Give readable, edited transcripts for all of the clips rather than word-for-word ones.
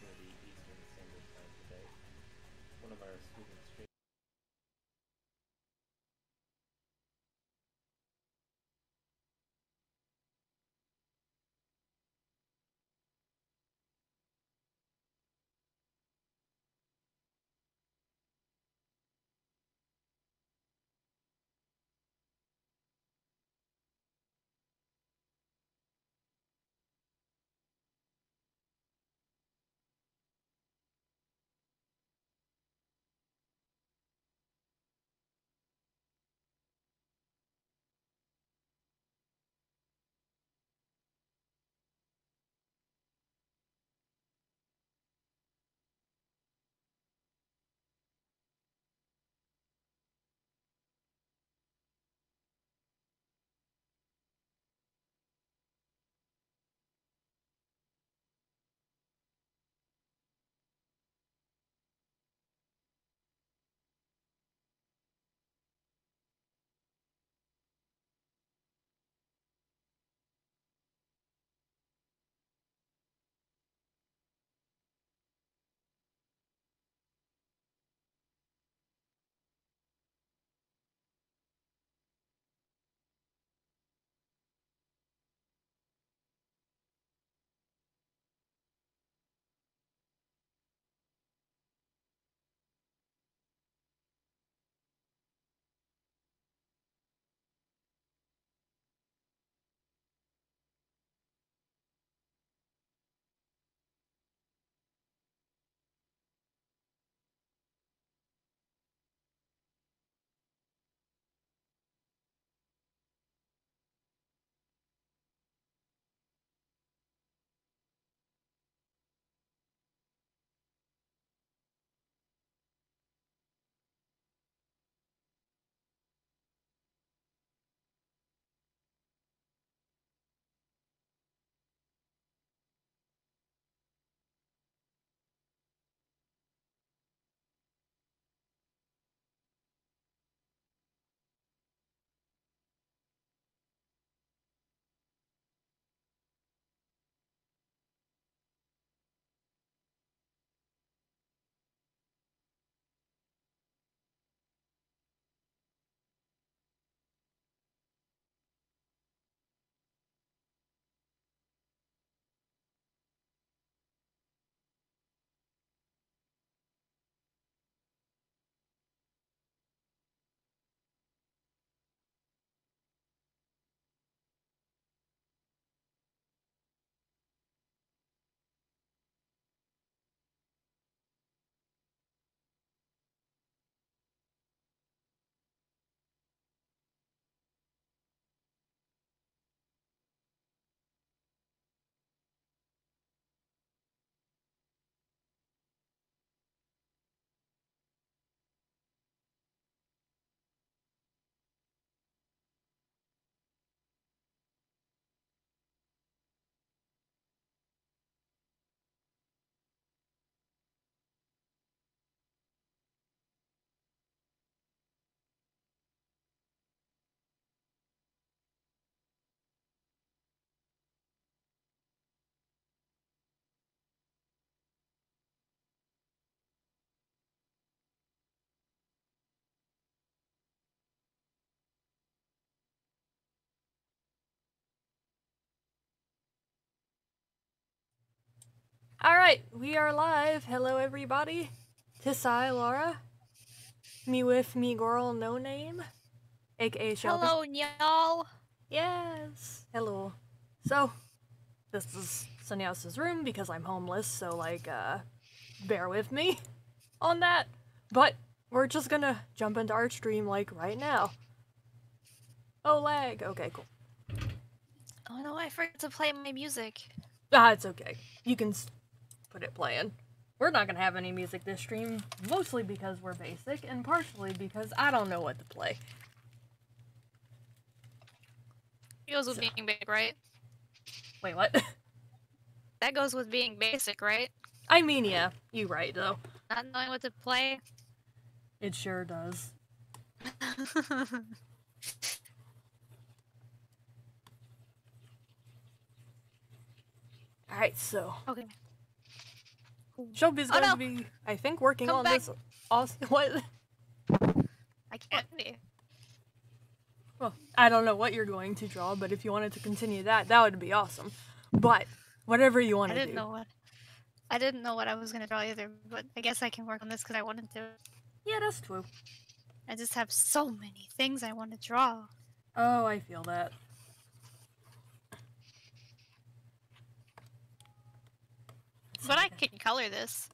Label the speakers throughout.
Speaker 1: 6:30 Eastern Standard Time today. One of our students streamed.
Speaker 2: Alright, we are live. Hello, everybody. Tis I, Laura. Me with me girl, no name, aka Shelby.
Speaker 3: Hello, y'all.
Speaker 2: Yes. Hello. So, this is Sunyasa's room because I'm homeless, so, bear with me on that. But, we're just gonna jump into our stream, right now. Oh, lag. Okay, cool.
Speaker 3: Oh no, I forgot to play my music.
Speaker 2: It's okay. You can put it playing. We're not gonna have any music this stream, mostly because we're basic, and partially because I don't know what to play.
Speaker 3: It goes with being big, right?
Speaker 2: Wait, what?
Speaker 3: That goes with being basic, right?
Speaker 2: I mean, yeah, you right, though.
Speaker 3: Not knowing what to play.
Speaker 2: It sure does. Alright, so.
Speaker 3: Okay.
Speaker 2: Shelby's
Speaker 3: Oh,
Speaker 2: going
Speaker 3: no.
Speaker 2: to be, I think, working
Speaker 3: Come
Speaker 2: on
Speaker 3: back.
Speaker 2: this. What?
Speaker 3: I can't.
Speaker 2: Well, I don't know what you're going to draw, but if you wanted to continue that, that would be awesome. But whatever you want
Speaker 3: I
Speaker 2: to do.
Speaker 3: didn't know what. I didn't know what I was gonna draw either, but I guess I can work on this because I wanted to.
Speaker 2: Yeah, that's true.
Speaker 3: I just have so many things I want to draw.
Speaker 2: Oh, I feel that.
Speaker 3: But I could color this.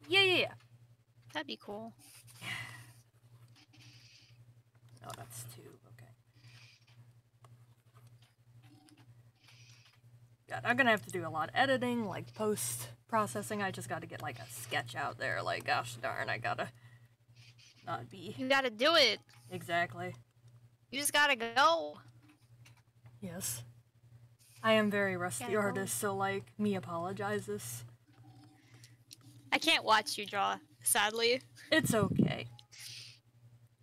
Speaker 2: Yeah.
Speaker 3: That'd be cool.
Speaker 2: Oh, that's two. Okay. God, I'm gonna have to do a lot of editing, like post-processing. I just gotta get like a sketch out there. Like, gosh darn, I gotta not be.
Speaker 3: You gotta do it.
Speaker 2: Exactly.
Speaker 3: You just gotta go.
Speaker 2: Yes. I am very rusty
Speaker 3: Gotta go.
Speaker 2: artist, so like, me apologizes.
Speaker 3: I can't watch you draw, sadly.
Speaker 2: It's okay.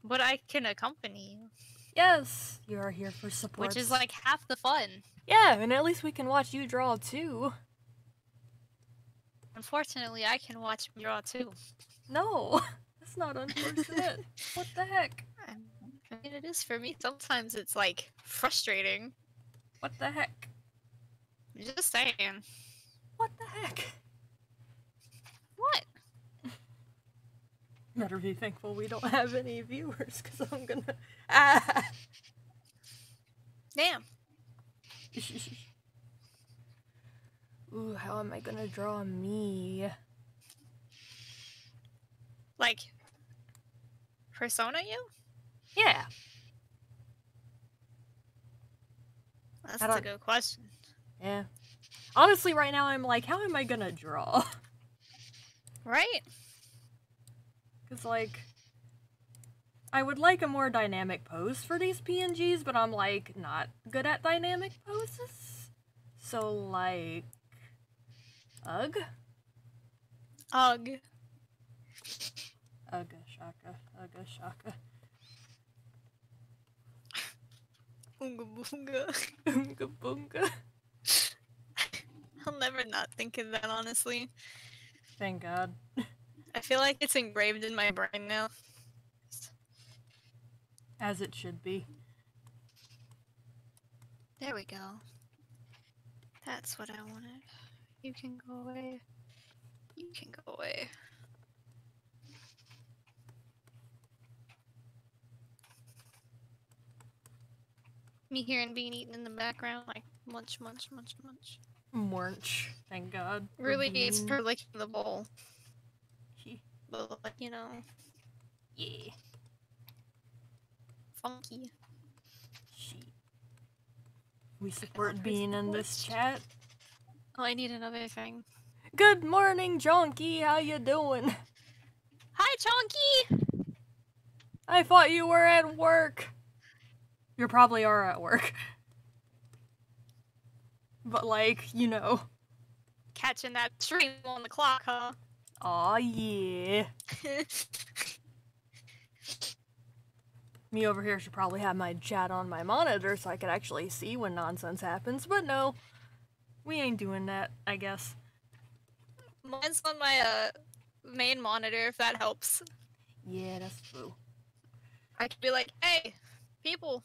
Speaker 3: But I can accompany you,
Speaker 2: Yes, you are here for support.
Speaker 3: which is like half the fun.
Speaker 2: Yeah, and at least we can watch you draw too.
Speaker 3: Unfortunately, I can watch you draw too.
Speaker 2: No, that's not unfortunate. What the heck?
Speaker 3: I mean, it is for me. Sometimes it's like frustrating.
Speaker 2: What the heck?
Speaker 3: Just saying.
Speaker 2: What the heck?
Speaker 3: What?
Speaker 2: Better be thankful we don't have any viewers, because I'm gonna. Ah!
Speaker 3: Damn.
Speaker 2: Ooh, how am I gonna draw me?
Speaker 3: Like, persona you?
Speaker 2: Yeah.
Speaker 3: That's
Speaker 2: I
Speaker 3: a
Speaker 2: don't-
Speaker 3: good question.
Speaker 2: Yeah. Honestly, right now I'm like, how am I gonna draw?
Speaker 3: Right?
Speaker 2: Because, like, I would like a more dynamic pose for these PNGs, but I'm, like, not good at dynamic poses. So, like, ugh?
Speaker 3: Ugh.
Speaker 2: Ugga shaka, ugga shaka.
Speaker 3: Oonga boonga.
Speaker 2: Oonga boonga.
Speaker 3: I'll never not think of that, honestly.
Speaker 2: Thank God.
Speaker 3: I feel like it's engraved in my brain now.
Speaker 2: As it should be.
Speaker 3: There we go. That's what I wanted. You can go away. You can go away. Me hearing being eaten in the background, like munch, munch, munch, munch.
Speaker 2: Munch. Thank God. for
Speaker 3: Really, it's
Speaker 2: being-
Speaker 3: for licking the bowl.
Speaker 2: He-
Speaker 3: But, like, you know,
Speaker 2: Yeah.
Speaker 3: funky.
Speaker 2: She. We support
Speaker 3: Praise
Speaker 2: being
Speaker 3: the
Speaker 2: in
Speaker 3: Lord.
Speaker 2: this chat.
Speaker 3: Oh, I need another thing.
Speaker 2: Good morning, Jonky. How you doing?
Speaker 3: Hi, Chonky!
Speaker 2: I thought you were at work. You probably are at work. But, like, you know.
Speaker 3: Catching that stream on the clock, huh?
Speaker 2: Aw, yeah. Me over here should probably have my chat on my monitor so I could actually see when nonsense happens, but no. We ain't doing that, I guess.
Speaker 3: Mine's on my main monitor, if that helps.
Speaker 2: Yeah, that's true.
Speaker 3: I could be like, hey, people.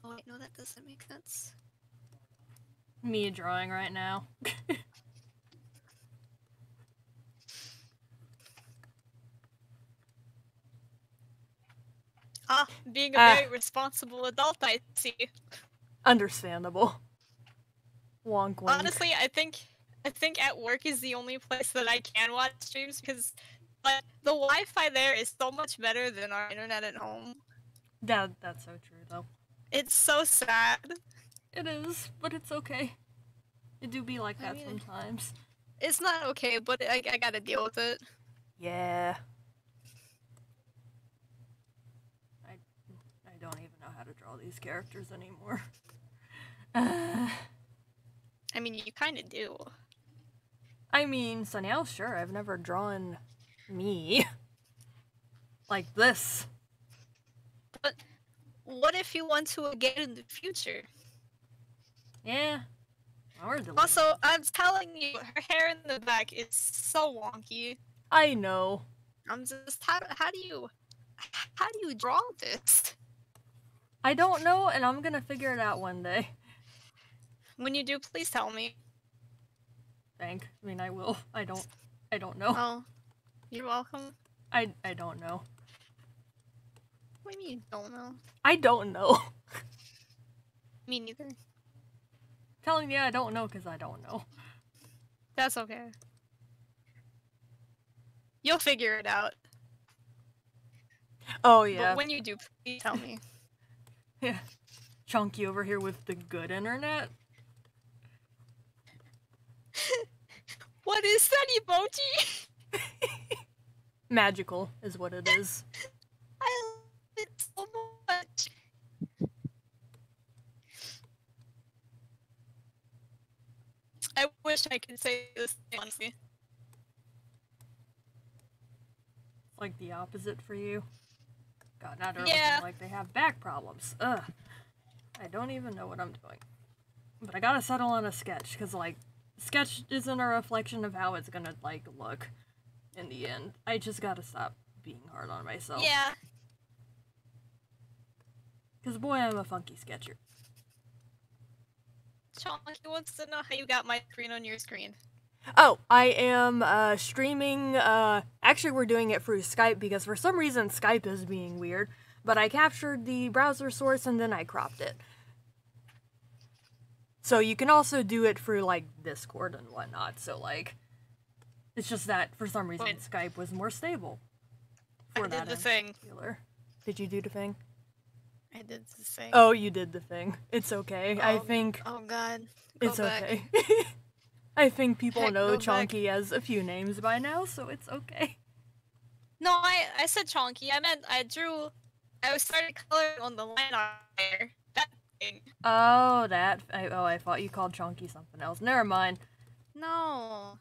Speaker 3: Oh wait, no, that doesn't make sense.
Speaker 2: Me drawing right now.
Speaker 3: Ah, being a
Speaker 2: Ah.
Speaker 3: very responsible adult, I see.
Speaker 2: Understandable. Wonk wonk.
Speaker 3: Honestly, I think at work is the only place that I can watch streams because like the Wi-Fi there is so much better than our internet at home.
Speaker 2: That's so true, though.
Speaker 3: It's so sad.
Speaker 2: It is, but it's okay. It do be like
Speaker 3: I
Speaker 2: that
Speaker 3: mean-
Speaker 2: sometimes.
Speaker 3: It's not okay, but I gotta deal with it.
Speaker 2: Yeah. I don't even know how to draw these characters anymore.
Speaker 3: I mean, you kind of do.
Speaker 2: I mean, Sanyao, sure, I've never drawn me. Like this.
Speaker 3: what if you want to again in the future?
Speaker 2: Yeah. Or delete.
Speaker 3: Also, I'm telling you, her hair in the back is so wonky.
Speaker 2: I know.
Speaker 3: I'm just how do you draw this?
Speaker 2: I don't know, and I'm gonna figure it out one day.
Speaker 3: When you do, please tell me.
Speaker 2: I mean, I will. I don't know.
Speaker 3: Oh, you're welcome.
Speaker 2: I don't know.
Speaker 3: What do you mean you don't know?
Speaker 2: I don't know.
Speaker 3: Me neither.
Speaker 2: Telling you I don't know because I don't know.
Speaker 3: That's okay. You'll figure it out.
Speaker 2: Oh yeah.
Speaker 3: But when you do, please tell me.
Speaker 2: Yeah. Chunky over here with the good internet.
Speaker 3: What is that emoji?
Speaker 2: Magical is what it is.
Speaker 3: I love it so much. I wish I could say this honestly.
Speaker 2: It's like the opposite for you. God, not everyone
Speaker 3: Yeah.
Speaker 2: like they have back problems. Ugh. I don't even know what I'm doing. But I gotta settle on a sketch, because, like, sketch isn't a reflection of how it's gonna, like, look in the end. I just gotta stop being hard on myself.
Speaker 3: Yeah.
Speaker 2: Because, boy, I'm a funky sketcher.
Speaker 3: Chunky wants to know how you got my screen on your screen.
Speaker 2: Oh, I am streaming. Actually, we're doing it through Skype because for some reason Skype is being weird. But I captured the browser source and then I cropped it. So you can also do it through like Discord and whatnot. So like, it's just that for some reason
Speaker 3: Wait.
Speaker 2: Skype was more stable.
Speaker 3: I
Speaker 2: For
Speaker 3: did
Speaker 2: that
Speaker 3: the
Speaker 2: in
Speaker 3: thing.
Speaker 2: particular. Did you do the thing?
Speaker 3: I did the thing.
Speaker 2: Oh, you did the thing. It's okay. I think
Speaker 3: Oh god. Go
Speaker 2: it's
Speaker 3: back.
Speaker 2: okay. I think people
Speaker 3: Heck,
Speaker 2: know
Speaker 3: go back.
Speaker 2: Chunky has a few names by now, so it's okay.
Speaker 3: No, I said chunky. I meant I started coloring on the line art there. That thing.
Speaker 2: Oh, I thought you called Chunky something else. Never mind.
Speaker 3: No.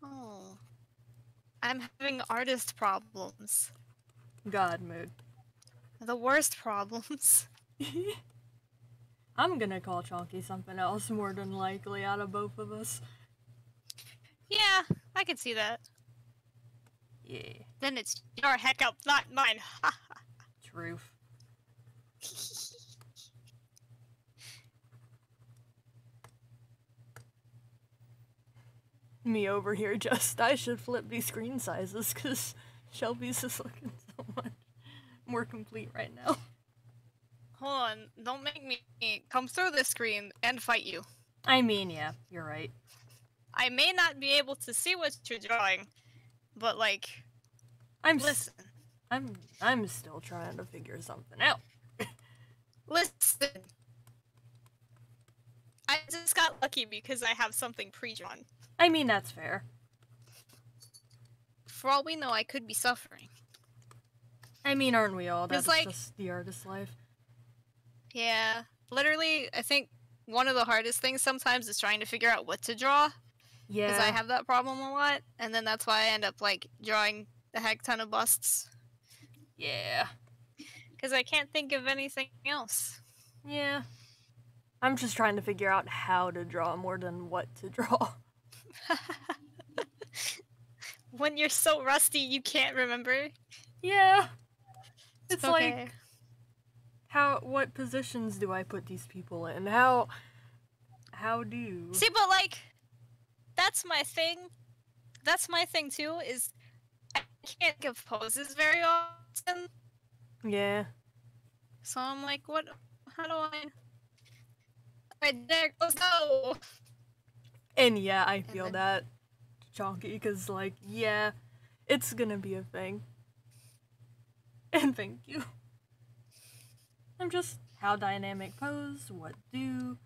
Speaker 3: Oh. I'm having artist problems.
Speaker 2: God mood.
Speaker 3: The worst problems.
Speaker 2: I'm gonna call Chunky something else more than likely out of both of us.
Speaker 3: Yeah, I could see that.
Speaker 2: Yeah,
Speaker 3: Then it's your hiccup, not mine.
Speaker 2: truth. Me over here I should flip these screen sizes because Shelby's is looking so much more complete right now.
Speaker 3: Hold on, don't make me come through the screen and fight you.
Speaker 2: I mean, yeah, you're right.
Speaker 3: I may not be able to see what you're drawing, but like,
Speaker 2: I'm
Speaker 3: listen,
Speaker 2: I'm still trying to figure something out.
Speaker 3: listen. I just got lucky because I have something pre-drawn.
Speaker 2: I mean, that's fair.
Speaker 3: For all we know, I could be suffering.
Speaker 2: I mean, aren't we all? That's
Speaker 3: It's like-
Speaker 2: just the artist's life.
Speaker 3: Yeah, literally, I think one of the hardest things sometimes is trying to figure out what to draw.
Speaker 2: Yeah.
Speaker 3: Because I have that problem a lot, and then that's why I end up like drawing a heck ton of busts.
Speaker 2: Yeah.
Speaker 3: Because I can't think of anything else.
Speaker 2: Yeah. I'm just trying to figure out how to draw more than what to draw.
Speaker 3: When you're so rusty, you can't remember.
Speaker 2: Yeah. It's
Speaker 3: okay.
Speaker 2: like, what positions do I put these people in? How do?
Speaker 3: See, but like, that's my thing. That's my thing too. Is I can't give poses very often.
Speaker 2: Yeah.
Speaker 3: So I'm like, what? How do I? Alright, there goes go.
Speaker 2: And yeah, I feel
Speaker 3: then-
Speaker 2: that, Chonky, because, like, yeah, it's gonna be a thing. And thank you. I'm just, how dynamic pose? What do?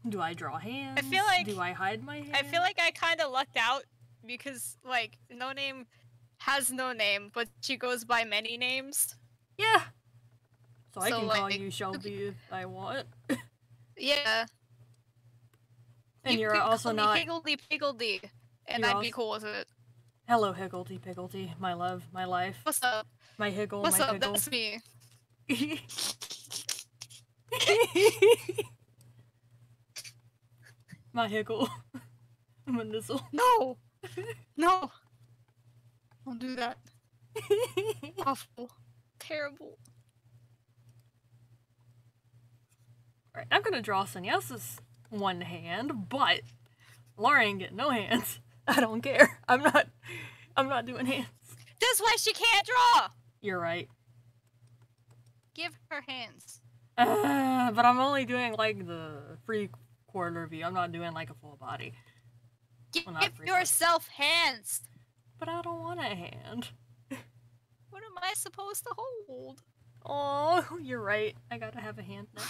Speaker 2: Do I draw hands?
Speaker 3: feel like-
Speaker 2: Do I hide my hands?
Speaker 3: I feel like I kind of lucked out because like No Name has no name, but she goes by many names.
Speaker 2: Yeah. So I
Speaker 3: So,
Speaker 2: can call
Speaker 3: like,
Speaker 2: you Shelby if I want.
Speaker 3: Yeah.
Speaker 2: And
Speaker 3: you
Speaker 2: you're
Speaker 3: could
Speaker 2: also
Speaker 3: call me
Speaker 2: not.
Speaker 3: Higgledy Piggledy, and
Speaker 2: You're
Speaker 3: I'd be
Speaker 2: also-
Speaker 3: cool with it.
Speaker 2: Hello, Higgledy Piggledy, my love, my life,
Speaker 3: What's up?
Speaker 2: my Higgle,
Speaker 3: What's
Speaker 2: my
Speaker 3: up?
Speaker 2: Piggle.
Speaker 3: That's me.
Speaker 2: My hickle. My nizzle.
Speaker 3: No! No! Don't do that. Awful. Terrible.
Speaker 2: Alright, I'm gonna draw Sanyasa's one hand, but Laura ain't getting no hands. I don't care. I'm not doing hands.
Speaker 3: That's why she can't draw!
Speaker 2: You're right.
Speaker 3: Give her hands.
Speaker 2: But I'm only doing like the free quarter view. I'm not doing like a full body.
Speaker 3: Give
Speaker 2: Well, not free
Speaker 3: yourself hands!
Speaker 2: But I don't want a hand.
Speaker 3: What am I supposed to hold?
Speaker 2: Oh, you're right. I gotta have a hand now.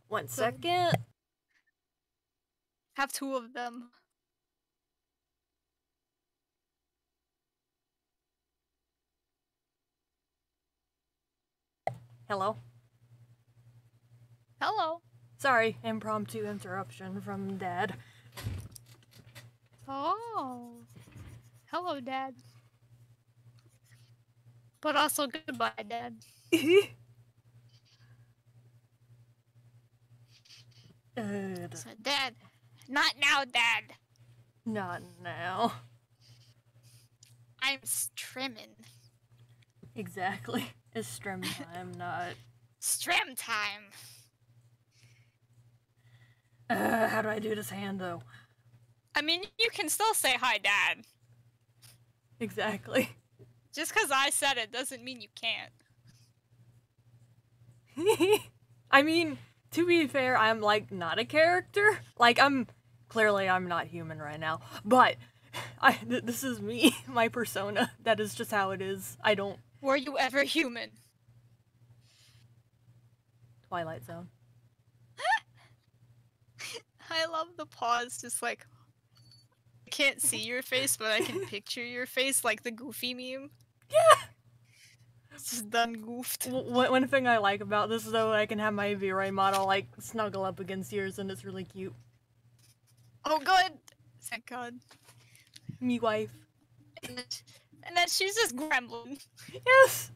Speaker 2: 1 second.
Speaker 3: Have 2 of them.
Speaker 2: Hello.
Speaker 3: Hello.
Speaker 2: Sorry, impromptu interruption from Dad.
Speaker 3: Oh. Hello, Dad. But also goodbye, Dad. So, Dad. Not now, Dad.
Speaker 2: Not now.
Speaker 3: I'm trimming.
Speaker 2: Exactly. It's stream time, not.
Speaker 3: Strim time.
Speaker 2: How do I do this hand though?
Speaker 3: I mean, you can still say hi, Dad.
Speaker 2: Exactly.
Speaker 3: Just because I said it doesn't mean you can't.
Speaker 2: I mean, to be fair, I'm like not a character. Like I'm not human right now. But this is me, my persona. That is just how it is. I don't.
Speaker 3: Were you ever human?
Speaker 2: Twilight Zone.
Speaker 3: I love the pause, just like, I can't see your face, but I can picture your face, like the Goofy meme.
Speaker 2: Yeah!
Speaker 3: It's just done goofed.
Speaker 2: One thing I like about this, though, I can have my V-Ray model, like, snuggle up against yours, and it's really cute.
Speaker 3: Oh, good! Thank God.
Speaker 2: Me wife.
Speaker 3: And then she's just gremlin.
Speaker 2: Yes!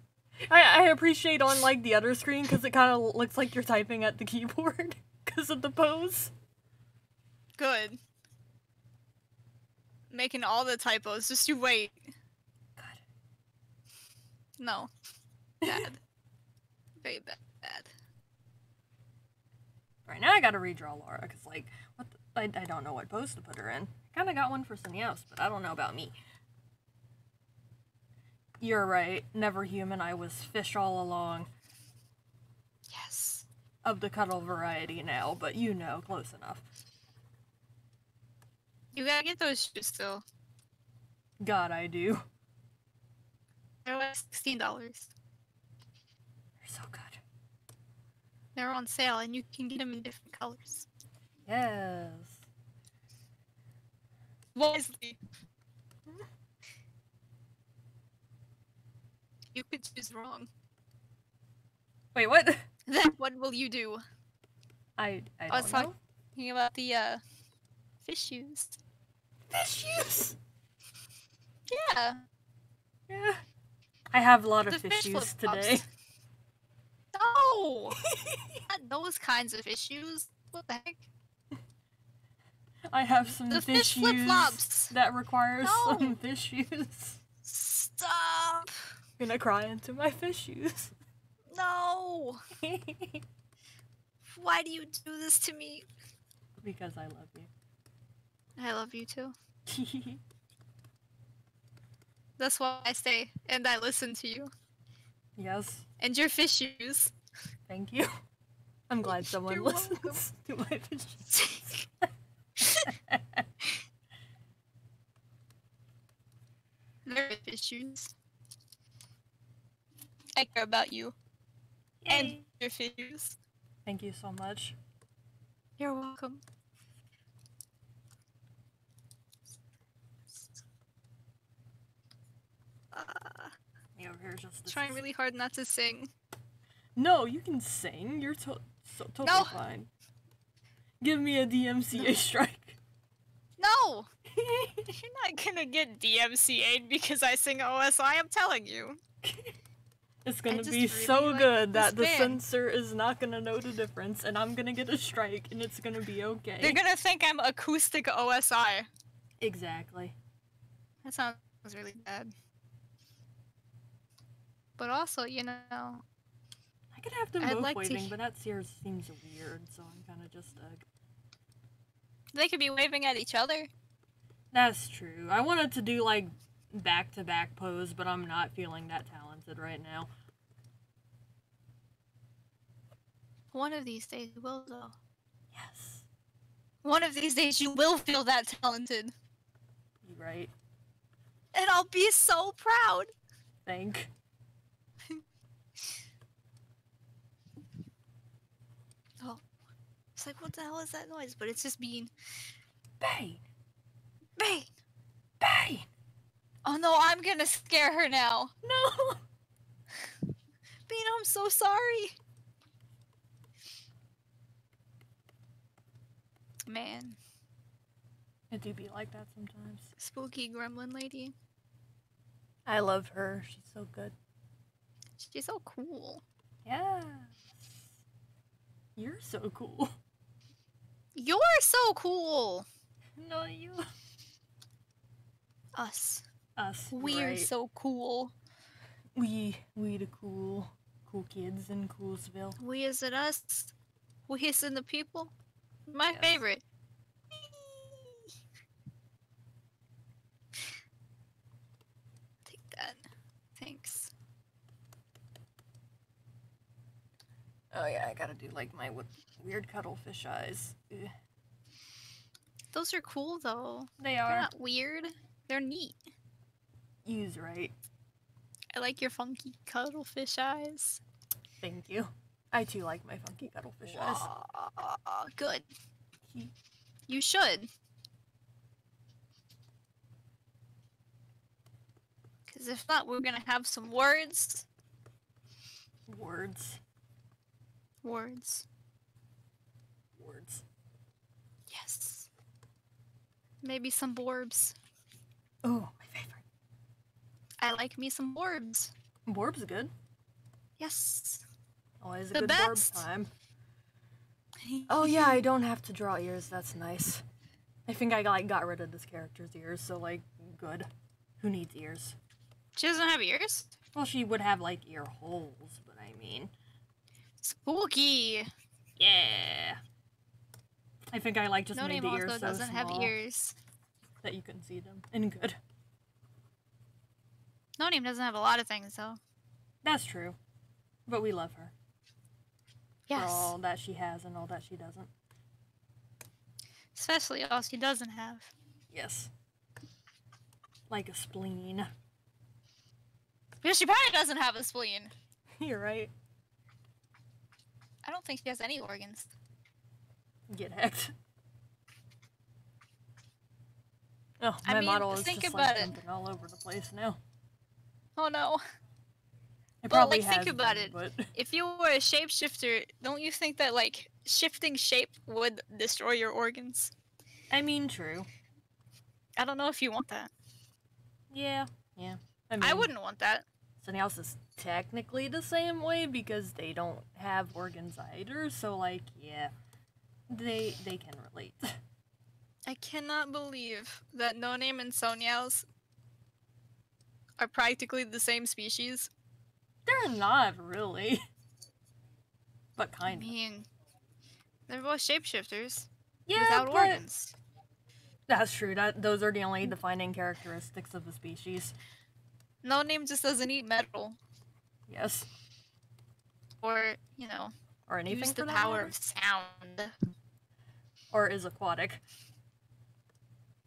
Speaker 2: I appreciate on, like, the other screen, because it kind of looks like you're typing at the keyboard, because of the pose.
Speaker 3: Good. Making all the typos, just you wait.
Speaker 2: God.
Speaker 3: No. Bad. Very bad.
Speaker 2: Right now I gotta redraw Laura, because, like, what the, I don't know what pose to put her in. Kinda got one for something else, but I don't know about me. You're right. Never human. I was fish all along.
Speaker 3: Yes.
Speaker 2: Of the cuddle variety now, but you know, close enough.
Speaker 3: You gotta get those shoes still.
Speaker 2: God, I do.
Speaker 3: They're like $16.
Speaker 2: They're so good.
Speaker 3: They're on sale and you can get them in different colors.
Speaker 2: Yes.
Speaker 3: Wisely. You could choose wrong.
Speaker 2: Wait, what?
Speaker 3: Then what will you do?
Speaker 2: I
Speaker 3: I was
Speaker 2: don't know.
Speaker 3: talking about the fish shoes.
Speaker 2: Fish shoes!
Speaker 3: Yeah.
Speaker 2: Yeah. I have a lot of
Speaker 3: The
Speaker 2: fish
Speaker 3: fish
Speaker 2: shoes
Speaker 3: flip-flops.
Speaker 2: today.
Speaker 3: No! Not those kinds of fish shoes. What the heck?
Speaker 2: I have some
Speaker 3: The
Speaker 2: fish
Speaker 3: fish
Speaker 2: shoes
Speaker 3: flip-flops.
Speaker 2: that require
Speaker 3: No.
Speaker 2: some fish shoes.
Speaker 3: Stop!
Speaker 2: I'm gonna cry into my fish shoes.
Speaker 3: No! Why do you do this to me?
Speaker 2: Because I love
Speaker 3: I love you too.
Speaker 2: you.
Speaker 3: That's why I stay and I listen to you.
Speaker 2: Yes,
Speaker 3: And your fish shoes.
Speaker 2: thank you. I'm glad someone
Speaker 3: You're
Speaker 2: listens
Speaker 3: welcome.
Speaker 2: to my fish shoes.
Speaker 3: Very fish shoes. I care about you. And
Speaker 2: Yay.
Speaker 3: your fish shoes.
Speaker 2: Thank you so much.
Speaker 3: You're welcome.
Speaker 2: Me over here just
Speaker 3: Trying really hard not to sing.
Speaker 2: No, you can sing. You're totally
Speaker 3: No.
Speaker 2: fine. Give me a DMCA strike.
Speaker 3: No! You're not gonna get DMCA'd because I sing OSI, I'm telling you.
Speaker 2: It's gonna
Speaker 3: just
Speaker 2: be
Speaker 3: really
Speaker 2: so
Speaker 3: like
Speaker 2: good
Speaker 3: this
Speaker 2: that the
Speaker 3: band.
Speaker 2: censor is not gonna know the difference, and I'm gonna get a strike, and it's gonna be okay.
Speaker 3: They're gonna think I'm acoustic OSI.
Speaker 2: Exactly.
Speaker 3: That sounds really bad. But also, you know,
Speaker 2: I could have them
Speaker 3: I'd
Speaker 2: both
Speaker 3: like to
Speaker 2: waving,
Speaker 3: he-
Speaker 2: but that seems weird, so I'm kind of just
Speaker 3: they could be waving at each other.
Speaker 2: That's true. I wanted to do like back-to-back pose, but I'm not feeling that talented right now.
Speaker 3: One of these days you will, though.
Speaker 2: Yes.
Speaker 3: One of these days you will feel that talented.
Speaker 2: You right.
Speaker 3: And I'll be so proud.
Speaker 2: Think.
Speaker 3: Oh. It's like, what the hell is that noise? But it's just Bean.
Speaker 2: Bane!
Speaker 3: Bane!
Speaker 2: Bane!
Speaker 3: Oh no, I'm gonna scare her now.
Speaker 2: No!
Speaker 3: Bean, I'm so sorry. Man,
Speaker 2: It do be like that sometimes.
Speaker 3: spooky gremlin lady.
Speaker 2: I love her. She's so good.
Speaker 3: She's so cool.
Speaker 2: Yes. You're so cool.
Speaker 3: You're so cool.
Speaker 2: No, you.
Speaker 3: Us.
Speaker 2: Us.
Speaker 3: We're
Speaker 2: right.
Speaker 3: so cool.
Speaker 2: We the cool kids in Coolsville.
Speaker 3: We is it us? We is in the people? My
Speaker 2: Yes.
Speaker 3: favorite. Take that. Thanks.
Speaker 2: Oh yeah, I gotta do like my weird cuttlefish eyes. Ugh.
Speaker 3: Those are cool though.
Speaker 2: They
Speaker 3: They're
Speaker 2: are.
Speaker 3: not weird. They're neat.
Speaker 2: You's right.
Speaker 3: I like your funky cuttlefish eyes.
Speaker 2: Thank you. I too like my funky cuttlefish eyes.
Speaker 3: Good. You should. Because if not, we're gonna have some words.
Speaker 2: Words.
Speaker 3: Words.
Speaker 2: Words.
Speaker 3: Yes. Maybe some borbs.
Speaker 2: Oh, my favorite.
Speaker 3: I like me some borbs.
Speaker 2: Borb's good.
Speaker 3: Yes.
Speaker 2: Always a
Speaker 3: The
Speaker 2: good
Speaker 3: best.
Speaker 2: Borb time. Oh yeah, I don't have to draw ears. That's nice. I think I got rid of this character's ears, so like, good. Who needs ears?
Speaker 3: She doesn't have ears?
Speaker 2: Well, she would have like ear holes, but I mean,
Speaker 3: Spooky.
Speaker 2: yeah. I think I like just
Speaker 3: No
Speaker 2: made
Speaker 3: name
Speaker 2: the
Speaker 3: also
Speaker 2: ears so
Speaker 3: doesn't have
Speaker 2: small
Speaker 3: ears.
Speaker 2: that you couldn't see them. And good.
Speaker 3: No name doesn't have a lot of things though.
Speaker 2: That's true. But we love her for
Speaker 3: Yes.
Speaker 2: all that she has and all that she doesn't.
Speaker 3: Especially all she doesn't have.
Speaker 2: Yes. Like a spleen.
Speaker 3: Because she probably doesn't have a spleen.
Speaker 2: You're right.
Speaker 3: I don't think she has any organs.
Speaker 2: Get hecked. Oh,
Speaker 3: I
Speaker 2: my
Speaker 3: mean,
Speaker 2: model is
Speaker 3: think
Speaker 2: just
Speaker 3: about
Speaker 2: like
Speaker 3: it.
Speaker 2: jumping all over the place now.
Speaker 3: Oh no.
Speaker 2: It
Speaker 3: Well,
Speaker 2: probably
Speaker 3: like, think
Speaker 2: has
Speaker 3: about
Speaker 2: been,
Speaker 3: it.
Speaker 2: but
Speaker 3: If you were a shapeshifter, don't you think that, like, shifting shape would destroy your organs?
Speaker 2: I mean, true.
Speaker 3: I don't know if you want that.
Speaker 2: Yeah, yeah. I
Speaker 3: I wouldn't want that.
Speaker 2: Something else is technically the same way because they don't have organs either. So, like, yeah, they can relate.
Speaker 3: I cannot believe that No Name and Sonia's are practically the same species.
Speaker 2: They're not really, but
Speaker 3: I
Speaker 2: kind of.
Speaker 3: mean, they're both shapeshifters
Speaker 2: Yeah,
Speaker 3: without
Speaker 2: but
Speaker 3: organs.
Speaker 2: that's true. Those are the only defining characteristics of a species.
Speaker 3: No Name just doesn't eat metal.
Speaker 2: Yes,
Speaker 3: Or, you know,
Speaker 2: or anything
Speaker 3: use
Speaker 2: for
Speaker 3: the
Speaker 2: that
Speaker 3: power
Speaker 2: matter.
Speaker 3: of sound.
Speaker 2: Or is aquatic.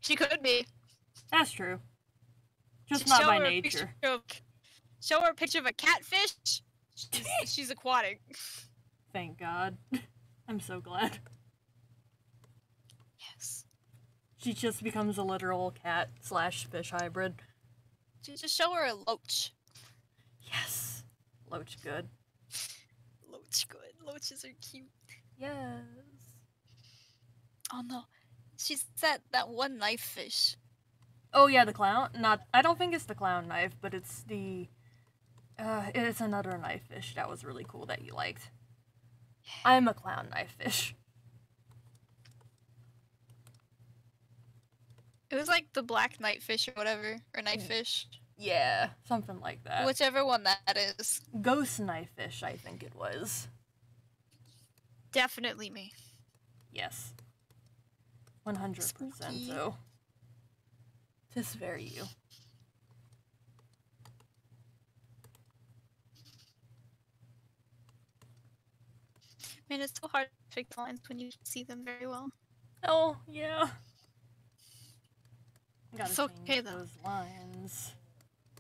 Speaker 3: She could be.
Speaker 2: That's true. Just
Speaker 3: Should
Speaker 2: not
Speaker 3: show
Speaker 2: by
Speaker 3: her a
Speaker 2: nature.
Speaker 3: picture of- show her a picture of a catfish. She's aquatic.
Speaker 2: Thank God. I'm so glad.
Speaker 3: Yes.
Speaker 2: She just becomes a literal cat / fish hybrid.
Speaker 3: Just show her a loach.
Speaker 2: Yes. Loach good.
Speaker 3: Loach good. Loaches are cute.
Speaker 2: Yes.
Speaker 3: Oh no. She's that one knife fish.
Speaker 2: Oh yeah, the clown. I don't think it's the clown knife, but it's the It's another knife fish that was really cool that you liked. I'm a clown knife fish.
Speaker 3: It was like the black knightfish or whatever, or knifefish.
Speaker 2: Yeah, something like that.
Speaker 3: Whichever one that is.
Speaker 2: Ghost knife fish, I think it was.
Speaker 3: Definitely me.
Speaker 2: Yes. 100%
Speaker 3: Spooky.
Speaker 2: so. Tis very you.
Speaker 3: Man, it's so hard to pick lines when you see them very well.
Speaker 2: Oh, yeah. Gotta
Speaker 3: It's okay,
Speaker 2: change
Speaker 3: though.
Speaker 2: those lines.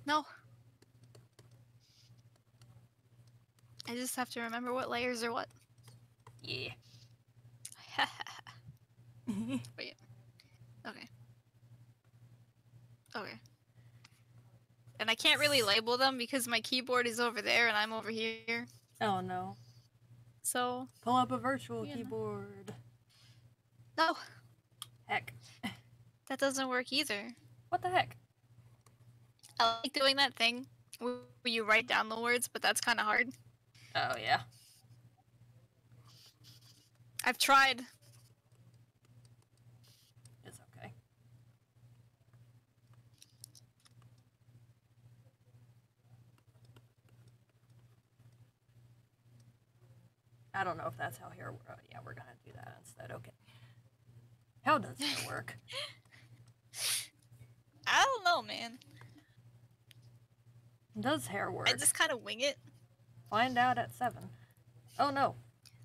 Speaker 3: No. I just have to remember what layers are what.
Speaker 2: Yeah.
Speaker 3: Wait. Okay. Okay. And I can't really label them because my keyboard is over there and I'm over here.
Speaker 2: Oh no.
Speaker 3: So,
Speaker 2: Pull up a virtual
Speaker 3: Yeah.
Speaker 2: keyboard.
Speaker 3: no,
Speaker 2: Heck.
Speaker 3: that doesn't work either.
Speaker 2: What the heck?
Speaker 3: I like doing that thing where you write down the words, but that's kind of hard.
Speaker 2: Oh yeah.
Speaker 3: I've tried.
Speaker 2: It's okay. I don't know if that's how hair. Yeah, we're gonna do that instead. Okay. How does that work?
Speaker 3: I don't know, man.
Speaker 2: Does hair work?
Speaker 3: I just kind of wing it.
Speaker 2: Find out at 7. Oh no.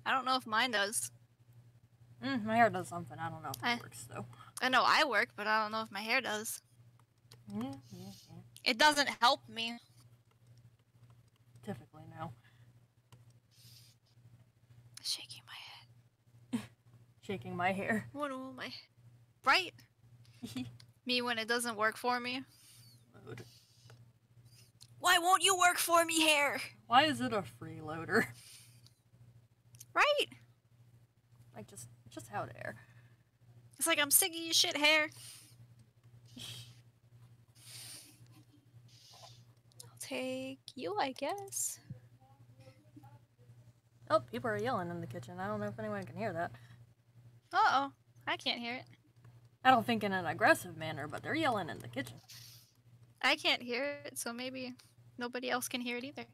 Speaker 3: I don't know if mine does.
Speaker 2: My hair does something. I don't know if
Speaker 3: I-
Speaker 2: it works though.
Speaker 3: I know I work, but I don't know if my hair does.
Speaker 2: Yeah.
Speaker 3: It doesn't help me.
Speaker 2: Typically no.
Speaker 3: Shaking my head.
Speaker 2: Shaking my hair.
Speaker 3: What am I? Right? Me when it doesn't work for me.
Speaker 2: Load.
Speaker 3: Why won't you work for me, hair?
Speaker 2: Why is it a freeloader?
Speaker 3: Right?
Speaker 2: Like just how to air.
Speaker 3: It's like I'm sick of your shit, hair. I'll take you, I guess.
Speaker 2: Oh, people are yelling in the kitchen. I don't know if anyone can hear that.
Speaker 3: Uh-oh. I can't hear it.
Speaker 2: I don't think in an aggressive manner, but they're yelling in the kitchen.
Speaker 3: I can't hear it, so maybe nobody else can hear it either.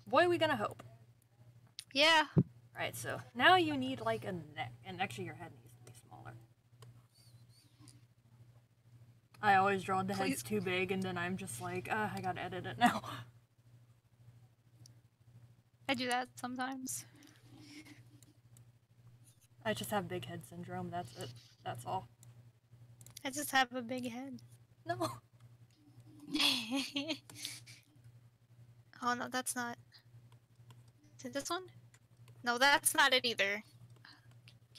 Speaker 2: Boy, we gonna hope.
Speaker 3: Yeah.
Speaker 2: Right, so now you need like a neck, and actually your head needs to be smaller. I always draw the heads
Speaker 3: Please.
Speaker 2: too big, and then I'm just like, I gotta edit it now.
Speaker 3: I do that sometimes.
Speaker 2: I just have big head syndrome, that's it. That's all.
Speaker 3: I just have a big head.
Speaker 2: No.
Speaker 3: Oh no, that's not. Is it this one? No, that's not it either.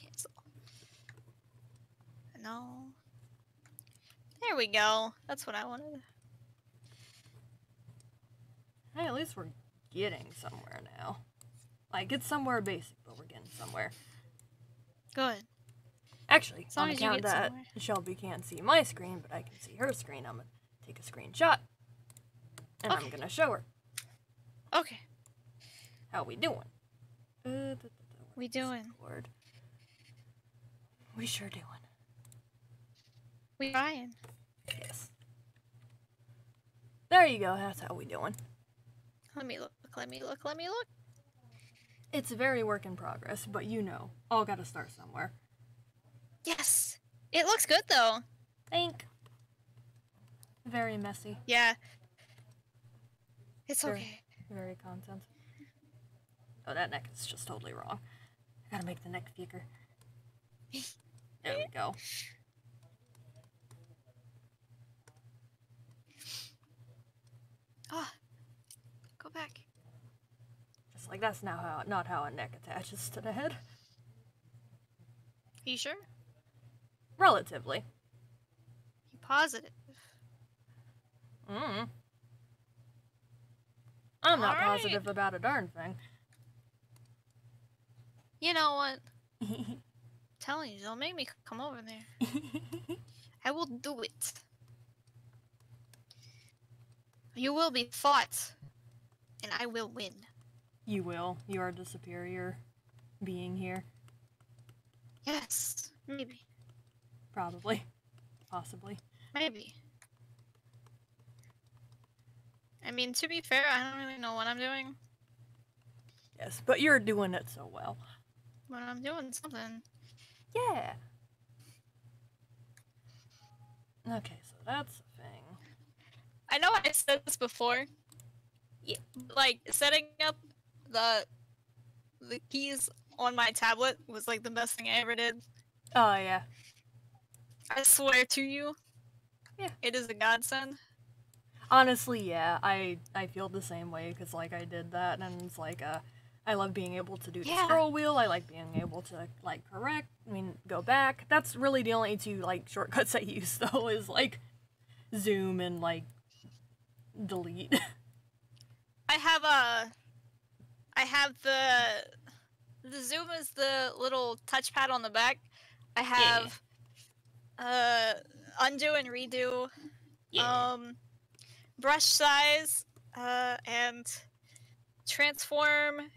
Speaker 3: Cancel. No. There we go. That's what I wanted.
Speaker 2: Hey, at least we're getting somewhere now. Like, it's somewhere basic, but we're getting somewhere.
Speaker 3: Good.
Speaker 2: Actually,
Speaker 3: As long
Speaker 2: on
Speaker 3: as you
Speaker 2: account
Speaker 3: get
Speaker 2: that
Speaker 3: somewhere.
Speaker 2: Shelby can't see my screen, but I can see her screen, I'm gonna take a screenshot. And I'm
Speaker 3: Okay.
Speaker 2: gonna show her
Speaker 3: Okay.
Speaker 2: how we doing.
Speaker 3: We doing.
Speaker 2: Discord. We sure doing.
Speaker 3: We trying.
Speaker 2: Yes. There you go, that's how we doing.
Speaker 3: Let me look. Let me look. Let me look.
Speaker 2: It's a very work in progress, but you know, all gotta start somewhere.
Speaker 3: Yes. It looks good though.
Speaker 2: Think. Very messy.
Speaker 3: Yeah. It's
Speaker 2: Sure.
Speaker 3: okay.
Speaker 2: Very content. Oh, that neck is just totally wrong. I gotta make the neck thicker. There we go.
Speaker 3: Ah. Go back.
Speaker 2: Just like that's not how a neck attaches to the head.
Speaker 3: Are you sure?
Speaker 2: Relatively.
Speaker 3: You positive?
Speaker 2: I'm not
Speaker 3: Alright.
Speaker 2: positive about a darn thing.
Speaker 3: You know what? Telling you, don't make me come over there. I will do it. You will be fought. and I will win.
Speaker 2: You will. You are the superior being here.
Speaker 3: Yes, maybe.
Speaker 2: Probably. Possibly.
Speaker 3: Maybe. I mean, to be fair, I don't really know what I'm doing.
Speaker 2: Yes, but you're doing it so well.
Speaker 3: But I'm doing something.
Speaker 2: Yeah. Okay, so that's the thing.
Speaker 3: I know I said this before.
Speaker 2: Yeah.
Speaker 3: Like, setting up the keys on my tablet was like the best thing I ever did.
Speaker 2: Oh, yeah.
Speaker 3: I swear to you.
Speaker 2: Yeah.
Speaker 3: It is a godsend.
Speaker 2: Honestly, yeah, I feel the same way, because, like, I did that, and it's like, I love being able to do the
Speaker 3: Yeah.
Speaker 2: scroll wheel, I like being able to, like, go back. That's really the only two, like, shortcuts I use, though, is, like, zoom and, like, delete.
Speaker 3: I have the zoom is the little touchpad on the back. I have undo and redo. Brush size, and transform,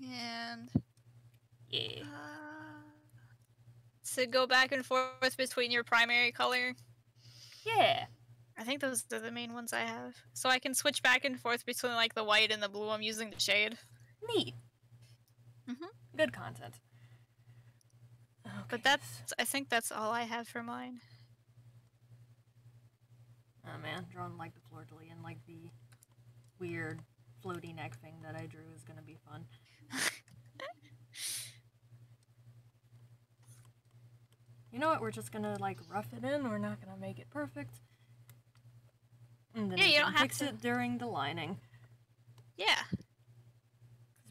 Speaker 3: and to go back and forth between your primary color.
Speaker 2: Yeah.
Speaker 3: I think those are the main ones I have. So I can switch back and forth between like the white and the blue. I'm using the shade.
Speaker 2: Neat.
Speaker 3: Mhm.
Speaker 2: Good content.
Speaker 3: But I think that's all I have for mine.
Speaker 2: Oh man, drawing like the fleur-de-lis and like the weird floaty neck thing that I drew is gonna be fun. You know what? We're just gonna like rough it in. We're not gonna make it perfect. And then
Speaker 3: Yeah,
Speaker 2: we
Speaker 3: you
Speaker 2: can
Speaker 3: don't have
Speaker 2: fix
Speaker 3: to.
Speaker 2: it during the lining.
Speaker 3: Yeah.
Speaker 2: 'Cause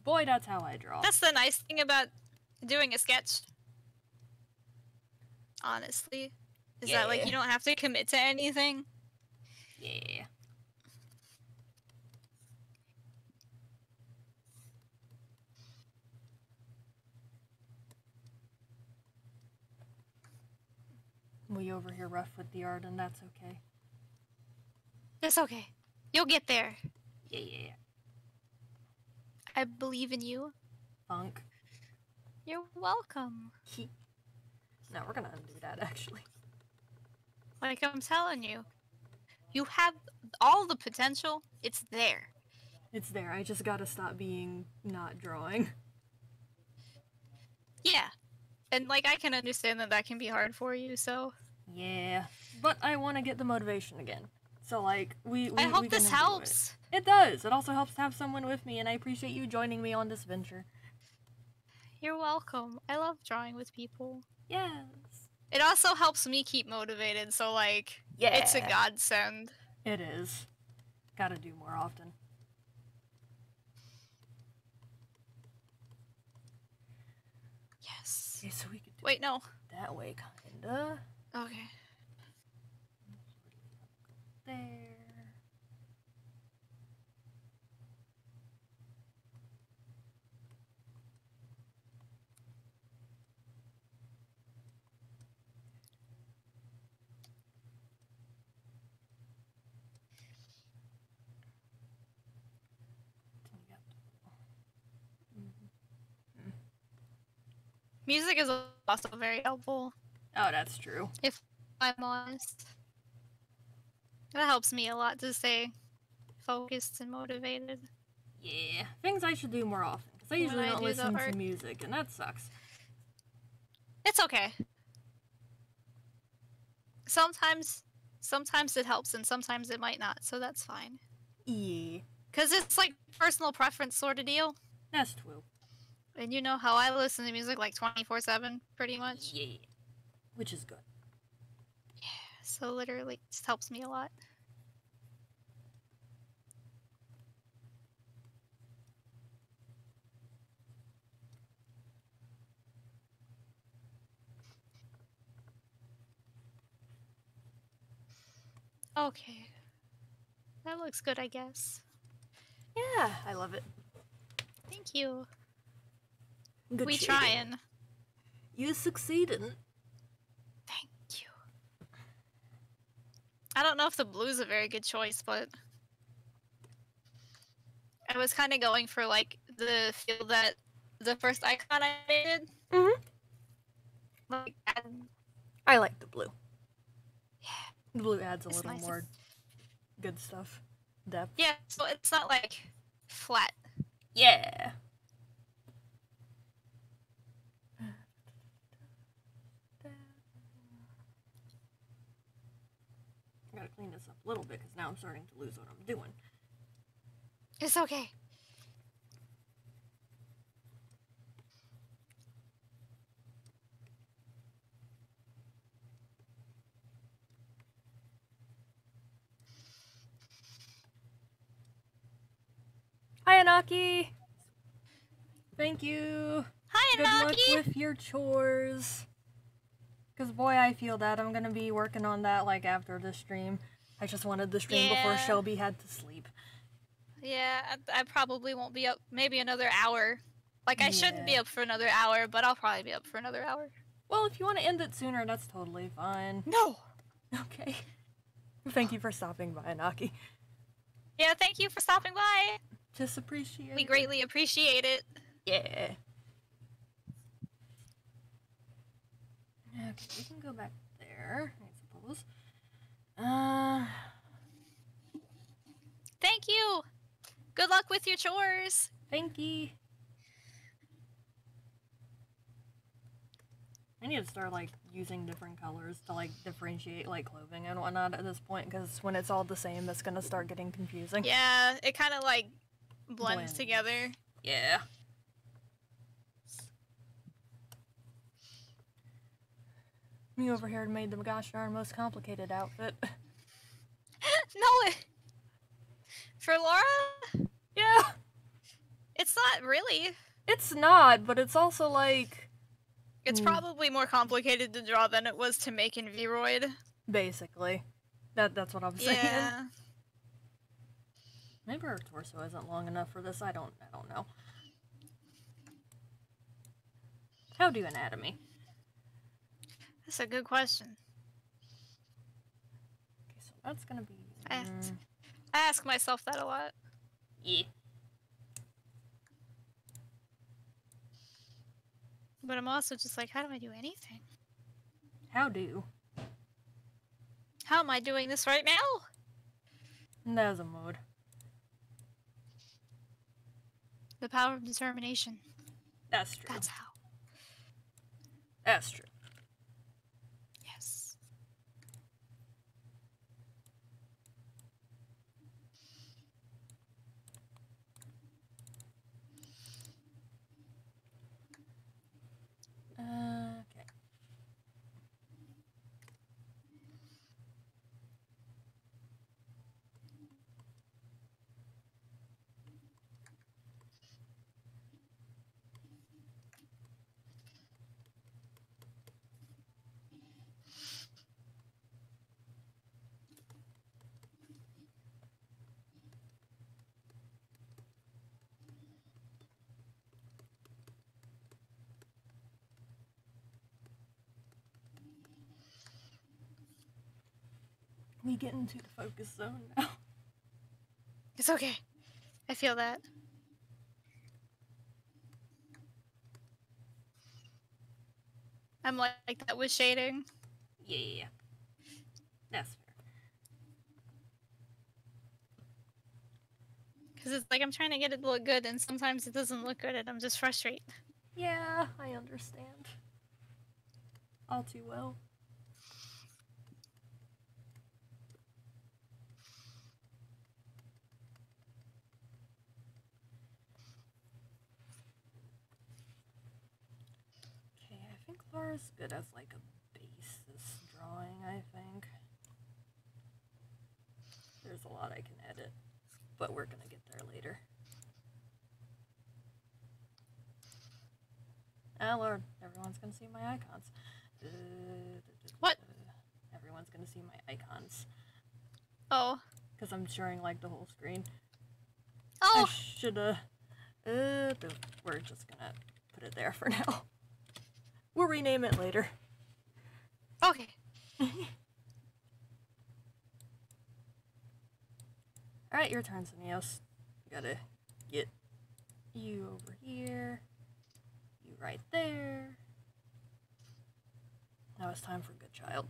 Speaker 2: boy, that's how I draw.
Speaker 3: That's the nice thing about doing a sketch. Honestly, is that like
Speaker 2: Yeah.
Speaker 3: you don't have to commit to anything.
Speaker 2: Yeah. We over here rough with the art, and that's okay.
Speaker 3: It's okay. You'll get there.
Speaker 2: Yeah.
Speaker 3: I believe in you.
Speaker 2: Funk.
Speaker 3: You're welcome.
Speaker 2: No, we're gonna undo that actually.
Speaker 3: Like I'm telling you, you have all the potential. It's there.
Speaker 2: It's there. I just gotta stop being not drawing.
Speaker 3: Yeah. And like I can understand that that can be hard for you, so
Speaker 2: Yeah, but I want to get the motivation again. So like we
Speaker 3: I hope
Speaker 2: we
Speaker 3: this
Speaker 2: can do
Speaker 3: helps.
Speaker 2: It does. It also helps to have someone with me, and I appreciate you joining me on this venture.
Speaker 3: You're welcome. I love drawing with people.
Speaker 2: Yes.
Speaker 3: It also helps me keep motivated, so like
Speaker 2: Yeah.
Speaker 3: it's a godsend.
Speaker 2: It is. Gotta do more often.
Speaker 3: Yes.
Speaker 2: Okay, so we could do
Speaker 3: Wait, no.
Speaker 2: that way, kinda.
Speaker 3: Okay.
Speaker 2: There.
Speaker 3: Music is also very helpful,
Speaker 2: Oh, that's true.
Speaker 3: if I'm honest. That helps me a lot to stay focused and motivated.
Speaker 2: Yeah, things I should do more often, because I
Speaker 3: When
Speaker 2: usually
Speaker 3: I
Speaker 2: don't
Speaker 3: do the
Speaker 2: listen to
Speaker 3: art.
Speaker 2: music, and that sucks.
Speaker 3: It's okay. Sometimes it helps and sometimes it might not, so that's fine.
Speaker 2: Yeah,
Speaker 3: Cause it's like personal preference sort of deal.
Speaker 2: that's true.
Speaker 3: And you know how I listen to music like 24/7 pretty much.
Speaker 2: Yeah, which is good.
Speaker 3: So literally it just helps me a lot. Okay. That looks good, I guess.
Speaker 2: Yeah, I love it.
Speaker 3: Thank you.
Speaker 2: Good
Speaker 3: We
Speaker 2: shading.
Speaker 3: trying.
Speaker 2: You succeeded.
Speaker 3: Thank you. I don't know if the blue's a very good choice, but I was kind of going for like the feel that the first icon I made.
Speaker 2: Mhm.
Speaker 3: Like,
Speaker 2: I like the blue.
Speaker 3: yeah,
Speaker 2: The blue adds a
Speaker 3: it's
Speaker 2: little
Speaker 3: nice.
Speaker 2: more good stuff. Depth.
Speaker 3: Yeah, so it's not like flat.
Speaker 2: Yeah. I gotta clean this up a little bit because now I'm starting to lose what I'm doing.
Speaker 3: It's okay.
Speaker 2: Hi, Anaki! Thank you!
Speaker 3: Hi,
Speaker 2: Good luck
Speaker 3: Anaki!
Speaker 2: with your chores. Because, boy, I feel that. I'm gonna be working on that, like, after the stream. I just wanted the stream before
Speaker 3: Yeah.
Speaker 2: Shelby had to sleep.
Speaker 3: Yeah, I probably won't be up maybe another hour. Like, I shouldn't be
Speaker 2: Yeah.
Speaker 3: up for another hour, but I'll probably be up for another hour.
Speaker 2: Well, if you want to end it sooner, that's totally fine.
Speaker 3: No!
Speaker 2: Okay. Thank you for stopping by, Anaki.
Speaker 3: Yeah, thank you for stopping by.
Speaker 2: Just appreciate
Speaker 3: We
Speaker 2: it.
Speaker 3: greatly appreciate it.
Speaker 2: Yeah. Okay, we can go back there, I suppose.
Speaker 3: Thank you! Good luck with your chores!
Speaker 2: Thank you. I need to start, like, using different colors to, like, differentiate, like, clothing and whatnot at this point, because when it's all the same, it's gonna start getting confusing.
Speaker 3: Yeah, it kind of like blends
Speaker 2: Blends.
Speaker 3: together.
Speaker 2: Yeah. Me over here made the gosh darn most complicated outfit.
Speaker 3: No, for Laura,
Speaker 2: Yeah.
Speaker 3: it's not really.
Speaker 2: It's not, but it's also, like...
Speaker 3: It's probably more complicated to draw than it was to make in Vroid.
Speaker 2: Basically. That's what I'm saying.
Speaker 3: Yeah.
Speaker 2: Maybe her torso isn't long enough for this. I don't know. How do anatomy?
Speaker 3: That's a good question.
Speaker 2: Okay, so that's gonna be.
Speaker 3: I ask myself that a lot.
Speaker 2: Yeah.
Speaker 3: But I'm also just like, how do I do anything?
Speaker 2: How do?
Speaker 3: How am I doing this right now?
Speaker 2: There's a mode.
Speaker 3: The power of determination.
Speaker 2: That's true.
Speaker 3: That's how.
Speaker 2: That's true.
Speaker 3: Yes.
Speaker 2: Okay. We get into the focus zone now.
Speaker 3: It's okay. I feel that. I'm like that with shading.
Speaker 2: Yeah. That's fair.
Speaker 3: Because it's like I'm trying to get it to look good, and sometimes it doesn't look good, and I'm just frustrated.
Speaker 2: Yeah, I understand. All too well. Okay, I think Laura's good as like a basis drawing, I think. There's a lot I can edit, but we're gonna get there later. Oh Lord, everyone's gonna see my icons.
Speaker 3: What?
Speaker 2: Everyone's gonna see my icons.
Speaker 3: Oh.
Speaker 2: Because I'm sharing like the whole screen.
Speaker 3: Oh!
Speaker 2: I shoulda... we're just gonna put it there for now. We'll rename it later.
Speaker 3: Okay.
Speaker 2: Alright, your turn, Senios. You gotta get you over here, you right there. Now it's time for Good Child.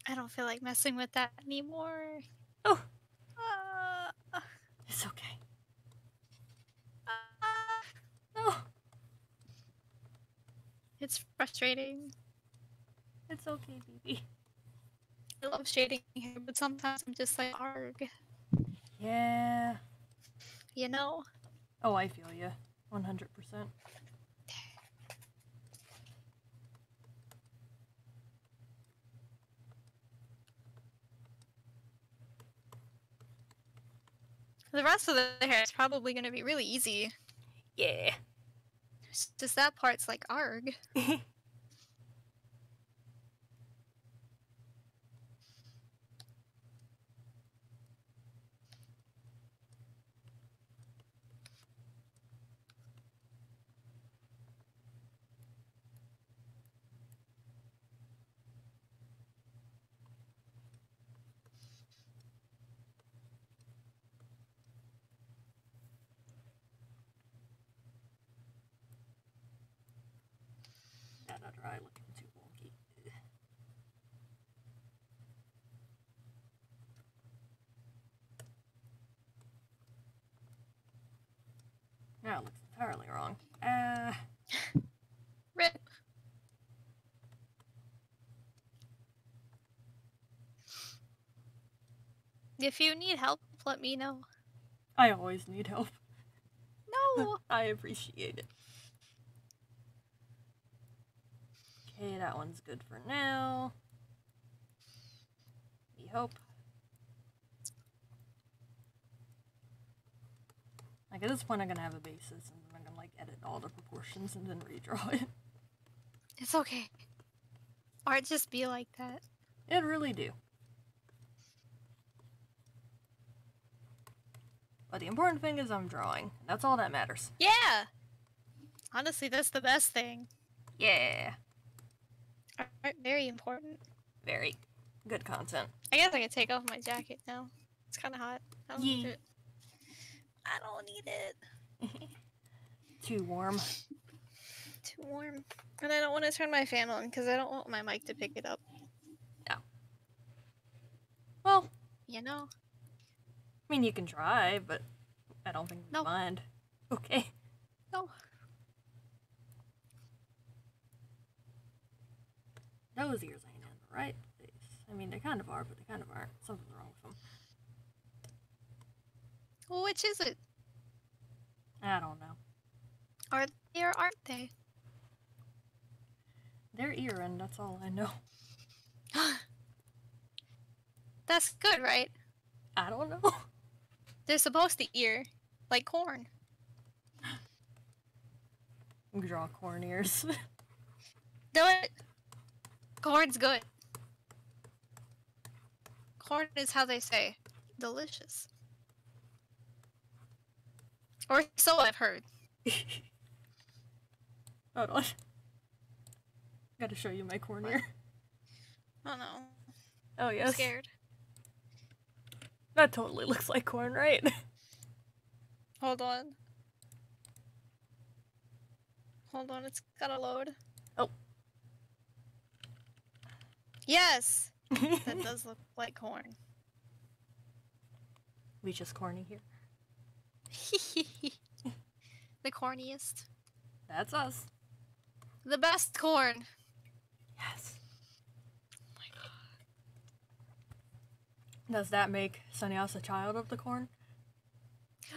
Speaker 3: I don't feel like messing with that anymore.
Speaker 2: Oh,
Speaker 3: Uh,
Speaker 2: it's okay.
Speaker 3: uh,
Speaker 2: No,
Speaker 3: it's frustrating.
Speaker 2: it's okay, baby.
Speaker 3: I love shading here, but sometimes I'm just like, arg.
Speaker 2: Yeah.
Speaker 3: You know?
Speaker 2: Oh, I feel you. 100%.
Speaker 3: The rest of the hair is probably going to be really easy.
Speaker 2: Yeah.
Speaker 3: It's just that part's like, arg.
Speaker 2: That other eye looking too wonky. That looks entirely wrong.
Speaker 3: Rip. If you need help, let me know.
Speaker 2: I always need help.
Speaker 3: No!
Speaker 2: I appreciate it. Okay, that one's good for now. We hope. Like, at this point, I'm gonna have a basis, and then I'm gonna, like, edit all the proportions and then redraw it.
Speaker 3: It's okay. Art just be like that.
Speaker 2: It really do. But the important thing is I'm drawing. That's all that matters.
Speaker 3: Yeah! Honestly, that's the best thing.
Speaker 2: Yeah.
Speaker 3: Art, very important.
Speaker 2: Very good content.
Speaker 3: I guess I can take off my jacket now. It's kind of hot. I don't need
Speaker 2: Yeah.
Speaker 3: it. I don't need it.
Speaker 2: Too warm.
Speaker 3: Too warm. And I don't want to turn my fan on because I don't want my mic to pick it up.
Speaker 2: Well,
Speaker 3: You know?
Speaker 2: I mean, you can try, but I don't think
Speaker 3: No.
Speaker 2: you mind. Okay.
Speaker 3: No.
Speaker 2: Those ears ain't in the right place. I mean, they kind of are, but they kind of aren't. Something's wrong with them.
Speaker 3: Well, which is it?
Speaker 2: I don't know.
Speaker 3: Are they or aren't they?
Speaker 2: They're earring, that's all I know.
Speaker 3: That's good, right?
Speaker 2: I don't know.
Speaker 3: They're supposed to ear. Like corn.
Speaker 2: Draw corn ears.
Speaker 3: Do it! Corn's good. Corn is how they say. Delicious. Or so I've heard.
Speaker 2: Hold on. Gotta show you my corn ear.
Speaker 3: Oh no.
Speaker 2: Oh,
Speaker 3: I'm
Speaker 2: yes.
Speaker 3: scared.
Speaker 2: That totally looks like corn, right?
Speaker 3: Hold on. Hold on, it's gotta load.
Speaker 2: Oh.
Speaker 3: Yes! That does look like corn.
Speaker 2: We just corny here.
Speaker 3: The corniest.
Speaker 2: That's us.
Speaker 3: The best corn.
Speaker 2: Yes.
Speaker 3: Oh my god.
Speaker 2: Does that make Sannyas a child of the corn?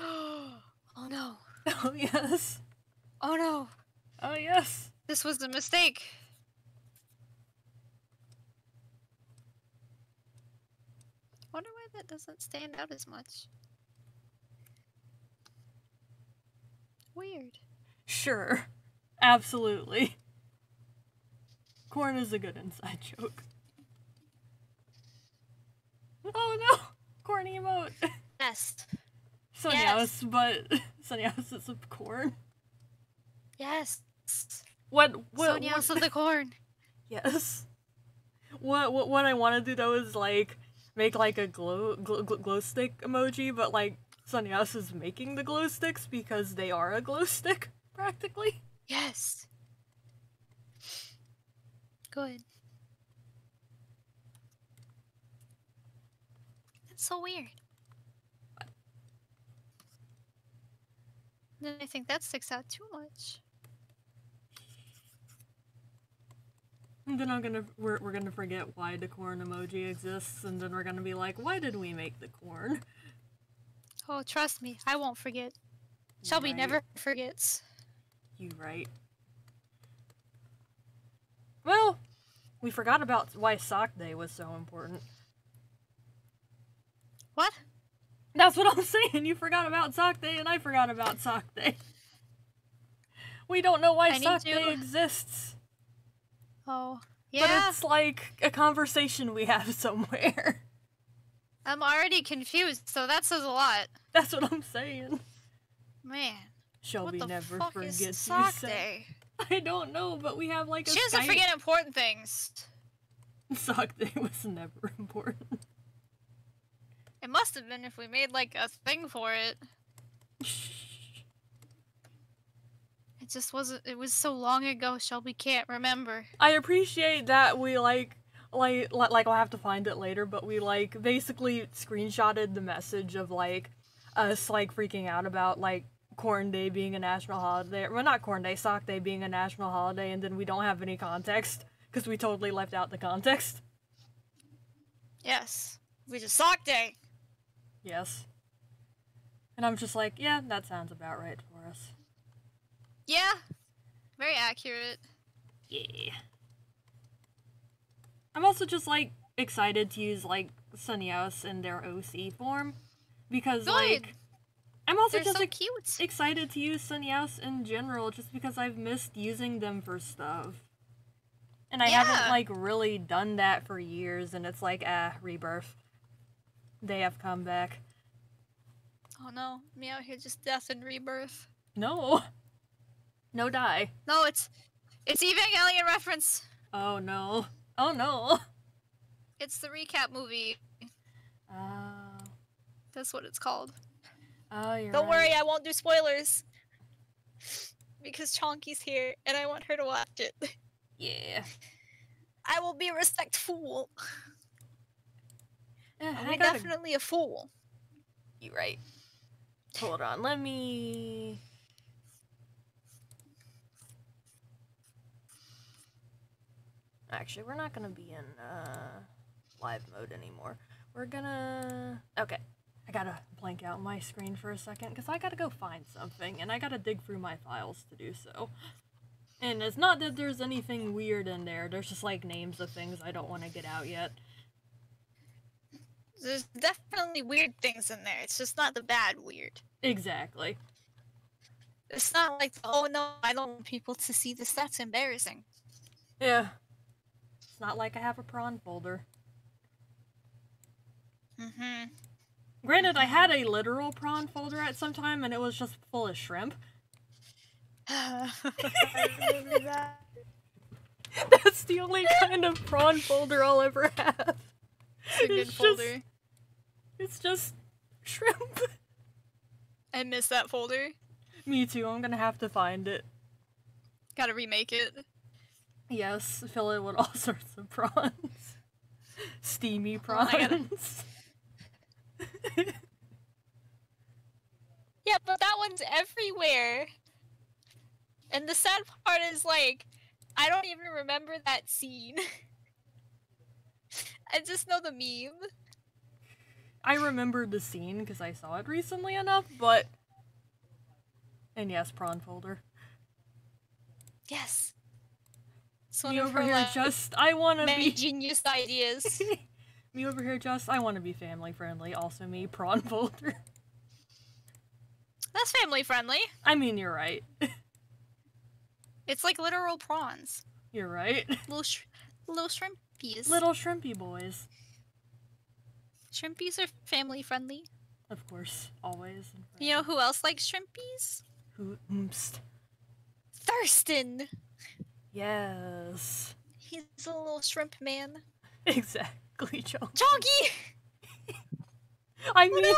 Speaker 3: Oh no.
Speaker 2: Oh, yes.
Speaker 3: Oh no!
Speaker 2: Oh yes.
Speaker 3: This was a mistake. Wonder why that doesn't stand out as much. Weird.
Speaker 2: Sure. Absolutely. Corn is a good inside joke. Oh no! Corn emote!
Speaker 3: Yes.
Speaker 2: Sunnyhouse, but Sunnyhouse is of corn.
Speaker 3: Yes.
Speaker 2: What
Speaker 3: Sonya's of the corn.
Speaker 2: Yes. What I want to do though is like make like a glow stick emoji, but like Sunnyhouse is making the glow sticks because they are a glow stick practically.
Speaker 3: Yes. Good. That's so weird. Then I think that sticks out too much.
Speaker 2: And then we're gonna forget why the corn emoji exists, and then we're gonna be like, why did we make the corn?
Speaker 3: Oh, trust me, I won't forget. Shelby
Speaker 2: Right.
Speaker 3: never forgets.
Speaker 2: You right. Well, we forgot about why Sock Day was so important.
Speaker 3: What?
Speaker 2: That's what I'm saying. You forgot about Sock Day, and I forgot about Sock Day. We don't know why
Speaker 3: I need
Speaker 2: Sock
Speaker 3: to-
Speaker 2: Day exists.
Speaker 3: Oh,
Speaker 2: But
Speaker 3: yeah.
Speaker 2: it's like a conversation we have somewhere.
Speaker 3: I'm already confused, so that says a lot.
Speaker 2: That's what I'm saying.
Speaker 3: Man,
Speaker 2: Shelby
Speaker 3: what the
Speaker 2: never
Speaker 3: fuck
Speaker 2: forgets
Speaker 3: is
Speaker 2: you
Speaker 3: Sock
Speaker 2: said.
Speaker 3: Day?
Speaker 2: I don't know, but we have like a
Speaker 3: She doesn't
Speaker 2: Skype-
Speaker 3: forget important things.
Speaker 2: Sock Day was never important.
Speaker 3: It must have been if we made like a thing for it. It just wasn't. It was so long ago, Shelby can't remember.
Speaker 2: I appreciate that we like I'll have to find it later, but we like basically screenshotted the message of like us like freaking out about like Corn Day being a national holiday. Well, not Corn Day, Sock Day being a national holiday, and then we don't have any context because we totally left out the context.
Speaker 3: Yes, we just Sock Day.
Speaker 2: Yes. And I'm just like, yeah, that sounds about right for us.
Speaker 3: Yeah, very accurate.
Speaker 2: Yeah. I'm also just like excited to use like Sunnyhouse in their OC form because
Speaker 3: Good.
Speaker 2: like I'm also
Speaker 3: They're
Speaker 2: just
Speaker 3: so cute.
Speaker 2: excited to use Sunnyhouse in general just because I've missed using them for stuff. And I haven't
Speaker 3: Yeah.
Speaker 2: like really done that for years, and it's like rebirth. They have come back.
Speaker 3: Oh no, me out here just death and rebirth.
Speaker 2: No. No die.
Speaker 3: No, it's Evangelion reference.
Speaker 2: Oh no. Oh no.
Speaker 3: It's the recap movie.
Speaker 2: Oh.
Speaker 3: That's what it's called.
Speaker 2: Oh, you're
Speaker 3: Don't
Speaker 2: right.
Speaker 3: worry, I won't do spoilers. Because Chonky's here and I want her to watch it.
Speaker 2: Yeah.
Speaker 3: I will be respectful.
Speaker 2: Eh,
Speaker 3: I'm
Speaker 2: I gotta
Speaker 3: definitely a fool.
Speaker 2: You right. Hold on, let me... Actually, we're not gonna be in live mode anymore. We're gonna... Okay. I gotta blank out my screen for a second, because I gotta go find something, and I gotta dig through my files to do so. And it's not that there's anything weird in there, there's just like names of things I don't want to get out yet.
Speaker 3: There's definitely weird things in there. It's just not the bad weird.
Speaker 2: Exactly.
Speaker 3: It's not like, oh no, I don't want people to see this. That's embarrassing.
Speaker 2: Yeah. It's not like I have a prawn folder.
Speaker 3: Mm-hmm.
Speaker 2: Granted, I had a literal prawn folder at some time, and it was just full of shrimp.
Speaker 3: I remember that.
Speaker 2: That's the only kind of prawn folder I'll ever have.
Speaker 3: It's a good
Speaker 2: It's just-
Speaker 3: folder.
Speaker 2: It's just shrimp.
Speaker 3: I miss that folder.
Speaker 2: Me too, I'm gonna have to find it.
Speaker 3: Gotta remake it.
Speaker 2: Yes, fill it with all sorts of prawns. Steamy
Speaker 3: Oh, I gotta-
Speaker 2: prawns.
Speaker 3: Yeah, but that one's everywhere. And the sad part is, like, I don't even remember that scene. I just know the meme.
Speaker 2: I remembered the scene because I saw it recently enough, but... And yes, prawn folder.
Speaker 3: Yes. It's one
Speaker 2: Me
Speaker 3: of
Speaker 2: over
Speaker 3: her,
Speaker 2: here
Speaker 3: like,
Speaker 2: just, I wanna
Speaker 3: many
Speaker 2: be...
Speaker 3: genius ideas.
Speaker 2: Me over here just, I wanna be family friendly. Also me, prawn folder.
Speaker 3: That's family friendly.
Speaker 2: I mean, you're right.
Speaker 3: It's like literal prawns.
Speaker 2: You're right.
Speaker 3: Little shrimpies.
Speaker 2: Little shrimpy boys.
Speaker 3: Shrimpies are family friendly.
Speaker 2: Of course, always.
Speaker 3: You know who else likes shrimpies?
Speaker 2: Who? Oomst.
Speaker 3: Thurston!
Speaker 2: Yes.
Speaker 3: He's a little shrimp man.
Speaker 2: Exactly, John.
Speaker 3: Chonky!
Speaker 2: I mean,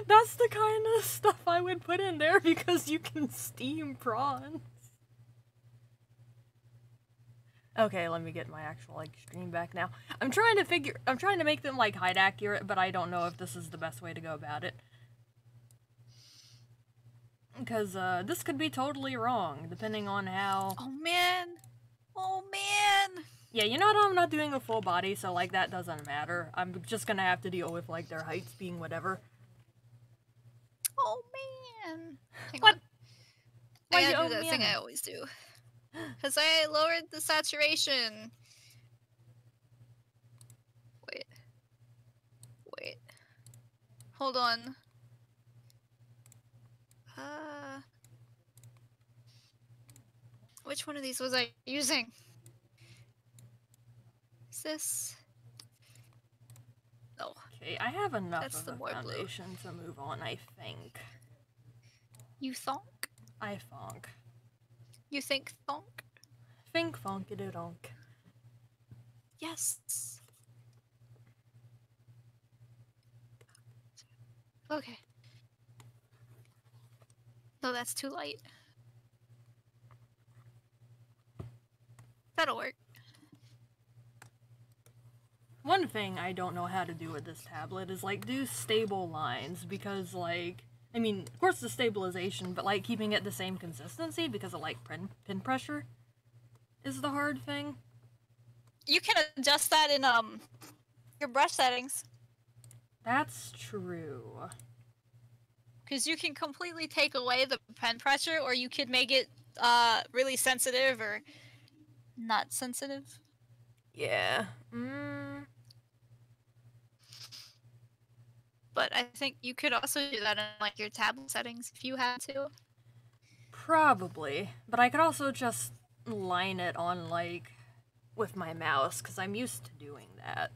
Speaker 2: that's the kind of stuff I would put in there because you can steam prawns. Okay, let me get my actual, like, screen back now. I'm trying to make them, like, height accurate, but I don't know if this is the best way to go about it. Because, this could be totally wrong, depending on how...
Speaker 3: Oh man! Oh man!
Speaker 2: Yeah, you know what, I'm not doing a full body, so, like, that doesn't matter. I'm just gonna have to deal with, like, their heights being whatever.
Speaker 3: Oh man! Hang
Speaker 2: What?
Speaker 3: on.
Speaker 2: Why
Speaker 3: I
Speaker 2: you
Speaker 3: gotta do
Speaker 2: oh,
Speaker 3: that thing
Speaker 2: man?
Speaker 3: I always do. Because I lowered the saturation. Wait. Hold on. Which one of these was I using? Is this? No.
Speaker 2: Okay, I have enough
Speaker 3: That's
Speaker 2: of
Speaker 3: the
Speaker 2: a
Speaker 3: more blue.
Speaker 2: foundation to move on, I think.
Speaker 3: You thonk?
Speaker 2: I fonk.
Speaker 3: You think thonk?
Speaker 2: Think fonky-do-donk.
Speaker 3: Yes. Okay. No, that's too light. That'll work.
Speaker 2: One thing I don't know how to do with this tablet is, like, do stable lines, because, like, I mean, of course the stabilization, but, like, keeping it the same consistency because of, like, pin pressure is the hard thing.
Speaker 3: You can adjust that in your brush settings,
Speaker 2: That's true.
Speaker 3: because you can completely take away the pen pressure, or you could make it really sensitive or not sensitive.
Speaker 2: Yeah.
Speaker 3: But I think you could also do that in like your tablet settings if you had to.
Speaker 2: Probably. But I could also just line it on, like, with my mouse, because I'm used to doing that.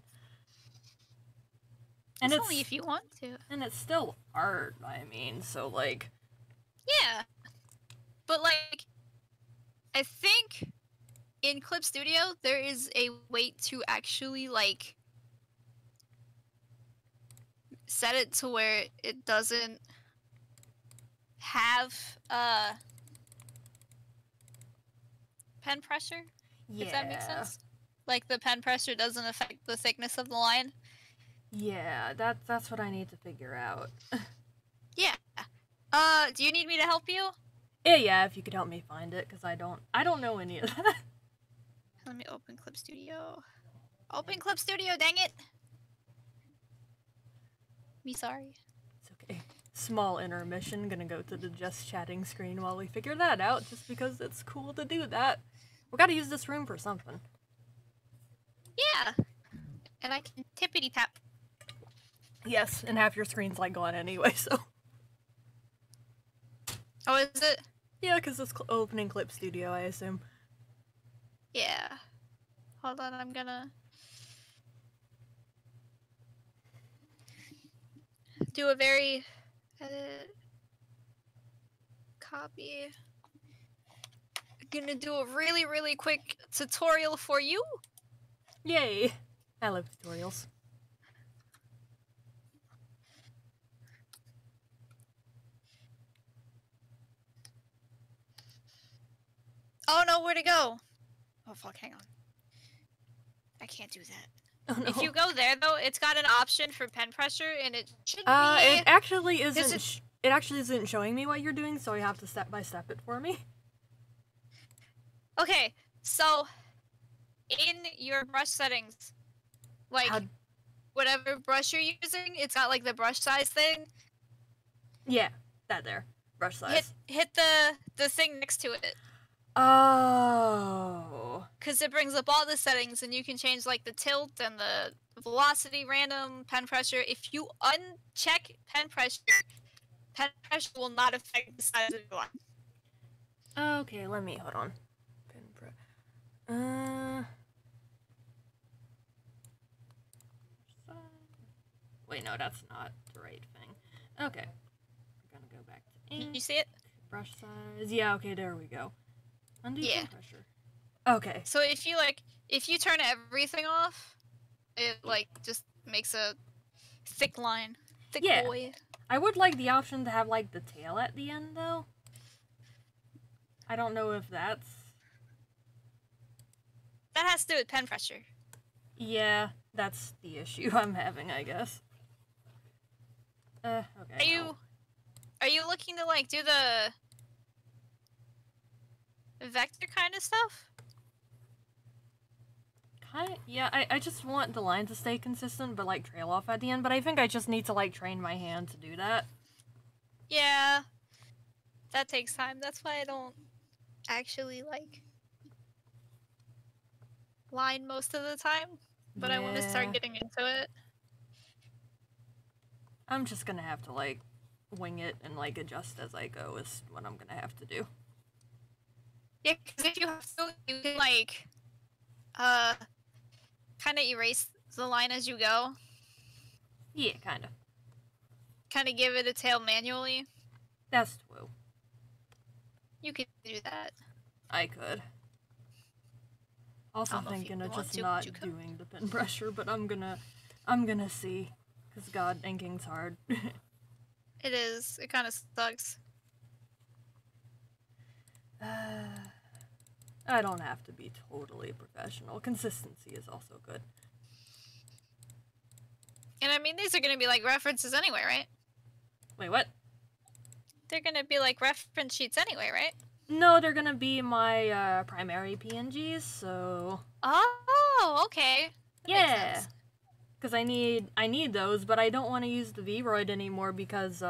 Speaker 2: And
Speaker 3: It's only if you want to.
Speaker 2: And it's still art, I mean, so, like...
Speaker 3: Yeah. But, like, I think in Clip Studio, there is a way to actually, like, set it to where it doesn't have, pen pressure,
Speaker 2: Yeah.
Speaker 3: if that makes sense. Like, the pen pressure doesn't affect the thickness of the line.
Speaker 2: Yeah, that's what I need to figure out.
Speaker 3: Yeah. Do you need me to help you?
Speaker 2: Yeah, if you could help me find it, because I don't know any of that.
Speaker 3: Let me open Clip Studio. Open Clip Studio, dang it! Me sorry.
Speaker 2: It's okay. Small intermission, gonna go to the just chatting screen while we figure that out, just because it's cool to do that. We gotta use this room for something.
Speaker 3: Yeah! And I can tippity tap.
Speaker 2: Yes, and half your screen's like gone anyway, so...
Speaker 3: Oh, is it?
Speaker 2: Yeah, because it's opening Clip Studio, I assume.
Speaker 3: Yeah. Hold on, I'm gonna do a very edit copy. Gonna do a really, really quick tutorial for you.
Speaker 2: Yay! I love tutorials.
Speaker 3: Oh no, where'd it go? Oh fuck, hang on. I can't do that.
Speaker 2: Oh, no.
Speaker 3: If you go there though, it's got an option for pen pressure, and it should be.
Speaker 2: It actually isn't.
Speaker 3: it-
Speaker 2: It actually isn't showing me what you're doing, so you have to step by step it for me.
Speaker 3: Okay, so in your brush settings, like
Speaker 2: How-
Speaker 3: whatever brush you're using, it's got like the brush size thing.
Speaker 2: Yeah, that there. Brush size.
Speaker 3: Hit the thing next to it.
Speaker 2: Oh.
Speaker 3: Because it brings up all the settings, and you can change like the tilt and the velocity, random, pen pressure. If you uncheck pen pressure will not affect the size of your line.
Speaker 2: Okay, let me hold on. Wait, no, that's not the right thing. Okay, we're gonna go back to ink.
Speaker 3: You see it?
Speaker 2: Brush size. Yeah. Okay, there we go. Undo
Speaker 3: Yeah.
Speaker 2: pen pressure. Okay.
Speaker 3: So if you turn everything off, it like just makes a thick line. Thick
Speaker 2: Yeah.
Speaker 3: boy.
Speaker 2: I would like the option to have like the tail at the end though. I don't know if that's.
Speaker 3: That has to do with pen pressure.
Speaker 2: Yeah, that's the issue I'm having, I guess. Okay.
Speaker 3: Are you looking to like do the vector kind of stuff?
Speaker 2: Yeah, I just want the line to stay consistent, but like trail off at the end. But I think I just need to like train my hand to do that.
Speaker 3: Yeah. That takes time. That's why I don't actually like line most of the time. But I want to start
Speaker 2: Yeah.
Speaker 3: getting into it.
Speaker 2: I'm just gonna have to like wing it and like adjust as I go is what I'm gonna have to do.
Speaker 3: Yeah, because if you have to, you can like kind of erase the line as you go.
Speaker 2: Yeah, kind of.
Speaker 3: Kind of give it a tail manually.
Speaker 2: That's true.
Speaker 3: You could do that.
Speaker 2: I could. Also
Speaker 3: I don't know if
Speaker 2: thinking
Speaker 3: you
Speaker 2: of
Speaker 3: want
Speaker 2: just
Speaker 3: to,
Speaker 2: not
Speaker 3: but you could.
Speaker 2: doing the pen pressure, but I'm gonna see. Cause God, inking's hard.
Speaker 3: It is. It kind of sucks.
Speaker 2: I don't have to be totally professional. Consistency is also good.
Speaker 3: And I mean, these are gonna be like references anyway, right?
Speaker 2: Wait, what?
Speaker 3: They're gonna be like reference sheets anyway, right?
Speaker 2: No, they're gonna be my primary PNGs, so
Speaker 3: Oh, okay. That makes
Speaker 2: yeah.
Speaker 3: sense.
Speaker 2: Because I need those, but I don't want to use the Vroid anymore because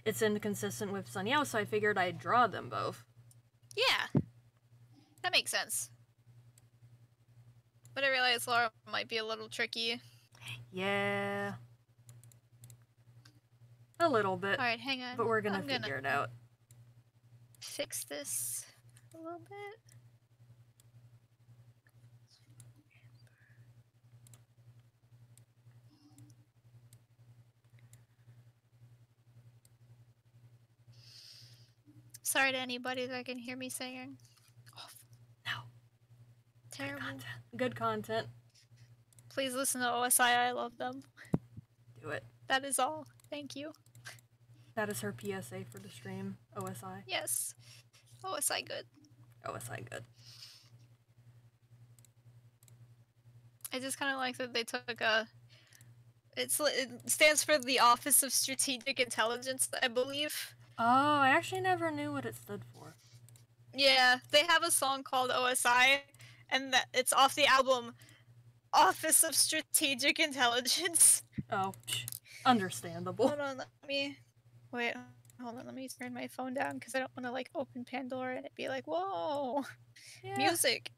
Speaker 2: it's inconsistent with Sunyao, so I figured I'd draw them both.
Speaker 3: Yeah. That makes sense. But I realize Laura might be a little tricky.
Speaker 2: Yeah. A little bit.
Speaker 3: Alright, hang on.
Speaker 2: But we're gonna
Speaker 3: I'm
Speaker 2: figure it out.
Speaker 3: fix this a little bit. Sorry to anybody that can hear me saying. Oh,
Speaker 2: No.
Speaker 3: terrible.
Speaker 2: Good content.
Speaker 3: Please listen to OSI. I love them.
Speaker 2: Do it.
Speaker 3: That is all. Thank you.
Speaker 2: That is her PSA for the stream. OSI.
Speaker 3: Yes. OSI good.
Speaker 2: OSI good.
Speaker 3: I just kind of like that they took a. It stands for the Office of Strategic Intelligence, I believe.
Speaker 2: Oh, I actually never knew what it stood for.
Speaker 3: Yeah, they have a song called OSI, and that it's off the album Office of Strategic Intelligence.
Speaker 2: Oh, understandable.
Speaker 3: Hold on, let me. Wait, hold on, let me turn my phone down because I don't want to like open Pandora and it be like, whoa,
Speaker 2: Yeah.
Speaker 3: music.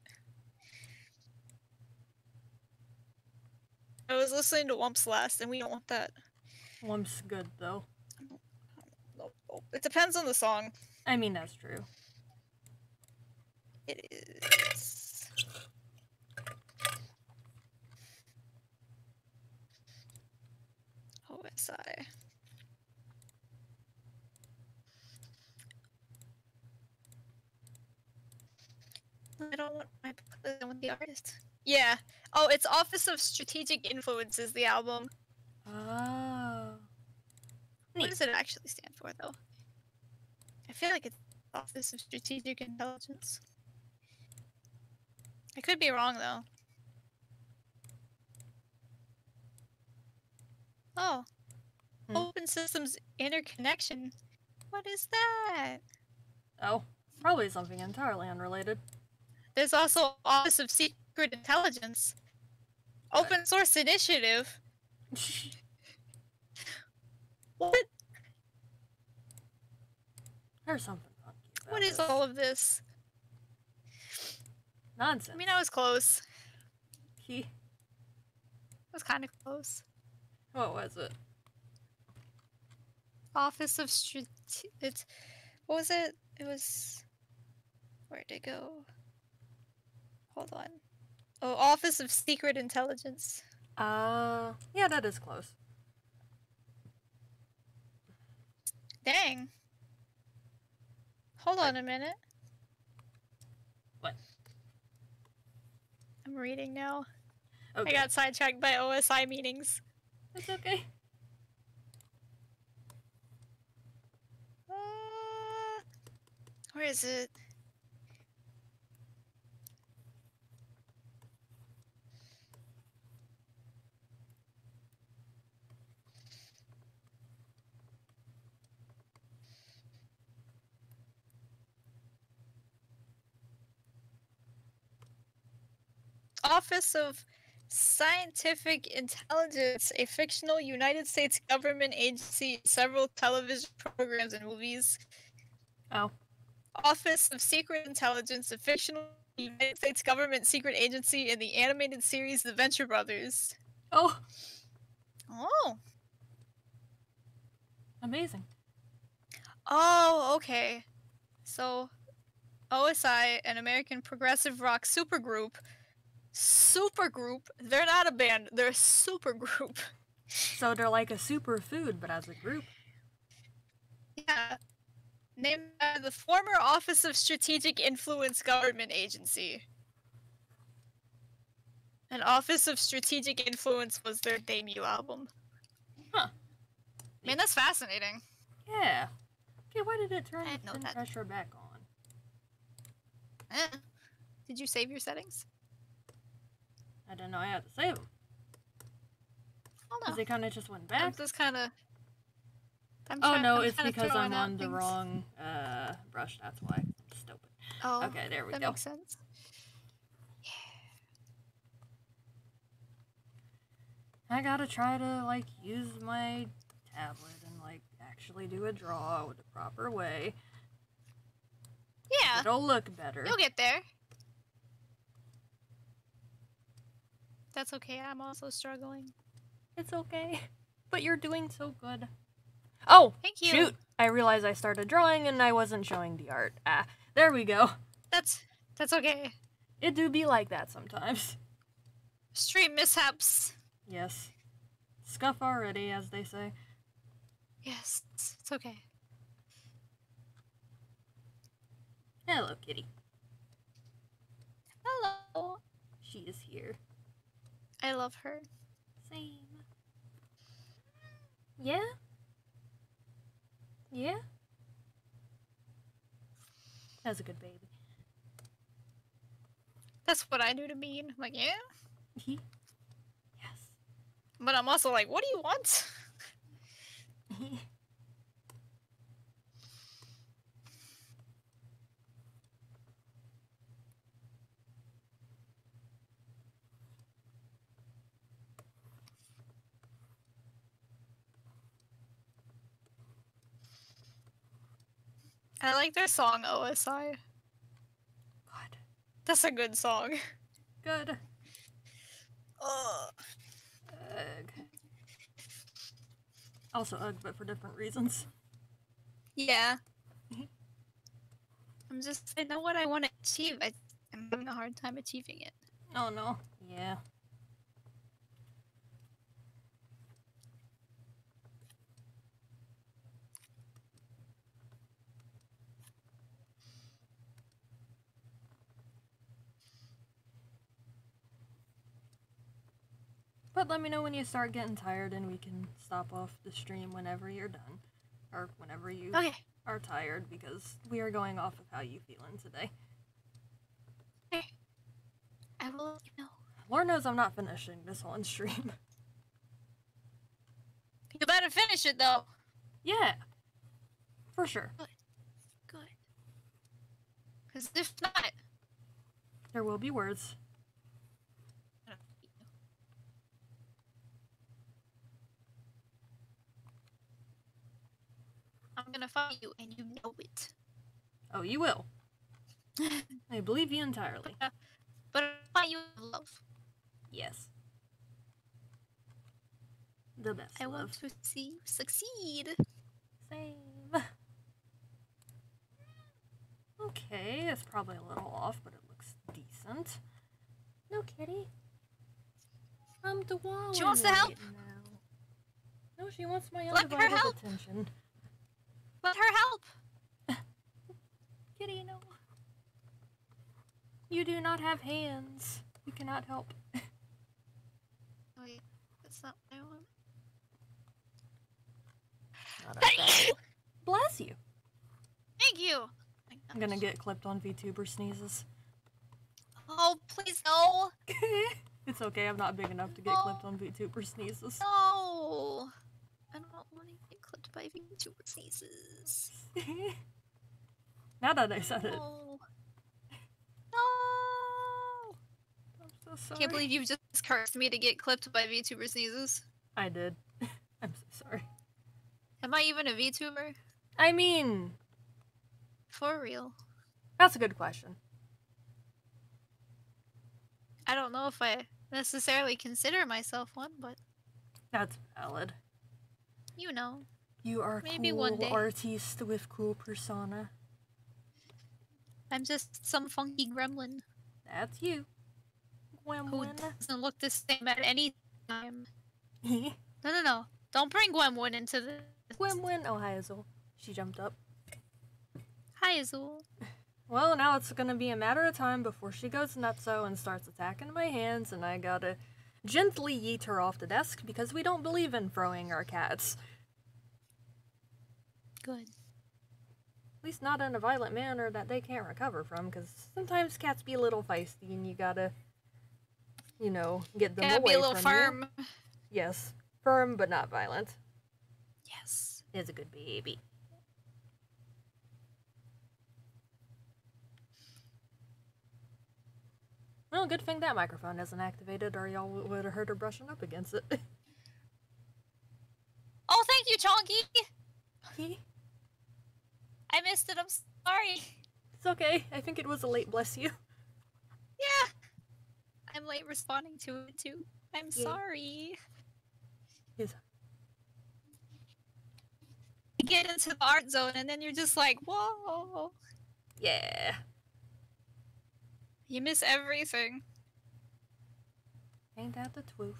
Speaker 3: I was listening to Wumps last, and we don't want that.
Speaker 2: Lump's good though.
Speaker 3: No, it depends on the song.
Speaker 2: I mean, that's true.
Speaker 3: It is. OSI. I don't want my playlist. I want the artist. Yeah. Oh, it's Office of Strategic Influences, the album.
Speaker 2: Oh.
Speaker 3: What
Speaker 2: Neat.
Speaker 3: does it actually stand for, though? I feel like it's Office of Strategic Intelligence. I could be wrong, though. Oh. Open Systems Interconnection. What is that?
Speaker 2: Oh, probably something entirely unrelated.
Speaker 3: There's also Office of Secret Intelligence. Open Source Initiative. What?
Speaker 2: There's something funky about
Speaker 3: What is
Speaker 2: this.
Speaker 3: all of this?
Speaker 2: Nonsense.
Speaker 3: I mean, I was close.
Speaker 2: He.
Speaker 3: I was kind of close.
Speaker 2: What was it?
Speaker 3: Office of It's. What was it? It was. Where'd it go? Hold on. Oh, Office of Secret Intelligence.
Speaker 2: Yeah, that is close.
Speaker 3: Dang. Hold on a minute.
Speaker 2: What?
Speaker 3: I'm reading now.
Speaker 2: Okay.
Speaker 3: I got sidetracked by OSI meetings.
Speaker 2: It's okay.
Speaker 3: Where is it? Office of Scientific Intelligence, a fictional United States government agency, several television programs and movies.
Speaker 2: Oh.
Speaker 3: Office of Secret Intelligence, a fictional United States government secret agency in the animated series The Venture Brothers.
Speaker 2: Oh.
Speaker 3: Oh.
Speaker 2: Amazing.
Speaker 3: Oh, okay. So, OSI, an American progressive rock supergroup. Supergroup? They're not a band, they're a supergroup.
Speaker 2: So they're like a superfood, but as a group.
Speaker 3: Yeah. Named by the former Office of Strategic Influence government agency. An Office of Strategic Influence was their debut album.
Speaker 2: Huh.
Speaker 3: Man, that's fascinating.
Speaker 2: Yeah. Okay, why did it turn
Speaker 3: I didn't know
Speaker 2: the
Speaker 3: that.
Speaker 2: pressure back on?
Speaker 3: Did you save your settings?
Speaker 2: I didn't know I had to save them.
Speaker 3: Oh no.
Speaker 2: Because they kind of just went
Speaker 3: I'm
Speaker 2: back.
Speaker 3: just kind of.
Speaker 2: Oh no, it's because I'm on the wrong brush. That's why. I'm stupid.
Speaker 3: Oh,
Speaker 2: Okay, there we
Speaker 3: that
Speaker 2: go.
Speaker 3: makes sense.
Speaker 2: I gotta try to like use my tablet and like actually do a draw with the proper way.
Speaker 3: Yeah,
Speaker 2: It'll look better.
Speaker 3: you'll get there. That's okay. I'm also struggling.
Speaker 2: It's okay. But you're doing so good. Oh,
Speaker 3: Thank you.
Speaker 2: shoot! I realized I started drawing and I wasn't showing the art. Ah, there we go.
Speaker 3: That's okay.
Speaker 2: It do be like that sometimes.
Speaker 3: Stream mishaps.
Speaker 2: Yes. Scuff already, as they say.
Speaker 3: Yes, it's okay.
Speaker 2: Hello, kitty.
Speaker 3: Hello.
Speaker 2: She is here.
Speaker 3: I love her.
Speaker 2: Same. Yeah? Yeah? That's a good baby.
Speaker 3: That's what I knew to mean. I'm like, yeah.
Speaker 2: Yes.
Speaker 3: But I'm also like, what do you want? I like their song OSI.
Speaker 2: Good.
Speaker 3: That's a good song.
Speaker 2: Good.
Speaker 3: Ugh.
Speaker 2: Ugh. Also ugh, but for different reasons.
Speaker 3: Yeah. I know what I want to achieve. I'm having a hard time achieving it.
Speaker 2: Oh no. Yeah. But let me know when you start getting tired and we can stop off the stream whenever you're done. Or whenever you
Speaker 3: Okay.
Speaker 2: are tired, because we are going off of how you feeling today.
Speaker 3: Okay. I will let you know.
Speaker 2: Lord knows I'm not finishing this on stream.
Speaker 3: You better finish it though.
Speaker 2: Yeah. For sure.
Speaker 3: Good. Because if not,
Speaker 2: There will be words.
Speaker 3: I'm gonna fight you, and you know it.
Speaker 2: Oh, you will. I believe you entirely.
Speaker 3: find you love.
Speaker 2: Yes. The best
Speaker 3: I
Speaker 2: love.
Speaker 3: want to see you succeed.
Speaker 2: Same. Okay, it's probably a little off, but it looks decent. No, kitty. I'm the wall.
Speaker 3: She wants to help?
Speaker 2: Now. No, she wants my
Speaker 3: Let her
Speaker 2: undivided
Speaker 3: help.
Speaker 2: attention.
Speaker 3: Let her help.
Speaker 2: Kitty, no. You do not have hands. You cannot help.
Speaker 3: Wait, that's not what I want.
Speaker 2: Not okay. Bless you.
Speaker 3: Thank you.
Speaker 2: I'm gonna get clipped on VTuber sneezes.
Speaker 3: Oh, please no.
Speaker 2: It's okay, I'm not big enough to get clipped on VTuber sneezes.
Speaker 3: No. I don't want to get clipped by VTuber sneezes.
Speaker 2: Now that I said it.
Speaker 3: No. No.
Speaker 2: I'm so sorry.
Speaker 3: Can't believe you just cursed me to get clipped by VTuber sneezes.
Speaker 2: I did. I'm so sorry.
Speaker 3: Am I even a VTuber?
Speaker 2: I mean,
Speaker 3: For real.
Speaker 2: that's a good question.
Speaker 3: I don't know if I necessarily consider myself one, but
Speaker 2: That's valid.
Speaker 3: you know.
Speaker 2: You are
Speaker 3: Maybe
Speaker 2: cool
Speaker 3: one day.
Speaker 2: artiste with cool persona.
Speaker 3: I'm just some funky gremlin
Speaker 2: That's you.
Speaker 3: who
Speaker 2: Gwemwin.
Speaker 3: doesn't look the same at any time. No. Don't bring Gwemwin into this.
Speaker 2: Gwemwin. Oh, hi, Azul. She jumped up.
Speaker 3: Hi, Azul.
Speaker 2: Well, now it's gonna be a matter of time before she goes nutso and starts attacking my hands, and I gotta gently yeet her off the desk because we don't believe in throwing our cats.
Speaker 3: Good.
Speaker 2: At least not in a violent manner that they can't recover from, because sometimes cats be a little feisty and you gotta, you know, get them
Speaker 3: Gotta
Speaker 2: away
Speaker 3: be a little
Speaker 2: from
Speaker 3: firm.
Speaker 2: you. Yes. Firm but not violent.
Speaker 3: Yes.
Speaker 2: Is a good baby. Well, good thing that microphone isn't activated, or y'all would have heard her brushing up against it.
Speaker 3: Oh, thank you, Chonky. I missed it. I'm sorry.
Speaker 2: It's okay. I think it was a late bless you.
Speaker 3: Yeah. I'm late responding to it too. I'm
Speaker 2: Yeah.
Speaker 3: sorry.
Speaker 2: Yes.
Speaker 3: You get into the art zone and then you're just like, whoa.
Speaker 2: Yeah.
Speaker 3: You miss everything.
Speaker 2: Ain't that the truth?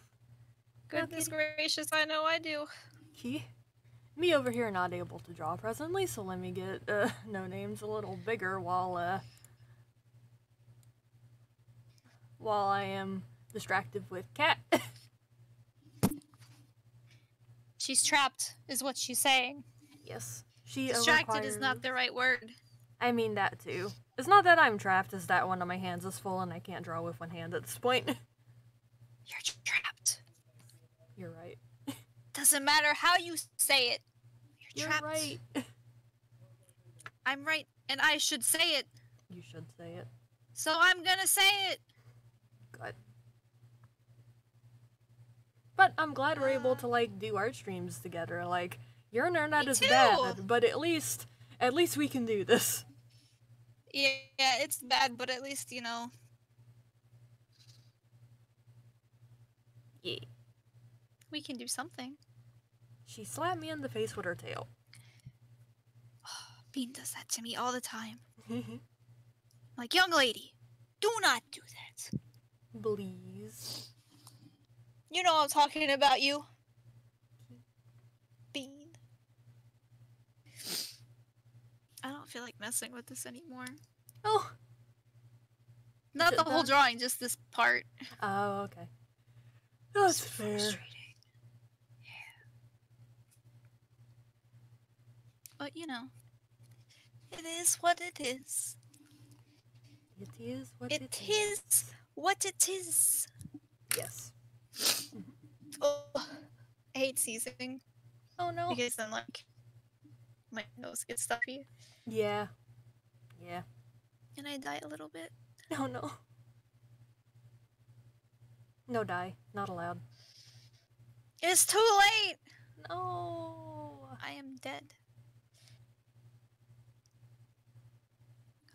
Speaker 3: Goodness gracious, I know I do.
Speaker 2: Key. Me over here not able to draw presently, so let me get no names a little bigger while I am distracted with cat.
Speaker 3: She's trapped, is what she's saying.
Speaker 2: Yes. She
Speaker 3: Distracted is
Speaker 2: requires-
Speaker 3: not the right word.
Speaker 2: I mean that too. It's not that I'm trapped, it's that one of my hands is full and I can't draw with one hand at this point.
Speaker 3: You're trapped.
Speaker 2: You're right.
Speaker 3: Doesn't matter how you say it. You're
Speaker 2: You're
Speaker 3: trapped.
Speaker 2: right.
Speaker 3: I'm right, and I should say it.
Speaker 2: You should say it.
Speaker 3: So I'm gonna say it.
Speaker 2: Good. But I'm glad we're able to like do art streams together. Like, your internet
Speaker 3: Me
Speaker 2: is
Speaker 3: too.
Speaker 2: bad, but at least we can do this.
Speaker 3: Yeah, it's bad, but at least, you know.
Speaker 2: Yeah.
Speaker 3: We can do something.
Speaker 2: She slapped me in the face with her tail.
Speaker 3: Bean does that to me all the time. Like, young lady, do not do that.
Speaker 2: Please.
Speaker 3: You know I'm talking about you. Bean. I don't feel like messing with this anymore.
Speaker 2: Oh.
Speaker 3: Not
Speaker 2: it
Speaker 3: the whole
Speaker 2: done?
Speaker 3: drawing, just this part.
Speaker 2: Oh, okay. That's
Speaker 3: So
Speaker 2: fair.
Speaker 3: frustrating. Yeah. But you know, it is what it is.
Speaker 2: It is what
Speaker 3: It is what it is.
Speaker 2: Yes.
Speaker 3: Oh, I hate seizing
Speaker 2: Oh no.
Speaker 3: because then like my nose gets stuffy
Speaker 2: Yeah. Yeah.
Speaker 3: and I die a little bit.
Speaker 2: Oh no. No die. Not allowed.
Speaker 3: It's too late.
Speaker 2: No.
Speaker 3: I am dead.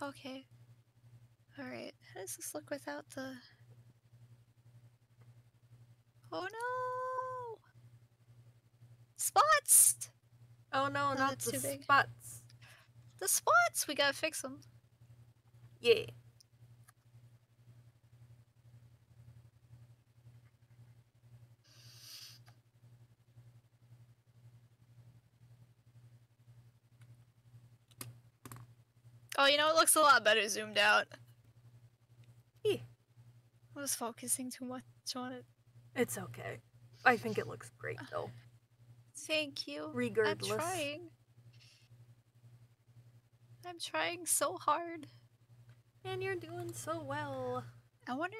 Speaker 3: Okay. All right. How does this look without the Oh no! Spots!
Speaker 2: Oh no,
Speaker 3: Oh,
Speaker 2: not
Speaker 3: that's
Speaker 2: the
Speaker 3: too big.
Speaker 2: spots.
Speaker 3: The spots! We gotta fix them.
Speaker 2: Yeah.
Speaker 3: Oh, you know, it looks a lot better zoomed out.
Speaker 2: Yeah.
Speaker 3: I was focusing too much on it.
Speaker 2: It's okay. I think it looks great though.
Speaker 3: Thank you.
Speaker 2: Regardless.
Speaker 3: I'm trying. I'm trying so hard.
Speaker 2: And you're doing so well.
Speaker 3: I wonder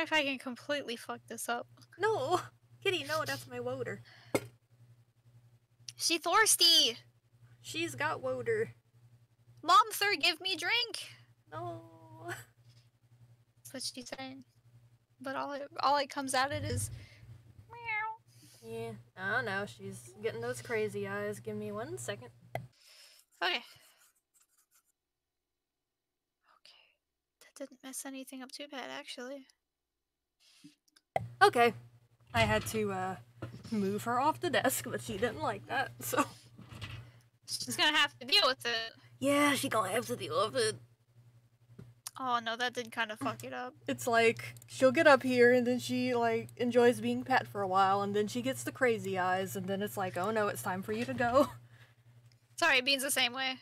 Speaker 3: if I can completely fuck this up.
Speaker 2: No! Kitty, no, that's my woder.
Speaker 3: She thirsty!
Speaker 2: She's got woder.
Speaker 3: Mom, sir, give me drink!
Speaker 2: No.
Speaker 3: That's what she's saying. But all it comes out it is meow.
Speaker 2: Yeah, I don't know. She's getting those crazy eyes. Give me 1 second.
Speaker 3: Okay. Okay. That didn't mess anything up too bad, actually.
Speaker 2: Okay. I had to move her off the desk, but she didn't like that, so.
Speaker 3: She's gonna have to deal with it.
Speaker 2: Yeah, she gonna have to deal with it.
Speaker 3: Oh no, that did kind of fuck it up.
Speaker 2: It's like, she'll get up here, and then she, like, enjoys being pet for a while, and then she gets the crazy eyes, and then it's like, oh no, it's time for you to go.
Speaker 3: Sorry, Bean's the same way.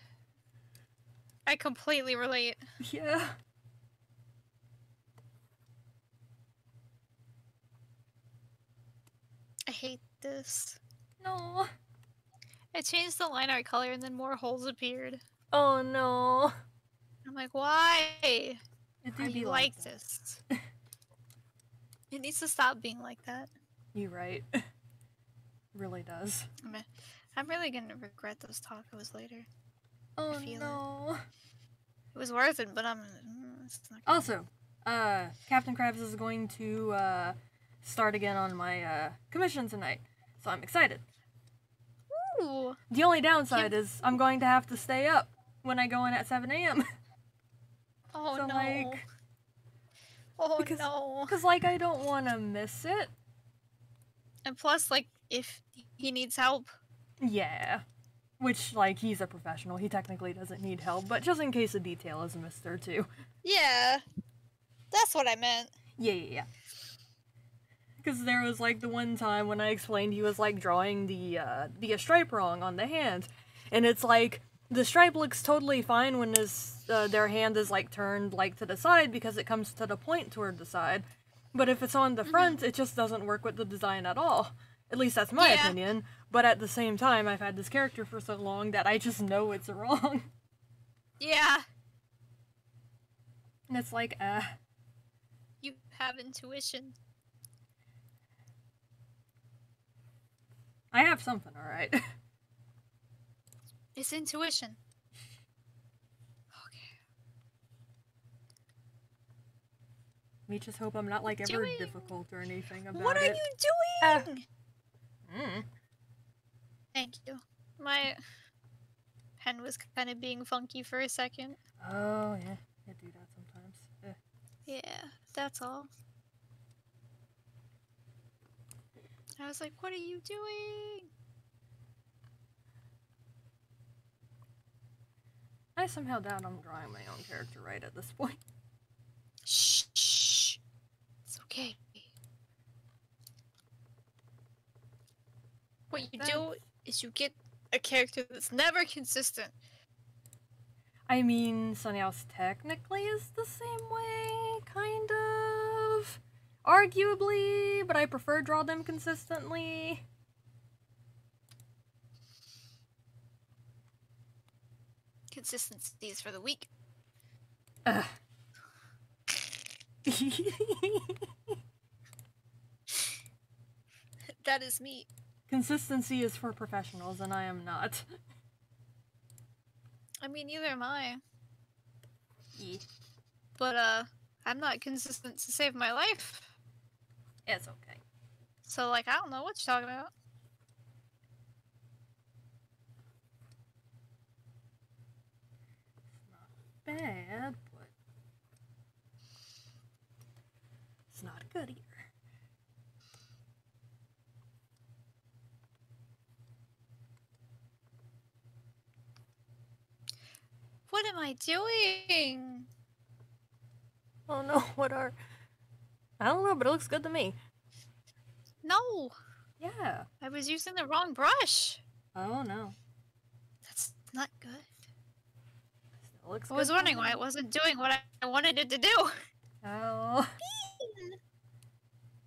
Speaker 3: I completely relate.
Speaker 2: Yeah.
Speaker 3: I hate this.
Speaker 2: No.
Speaker 3: I changed the line art color and then more holes appeared.
Speaker 2: Oh no.
Speaker 3: I'm like, why
Speaker 2: It
Speaker 3: are
Speaker 2: do be
Speaker 3: you
Speaker 2: like
Speaker 3: like
Speaker 2: that.
Speaker 3: this? It needs to stop being like that.
Speaker 2: You're right. Really does.
Speaker 3: I'm really gonna regret those tacos later.
Speaker 2: Oh
Speaker 3: feel it.
Speaker 2: no.
Speaker 3: It was worth it, but it's not gonna-
Speaker 2: Also, Captain Krabs is going to start again on my commission tonight, so I'm excited.
Speaker 3: Ooh.
Speaker 2: The only downside is I'm going to have to stay up when I go in at 7 a.m.
Speaker 3: Oh
Speaker 2: So,
Speaker 3: no.
Speaker 2: like,
Speaker 3: Oh
Speaker 2: because-
Speaker 3: no.
Speaker 2: Because, like, I don't want to miss it.
Speaker 3: And plus, like, if he needs help.
Speaker 2: Yeah. Which, like, he's a professional. He technically doesn't need help, but just in case a detail is missed there, too.
Speaker 3: Yeah. That's what I meant.
Speaker 2: Yeah. Because there was, like, the one time when I explained he was, like, drawing the stripe wrong on the hand. And it's like, the stripe looks totally fine when their hand is, like, turned, like, to the side because it comes to the point toward the side. But if it's on the front, it just doesn't work with the design at all. At least that's my opinion. But at the same time, I've had this character for so long that I just know it's wrong.
Speaker 3: Yeah.
Speaker 2: And it's like,
Speaker 3: You have intuition.
Speaker 2: I have something, alright?
Speaker 3: It's intuition. Okay.
Speaker 2: Me just hope I'm not, like, ever
Speaker 3: Doing-
Speaker 2: difficult or anything about
Speaker 3: What are
Speaker 2: it.
Speaker 3: you doing? Thank you. My pen was kind of being funky for a second.
Speaker 2: Oh, yeah. I do that sometimes.
Speaker 3: Yeah, that's all. I was like, what are you doing?
Speaker 2: I somehow doubt I'm drawing my own character right at this point.
Speaker 3: Shh, shh. It's okay. What you do is you get a character that's never consistent.
Speaker 2: I mean, Sunnyhouse technically is the same way, kind of. Arguably, but I prefer draw them consistently.
Speaker 3: Consistency is for the weak. That is me.
Speaker 2: Consistency is for professionals, and I am not.
Speaker 3: I mean, neither am I.
Speaker 2: Yeah.
Speaker 3: But, I'm not consistent to save my life.
Speaker 2: It's okay.
Speaker 3: So, like, I don't know what you're talking about.
Speaker 2: Bad, but it's not good either.
Speaker 3: What am I doing?
Speaker 2: Oh no, what are... I don't know, but it looks good to me.
Speaker 3: No,
Speaker 2: Yeah.
Speaker 3: I was using the wrong brush.
Speaker 2: Oh no.
Speaker 3: That's not good.
Speaker 2: Still looks
Speaker 3: I was
Speaker 2: good to
Speaker 3: wondering why
Speaker 2: me.
Speaker 3: it wasn't doing what I wanted it to do.
Speaker 2: Oh.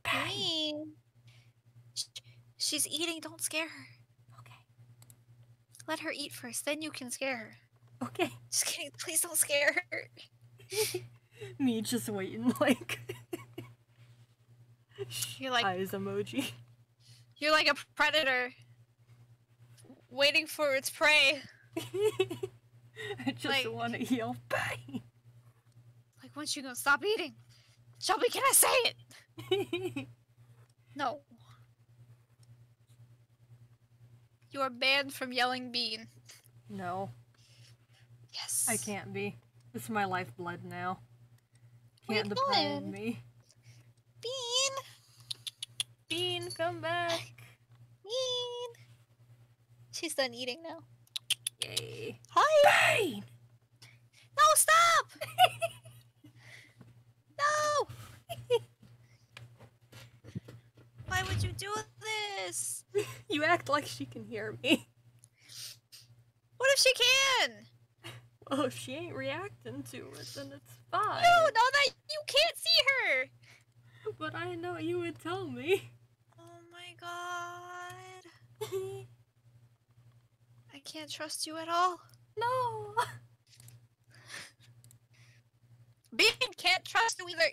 Speaker 2: Bang.
Speaker 3: Bean. She's eating. Don't scare her.
Speaker 2: Okay.
Speaker 3: Let her eat first, then you can scare her.
Speaker 2: Okay.
Speaker 3: Just kidding. Please don't scare her.
Speaker 2: Me just waiting, like...
Speaker 3: You're like
Speaker 2: eyes emoji.
Speaker 3: you're like a predator, waiting for its prey.
Speaker 2: I just
Speaker 3: Like-
Speaker 2: want to yell bang.
Speaker 3: Like, when's you gonna stop eating? Shelby, can I say it? No. You are banned from yelling Bean.
Speaker 2: No,
Speaker 3: Yes.
Speaker 2: I can't be. This is my lifeblood now.
Speaker 3: What are
Speaker 2: Can't
Speaker 3: you
Speaker 2: deprive
Speaker 3: doing?
Speaker 2: me.
Speaker 3: Bean.
Speaker 2: Bean, come back.
Speaker 3: Bean. She's done eating now.
Speaker 2: Yay.
Speaker 3: Hi.
Speaker 2: Bean!
Speaker 3: No, stop! No! Why would you do this?
Speaker 2: You act like she can hear me.
Speaker 3: What if she can?
Speaker 2: Well, if she ain't reacting to it, then it's fine.
Speaker 3: No, no, that you can't see her.
Speaker 2: But I know you would tell me.
Speaker 3: Oh my god. I can't trust you at all.
Speaker 2: No.
Speaker 3: Bean can't trust you either.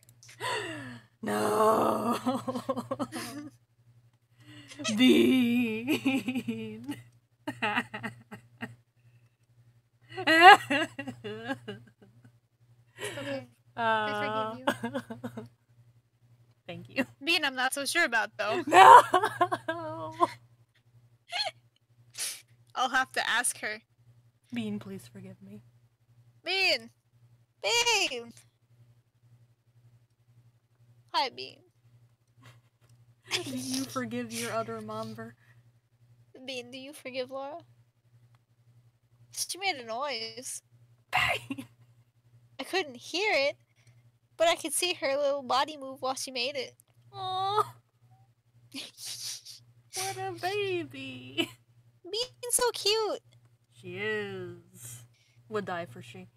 Speaker 2: No. Bean.
Speaker 3: Okay.
Speaker 2: I
Speaker 3: forgive
Speaker 2: you. Thank you.
Speaker 3: Bean, I'm not so sure about though.
Speaker 2: No.
Speaker 3: I'll have to ask her.
Speaker 2: Bean, please forgive me.
Speaker 3: Bean! Bean! Hi, Bean.
Speaker 2: Do you forgive your other momver?
Speaker 3: Bean, do you forgive Laura? She made a noise.
Speaker 2: Bean.
Speaker 3: I couldn't hear it, but I could see her little body move while she made it.
Speaker 2: Aw, what a baby.
Speaker 3: Bean's so cute.
Speaker 2: She is. Would die for she.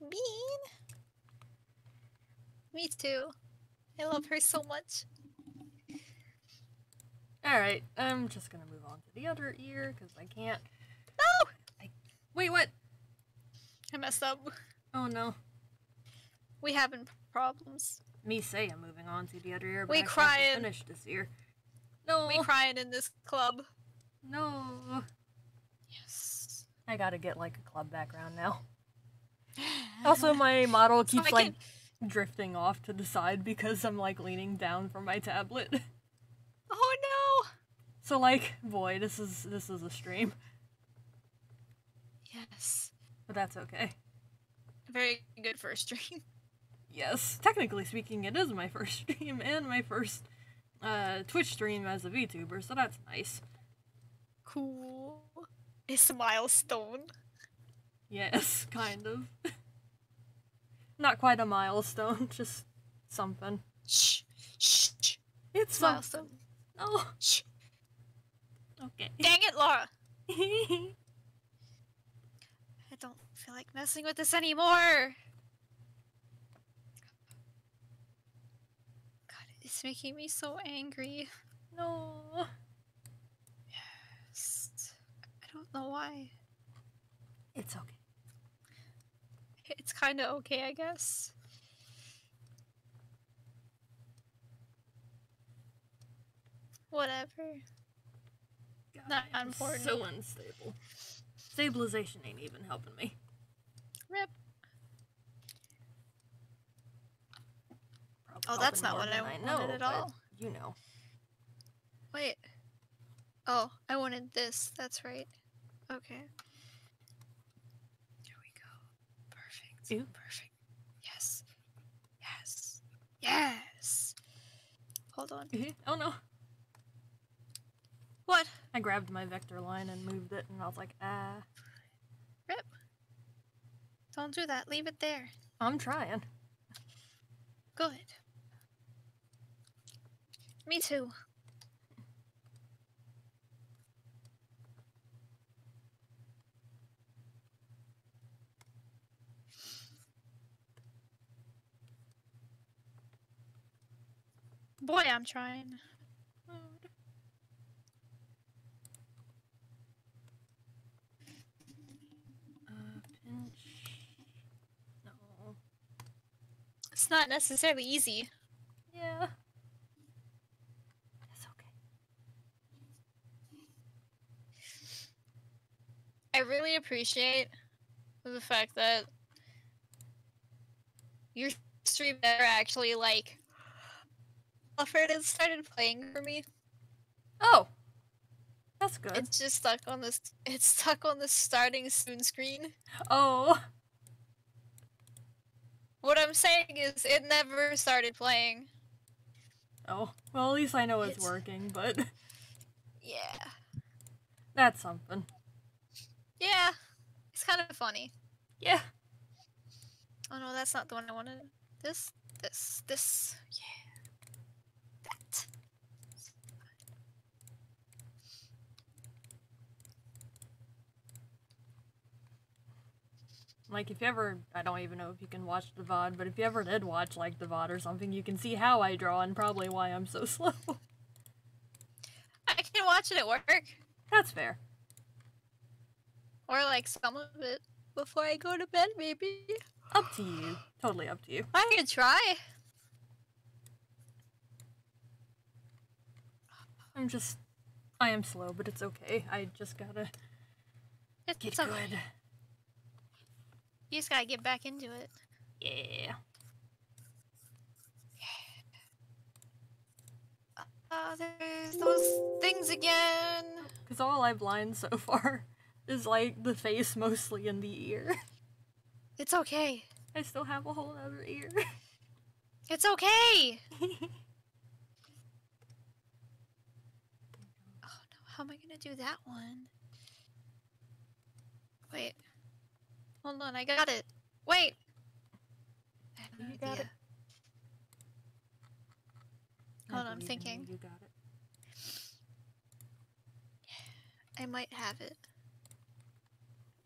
Speaker 3: Bean. Me too. I love her so much.
Speaker 2: Alright, I'm just gonna move on to the other ear, because I can't.
Speaker 3: No!
Speaker 2: Wait, what?
Speaker 3: I messed up.
Speaker 2: Oh no.
Speaker 3: We having problems.
Speaker 2: Me say I'm moving on to the other ear, but
Speaker 3: We
Speaker 2: I have to
Speaker 3: crying.
Speaker 2: finish this ear. No.
Speaker 3: We crying in this club.
Speaker 2: No.
Speaker 3: Yes.
Speaker 2: I gotta get like a club background now. Also, my model
Speaker 3: So
Speaker 2: keeps
Speaker 3: I
Speaker 2: like drifting off to the side because I'm like leaning down from my tablet.
Speaker 3: Oh no!
Speaker 2: So like, boy, this is a stream,
Speaker 3: Yes.
Speaker 2: but that's okay.
Speaker 3: Very good for a stream.
Speaker 2: Yes, technically speaking, it is my first stream and my first Twitch stream as a VTuber, so that's nice.
Speaker 3: Cool. It's a milestone.
Speaker 2: Yes, kind of. Not quite a milestone, just something.
Speaker 3: Shh. Shh. Shh.
Speaker 2: It's
Speaker 3: Milestone.
Speaker 2: something. Oh,
Speaker 3: Shh.
Speaker 2: okay.
Speaker 3: Dang it, Laura. I don't feel like messing with this anymore. God, it's making me so angry.
Speaker 2: No.
Speaker 3: Yes. I don't know why.
Speaker 2: It's okay.
Speaker 3: It's kind of okay, I guess. Whatever.
Speaker 2: God,
Speaker 3: Not
Speaker 2: I am
Speaker 3: important.
Speaker 2: so unstable. Stabilization ain't even helping me.
Speaker 3: Rip.
Speaker 2: Probably
Speaker 3: Oh, that's
Speaker 2: helping
Speaker 3: not
Speaker 2: more
Speaker 3: what I
Speaker 2: than
Speaker 3: wanted at
Speaker 2: but
Speaker 3: all.
Speaker 2: You know.
Speaker 3: Wait. Oh, I wanted this. That's right. Okay. There we go. Perfect.
Speaker 2: Ew.
Speaker 3: Perfect. Yes. Yes. Yes. Hold on.
Speaker 2: Oh no.
Speaker 3: What?
Speaker 2: I grabbed my vector line and moved it, and I was like, ah.
Speaker 3: Rip. Don't do that. Leave it there.
Speaker 2: I'm trying.
Speaker 3: Good. Me too. Boy, I'm trying.
Speaker 2: Pinch. No.
Speaker 3: It's not necessarily easy.
Speaker 2: Yeah. It's okay.
Speaker 3: I really appreciate the fact that your stream never actually like offered and started playing for me.
Speaker 2: Oh. That's good.
Speaker 3: It's just stuck on this. It's stuck on the starting soon screen.
Speaker 2: Oh.
Speaker 3: What I'm saying is, it never started playing.
Speaker 2: Oh. Well, at least I know it's
Speaker 3: It's-
Speaker 2: working, but
Speaker 3: Yeah.
Speaker 2: that's something.
Speaker 3: Yeah. It's kind of funny.
Speaker 2: Yeah.
Speaker 3: Oh no, that's not the one I wanted. This. Yeah. That.
Speaker 2: Like, if you ever, I don't even know if you can watch the VOD, but if you ever did watch, like, the VOD or something, you can see how I draw and probably why I'm so slow.
Speaker 3: I can watch it at work.
Speaker 2: That's fair.
Speaker 3: Or like some of it before I go to bed, maybe.
Speaker 2: Up to you. Totally up to you.
Speaker 3: I could try.
Speaker 2: I am slow, but it's okay. I just gotta get
Speaker 3: It's okay.
Speaker 2: good.
Speaker 3: You just gotta get back into it.
Speaker 2: Yeah.
Speaker 3: There's those things again.
Speaker 2: Because all I've lined so far is, like, the face mostly in the ear.
Speaker 3: It's okay.
Speaker 2: I still have a whole other ear.
Speaker 3: It's okay. Oh no, how am I gonna do that one? Wait. Hold on, I got it. Wait. I have no
Speaker 2: You got
Speaker 3: idea.
Speaker 2: it. I
Speaker 3: Hold on, I'm
Speaker 2: believe in you,
Speaker 3: thinking.
Speaker 2: You got it.
Speaker 3: I might have it.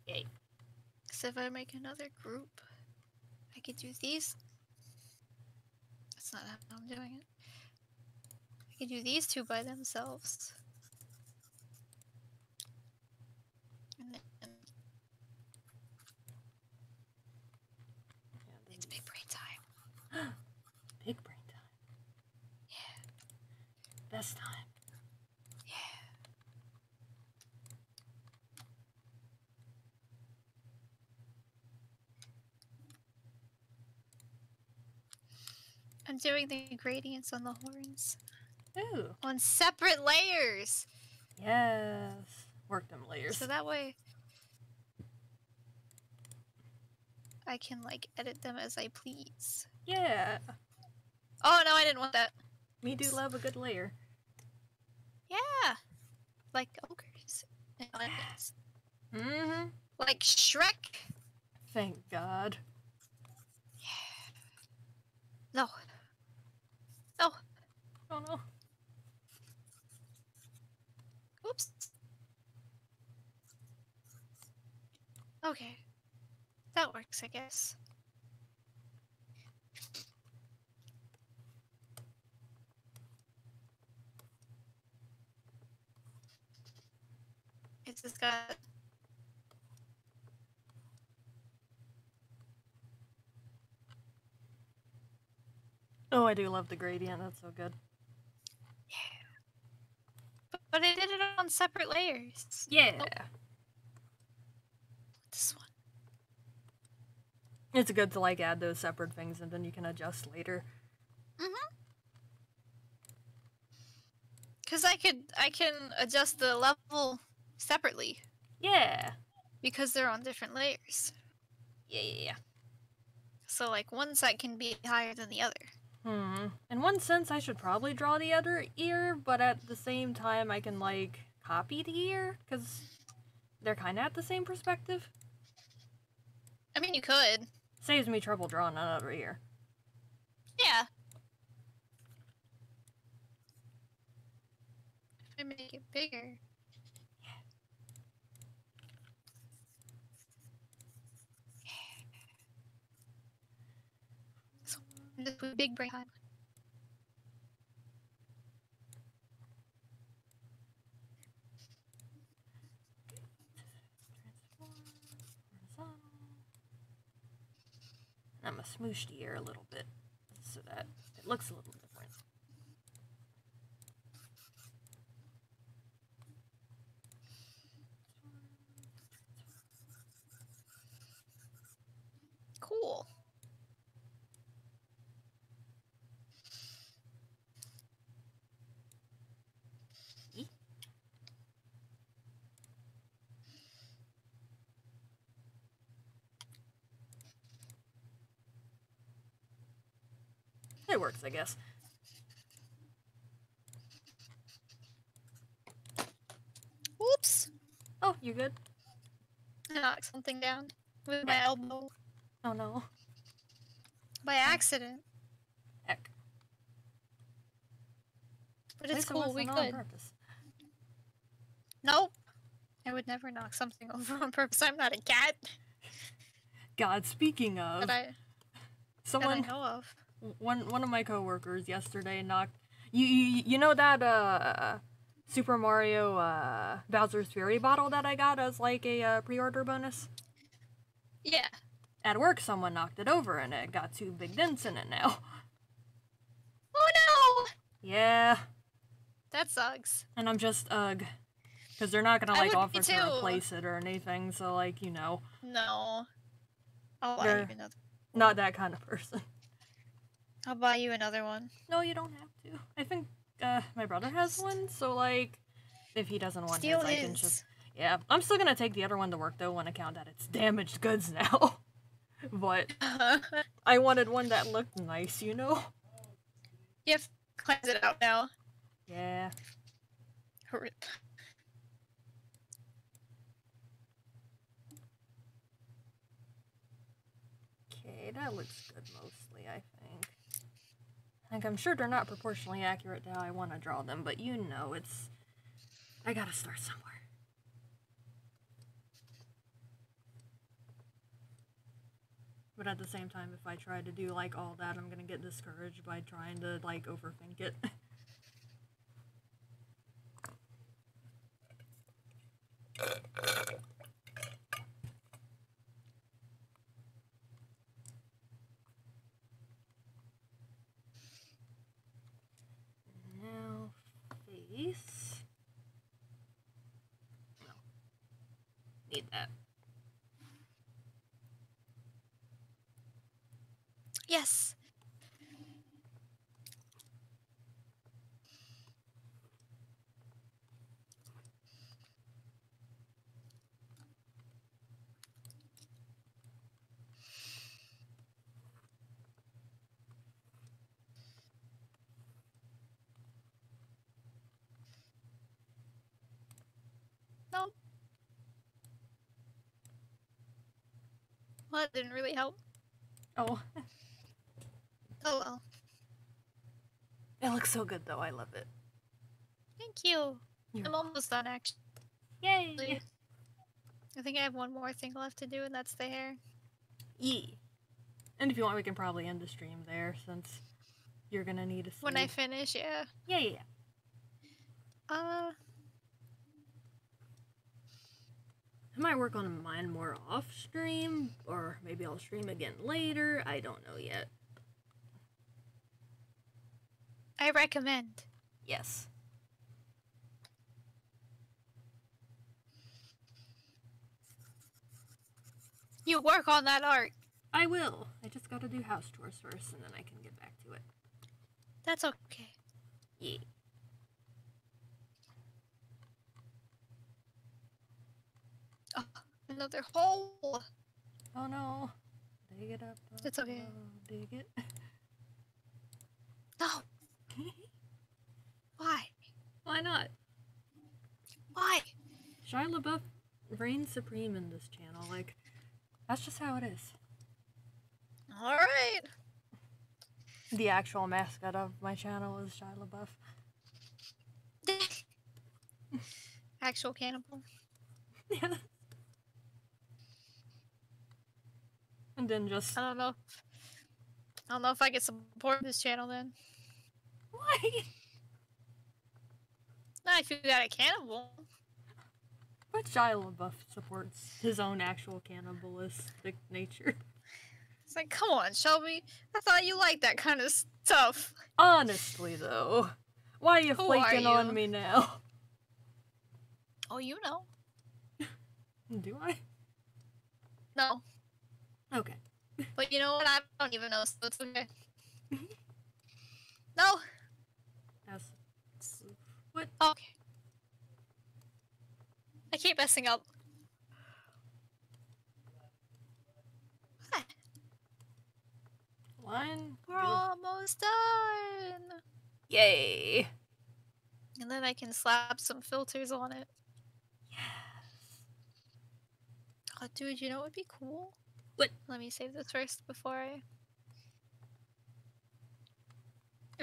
Speaker 2: Yay.
Speaker 3: So if I make another group, I could do these. That's not how I'm doing it. I could do these two by themselves. And then
Speaker 2: Yeah,
Speaker 3: it's big brain time.
Speaker 2: Big brain time.
Speaker 3: Yeah,
Speaker 2: Best time.
Speaker 3: yeah. I'm doing the gradients on the horns
Speaker 2: Ooh.
Speaker 3: on separate layers.
Speaker 2: Yes. Work them layers.
Speaker 3: So that way I can like edit them as I please.
Speaker 2: Yeah.
Speaker 3: Oh no, I didn't want that.
Speaker 2: Me do love a good layer.
Speaker 3: Yeah. Like ogres. and onions.
Speaker 2: Mm-hmm.
Speaker 3: Like Shrek.
Speaker 2: Thank God.
Speaker 3: No. No.
Speaker 2: Oh no.
Speaker 3: Oops. Okay. That works, I guess. It's just got...
Speaker 2: Oh, I do love the gradient. That's so good.
Speaker 3: But I did it on separate layers.
Speaker 2: Yeah.
Speaker 3: Nope. This one.
Speaker 2: It's good to like add those separate things and then you can adjust later.
Speaker 3: Because I can adjust the level separately
Speaker 2: Yeah.
Speaker 3: because they're on different layers.
Speaker 2: Yeah.
Speaker 3: So like one side can be higher than the other.
Speaker 2: In one sense, I should probably draw the other ear, but at the same time, I can, like, copy the ear, because they're kind of at the same perspective.
Speaker 3: I mean, you could.
Speaker 2: Saves me trouble drawing another ear.
Speaker 3: Yeah. If I make it bigger. So, just put big brain on.
Speaker 2: I'm gonna smoosh the ear a little bit so that it looks a little different.
Speaker 3: Cool.
Speaker 2: It works, I guess.
Speaker 3: Whoops.
Speaker 2: Oh, you good?
Speaker 3: I knocked something down with my elbow
Speaker 2: Oh no.
Speaker 3: by accident.
Speaker 2: Heck.
Speaker 3: But
Speaker 2: At
Speaker 3: it's
Speaker 2: least it
Speaker 3: cool, we
Speaker 2: wasn't on
Speaker 3: could.
Speaker 2: purpose.
Speaker 3: Nope. I would never knock something over on purpose. I'm not a cat.
Speaker 2: God, speaking of,
Speaker 3: That I
Speaker 2: someone,
Speaker 3: know of.
Speaker 2: one of my coworkers yesterday knocked. You know that Super Mario Bowser's Fury bottle that I got as like a pre-order bonus?
Speaker 3: Yeah.
Speaker 2: At work, someone knocked it over and it got 2 big dents in it now.
Speaker 3: Oh
Speaker 2: Yeah,
Speaker 3: no! That sucks.
Speaker 2: and I'm just because they're not gonna
Speaker 3: I
Speaker 2: like
Speaker 3: would
Speaker 2: offer
Speaker 3: be
Speaker 2: to
Speaker 3: too.
Speaker 2: replace it or anything. So like
Speaker 3: No. I'll buy
Speaker 2: They're-
Speaker 3: you another.
Speaker 2: not that kind of person.
Speaker 3: I'll buy you another one.
Speaker 2: No, you don't have to. I think my brother has one, so like if he doesn't want
Speaker 3: Steal
Speaker 2: his, I can
Speaker 3: his.
Speaker 2: just I'm still gonna take the other one to work though on account that it's damaged goods now. But I wanted one that looked nice, you know?
Speaker 3: You have to cleanse it out now.
Speaker 2: Yeah.
Speaker 3: Rip.
Speaker 2: Okay, that looks good mostly, I think. Like, I'm sure they're not proportionally accurate to how I want to draw them, but you know, I gotta start somewhere. But at the same time, if I try to do, like, all that, I'm gonna get discouraged by trying to, like, overthink it. Now, face. No. Need that.
Speaker 3: Yes. Nope. Well, that didn't really help.
Speaker 2: Oh,
Speaker 3: Oh well.
Speaker 2: it looks so good though. I love it.
Speaker 3: Thank you.
Speaker 2: You're
Speaker 3: I'm almost done actually.
Speaker 2: Yay!
Speaker 3: I think I have one more thing left to do, and that's the hair.
Speaker 2: Yee. And if you want, we can probably end the stream there since you're gonna need a sleep.
Speaker 3: When I finish, yeah.
Speaker 2: Yeah. I might work on mine more off stream, or maybe I'll stream again later. I don't know yet.
Speaker 3: I recommend.
Speaker 2: Yes.
Speaker 3: You work on that art.
Speaker 2: I will. I just gotta do house chores first, and then I can get back to it.
Speaker 3: That's okay.
Speaker 2: Yeah.
Speaker 3: Oh, another hole.
Speaker 2: Oh no. Dig it up.
Speaker 3: It's okay.
Speaker 2: Dig it.
Speaker 3: No. Why?
Speaker 2: Why not?
Speaker 3: Why?
Speaker 2: Shia LaBeouf reigns supreme in this channel. Like, That's just how it is.
Speaker 3: Alright.
Speaker 2: The actual mascot of my channel is Shia LaBeouf.
Speaker 3: Actual cannibal.
Speaker 2: Yeah. And then just...
Speaker 3: I don't know if I can support this channel then.
Speaker 2: Why?
Speaker 3: Not if you got a cannibal.
Speaker 2: But Shia LaBeouf supports his own actual cannibalistic nature.
Speaker 3: It's like, come on, Shelby. I thought you liked that kind of stuff.
Speaker 2: Honestly, though. Why are you
Speaker 3: Who
Speaker 2: flaking
Speaker 3: are
Speaker 2: on
Speaker 3: you?
Speaker 2: me now?
Speaker 3: Oh, you know.
Speaker 2: Do I?
Speaker 3: No.
Speaker 2: Okay.
Speaker 3: But you know what? I don't even know, so it's okay. No.
Speaker 2: That's... What?
Speaker 3: Okay. I keep messing up. Huh,
Speaker 2: One.
Speaker 3: we're almost done.
Speaker 2: Yay.
Speaker 3: And then I can slap some filters on it.
Speaker 2: Yes.
Speaker 3: Oh, dude, you know what would be cool?
Speaker 2: What?
Speaker 3: Let me save this first before I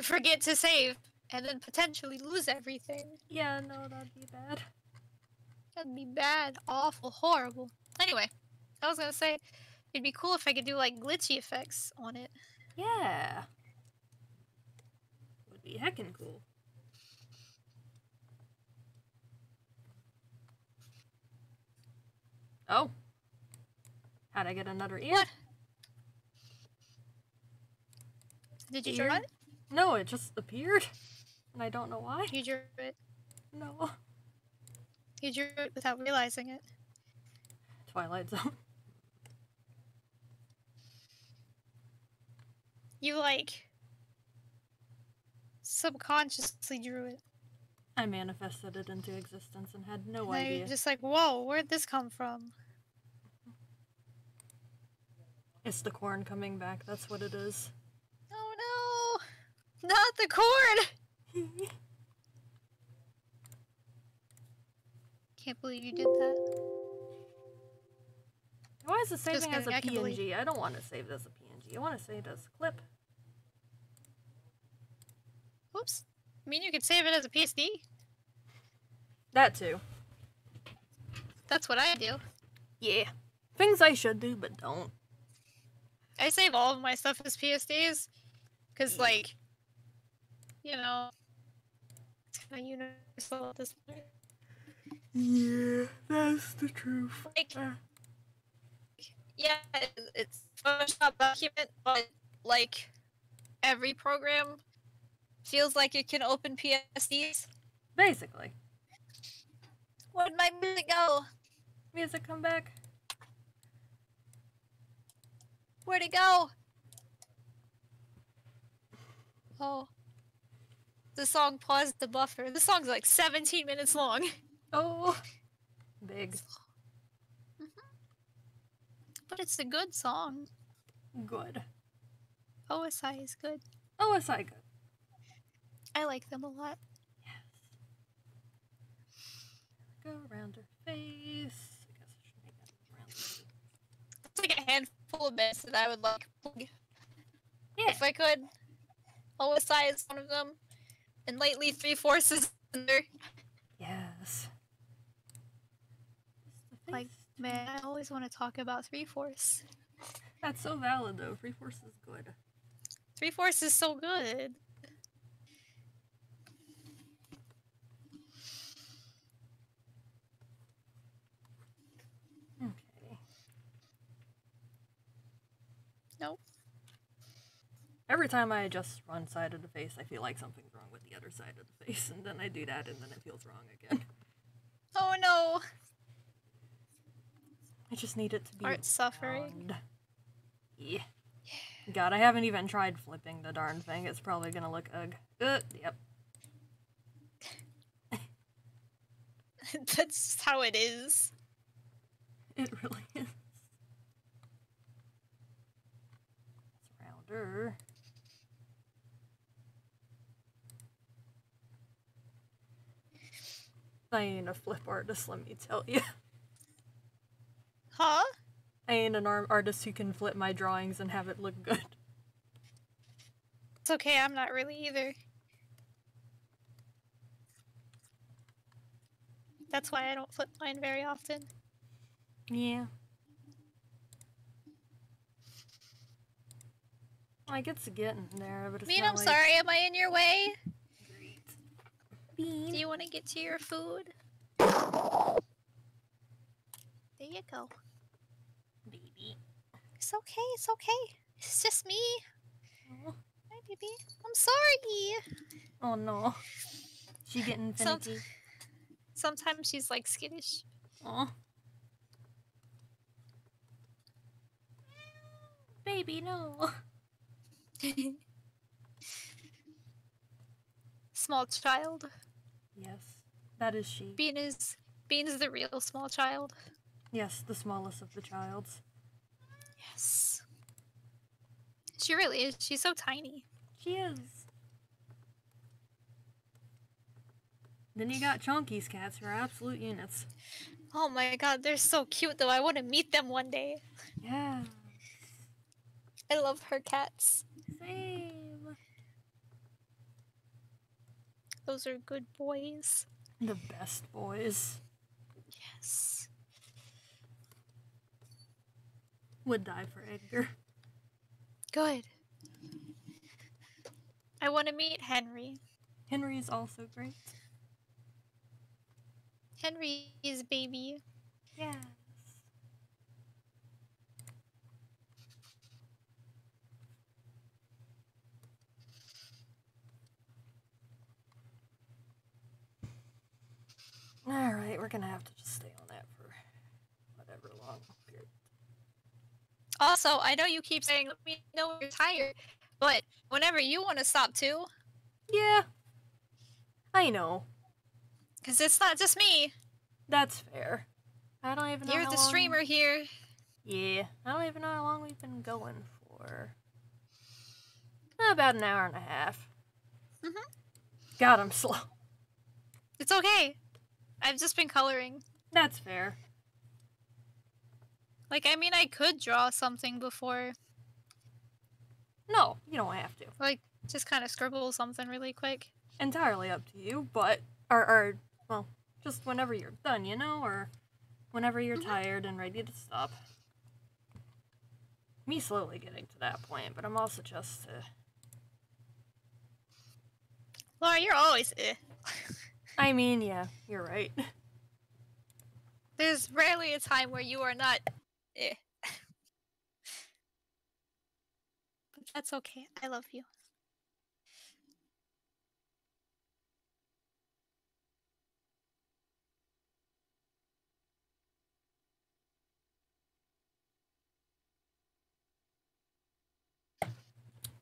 Speaker 3: forget to save and then potentially lose everything.
Speaker 2: Yeah, no, that'd be bad.
Speaker 3: That'd be bad, awful, horrible. Anyway, I was gonna say, it'd be cool if I could do like glitchy effects on it.
Speaker 2: Yeah. Would be heckin' cool. Oh. How'd I get another ear?
Speaker 3: What? Did you
Speaker 2: Ear?
Speaker 3: draw it?
Speaker 2: No, it just appeared. And I don't know why.
Speaker 3: You drew it.
Speaker 2: No.
Speaker 3: You drew it without realizing it.
Speaker 2: Twilight Zone.
Speaker 3: You like subconsciously drew it.
Speaker 2: I manifested it into existence and had no
Speaker 3: And
Speaker 2: idea.
Speaker 3: you're just like, whoa, where'd this come from?
Speaker 2: It's the corn coming back, that's what it is.
Speaker 3: Oh no! Not the cord! Can't believe you did that.
Speaker 2: Why is it saving as a
Speaker 3: kidding, I can believe-
Speaker 2: PNG? I don't want to save it as a PNG. I want to save it as a clip.
Speaker 3: Oops. I mean, you could save it as a PSD.
Speaker 2: That too.
Speaker 3: That's what I do.
Speaker 2: Yeah. Things I should do, but don't.
Speaker 3: I save all of my stuff as PSDs. Because, like, you know, it's kind of universal at this point.
Speaker 2: Yeah, that's the truth.
Speaker 3: Like, yeah, it's a Photoshop document, but, like, every program feels like it can open PSDs.
Speaker 2: Basically.
Speaker 3: Where'd my music go?
Speaker 2: Music come back.
Speaker 3: Where'd it go? Oh. The song paused the buffer. The song's like 17 minutes long.
Speaker 2: Oh. Big.
Speaker 3: But it's a good song.
Speaker 2: Good.
Speaker 3: OSI is good.
Speaker 2: OSI good.
Speaker 3: I like them a lot.
Speaker 2: Go around her face. I guess I should make that around her.
Speaker 3: It's like a handful of bits that I would like.
Speaker 2: Yeah.
Speaker 3: If I could. OSI is one of them. And lately 3/4 is in there.
Speaker 2: Yes.
Speaker 3: Like, man, I always want to talk about 3/4.
Speaker 2: That's so valid though. 3/4 is good.
Speaker 3: 3/4 is so good.
Speaker 2: Okay.
Speaker 3: Nope.
Speaker 2: Every time I adjust one side of the face, I feel like something's wrong with the other side of the face, and then I do that, and then it feels wrong again.
Speaker 3: Oh no!
Speaker 2: I just need it to be
Speaker 3: Art suffering.
Speaker 2: round. Yeah. God, I haven't even tried flipping the darn thing. It's probably gonna look ugh. Yep.
Speaker 3: That's how it is.
Speaker 2: It really is. It's rounder. I need a flip artist, let me tell you.
Speaker 3: Huh?
Speaker 2: I ain't an artist who can flip my drawings and have it look good.
Speaker 3: It's okay, I'm not really either. That's why I don't flip mine very often.
Speaker 2: Yeah. Like, it's getting there, but it's
Speaker 3: Bean,
Speaker 2: not
Speaker 3: I'm
Speaker 2: like...
Speaker 3: sorry, am I in your way?
Speaker 2: Bean.
Speaker 3: Do you want to get to your food? There you go.
Speaker 2: Baby.
Speaker 3: It's okay, it's okay. It's just me.
Speaker 2: Oh,
Speaker 3: Hi, baby. I'm sorry.
Speaker 2: oh no. She getting finicky.
Speaker 3: Sometimes she's like skittish.
Speaker 2: Oh. Baby, no.
Speaker 3: Small child.
Speaker 2: Yes, that is she.
Speaker 3: Bean is the real small child.
Speaker 2: Yes, the smallest of the childs.
Speaker 3: Yes. She really is. She's so tiny.
Speaker 2: She is. Then you got Chunky's cats, who are absolute units.
Speaker 3: Oh my god, they're so cute though. I want to meet them one day.
Speaker 2: Yeah.
Speaker 3: I love her cats.
Speaker 2: Same.
Speaker 3: Those are good boys.
Speaker 2: The best boys.
Speaker 3: Yes.
Speaker 2: Would die for Edgar.
Speaker 3: Good. I want to meet Henry.
Speaker 2: Henry is also great.
Speaker 3: Henry's baby.
Speaker 2: Yes. Alright, we're gonna have to just stay on that for whatever long period.
Speaker 3: Also, I know you keep saying, let me know when you're tired, but whenever you want to stop too,
Speaker 2: Yeah. I know.
Speaker 3: because it's not just me.
Speaker 2: That's fair. I don't even know
Speaker 3: You're
Speaker 2: how
Speaker 3: the
Speaker 2: long...
Speaker 3: streamer here.
Speaker 2: Yeah. I don't even know how long we've been going for. About an hour and a half.
Speaker 3: Mhm.
Speaker 2: God, I'm slow.
Speaker 3: It's okay. I've just been coloring.
Speaker 2: That's fair.
Speaker 3: Like, I mean, I could draw something before.
Speaker 2: No, you don't have to.
Speaker 3: Like, just kind of scribble something really quick.
Speaker 2: Entirely up to you, but well, just whenever you're done, you know, or whenever you're tired and ready to stop. Me slowly getting to that point, but I'm also just
Speaker 3: Laura, you're always
Speaker 2: I mean, yeah, you're right.
Speaker 3: There's rarely a time where you are not But that's okay. I love you.